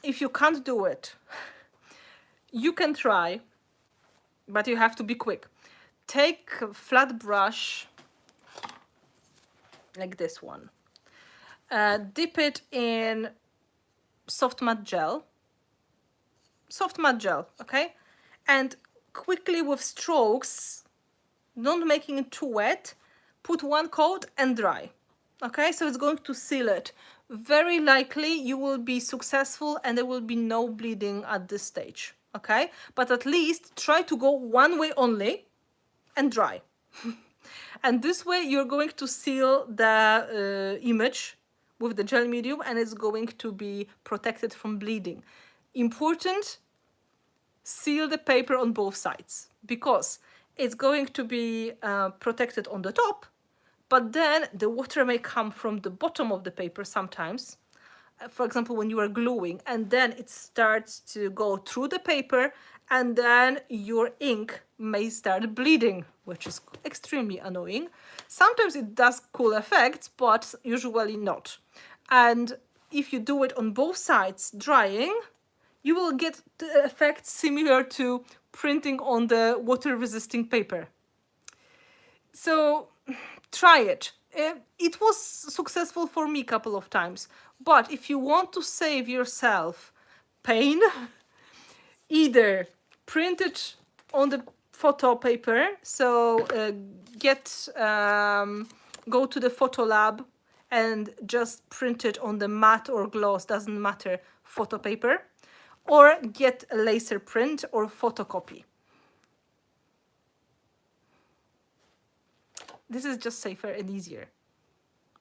if you can't do it, you can try, but you have to be quick. Take a flat brush like this one, dip it in soft matte gel, okay, and quickly with strokes, not making it too wet, put one coat and dry. Okay, so it's going to seal it. Very likely you will be successful and there will be no bleeding at this stage. Okay, but at least try to go one way only and dry. And this way you're going to seal the image with the gel medium, and it's going to be protected from bleeding. Important, seal the paper on both sides, because it's going to be protected on the top, but then the water may come from the bottom of the paper sometimes. For example, when you are gluing, and then it starts to go through the paper, and then your ink may start bleeding, which is extremely annoying. Sometimes it does cool effects, but usually not. And if you do it on both sides drying, you will get the effect similar to printing on the water-resisting paper. So try it. It was successful for me a couple of times. But if you want to save yourself pain, either print it on the photo paper, so go to the photo lab and just print it on the matte or gloss, doesn't matter, photo paper, or get a laser print or photocopy. This is just safer and easier.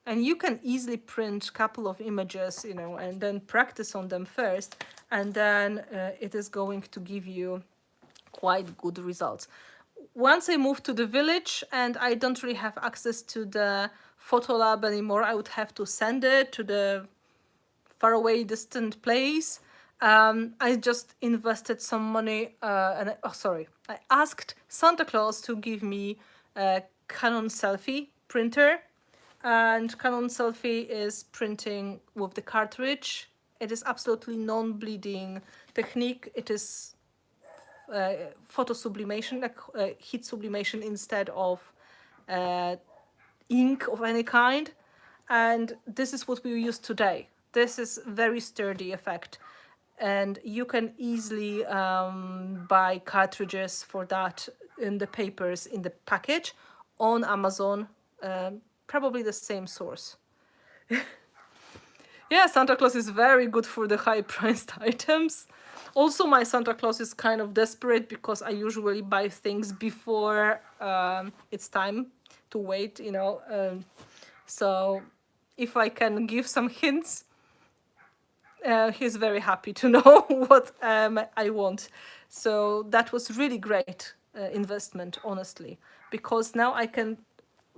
And you can easily print a couple of images, you know, and then practice on them first, and then it is going to give you quite good results. Once I moved to the village and I don't really have access to the photo lab anymore, I would have to send it to the faraway distant place. I just invested some money I asked Santa Claus to give me a Canon selfie printer, and Canon selfie is printing with the cartridge. It is absolutely non-bleeding technique. It is photo sublimation, like heat sublimation instead of ink of any kind, and this is what we use today. This is very sturdy effect, and you can easily buy cartridges for that in the papers in the package on Amazon, probably the same source. Yeah, Santa Claus is very good for the high-priced items. Also, my Santa Claus is kind of desperate because I usually buy things before it's time to wait, you know. So if I can give some hints, he's very happy to know what I want. So that was really great investment, honestly, because now I can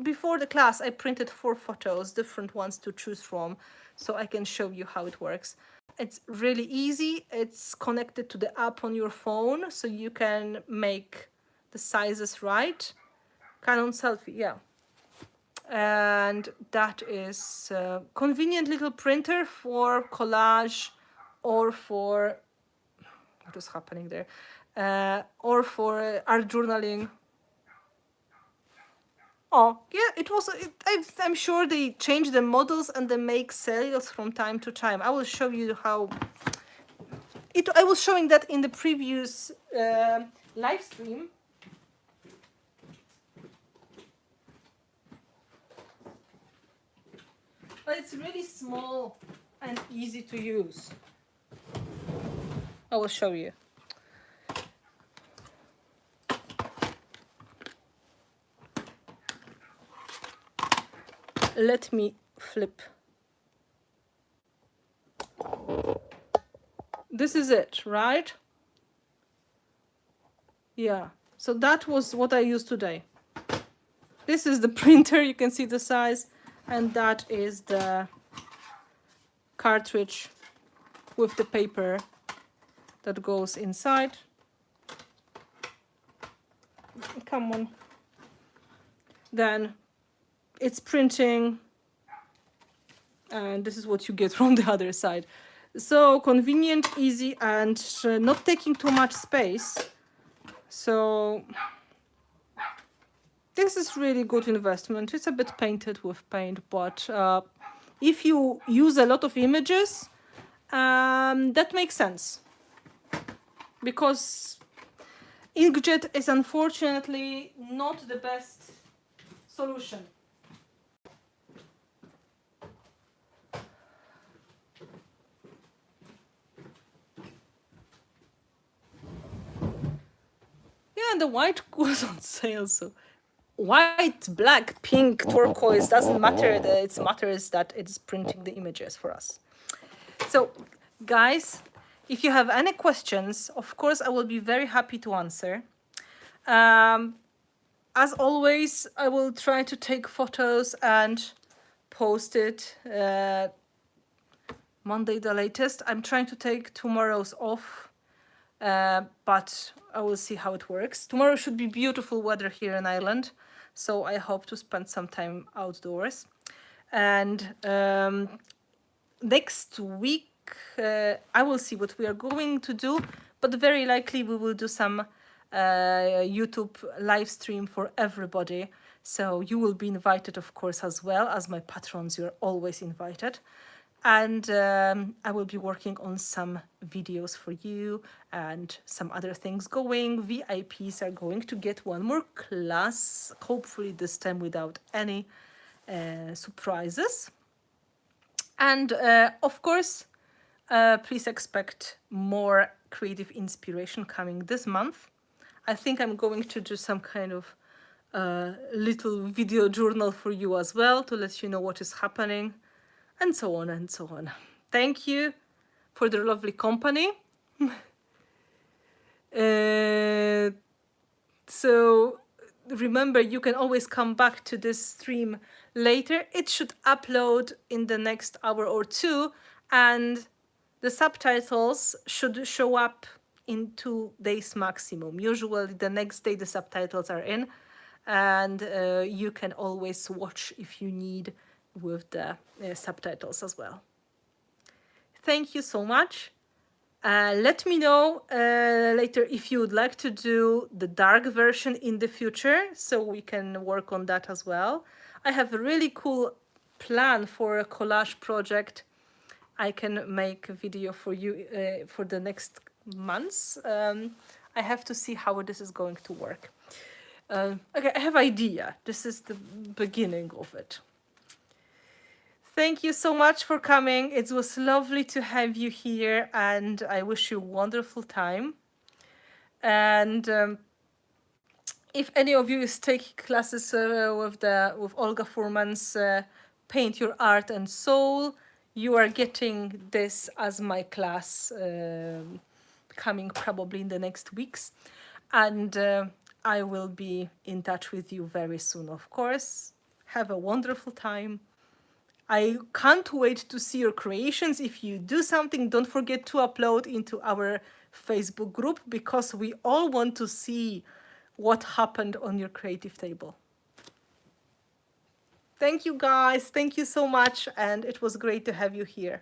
before the class, I printed 4 photos, different ones to choose from, so I can show you how it works. It's really easy. It's connected to the app on your phone, so you can make the sizes right. Canon selfie, yeah. And that is a convenient little printer for collage or for, what is happening there? Or for art journaling. Oh, yeah, it was. I'm sure they change the models and they make sales from time to time. I will show you how. I was showing that in the previous live stream. But it's really small and easy to use. I will show you. Let me flip. This is it, right? Yeah, so that was what I used today. This is the printer, you can see the size, and that is the cartridge with the paper that goes inside. Come on. Then it's printing, and this is what you get from the other side. So convenient, easy, and not taking too much space. So this is really good investment. It's a bit painted with paint, but if you use a lot of images, that makes sense. Because inkjet is unfortunately not the best solution. Yeah, and the white goes on sale, so white, black, pink, turquoise, doesn't matter. It matters that it's printing the images for us. So, guys, if you have any questions, of course, I will be very happy to answer. As always, I will try to take photos and post it Monday the latest. I'm trying to take tomorrow's off, but I will see how it works. Tomorrow should be beautiful weather here in Ireland, so I hope to spend some time outdoors. And next week, I will see what we are going to do, but very likely we will do some YouTube live stream for everybody. So you will be invited, of course, as well as my patrons. You're always invited. And I will be working on some videos for you and some other things going. VIPs are going to get one more class, hopefully this time without any surprises. And of course, please expect more creative inspiration coming this month. I think I'm going to do some kind of little video journal for you as well to let you know what is happening, and so on and so on. Thank you for the lovely company. So remember, you can always come back to this stream later. It should upload in the next hour or two, and the subtitles should show up in 2 days maximum. Usually the next day the subtitles are in, and you can always watch if you need with the subtitles as well. Thank you so much. Let me know later if you would like to do the dark version in the future, so we can work on that as well. I have a really cool plan for a collage project. I can make a video for you for the next months. I have to see how this is going to work. Okay, I have idea. This is the beginning of it. Thank you so much for coming. It was lovely to have you here, and I wish you a wonderful time. And if any of you is taking classes with Olga Furman's Paint Your Art and Soul, you are getting this as my class coming probably in the next weeks. And I will be in touch with you very soon, of course. Have a wonderful time. I can't wait to see your creations. If you do something, don't forget to upload into our Facebook group because we all want to see what happened on your creative table. Thank you guys. Thank you so much. And it was great to have you here.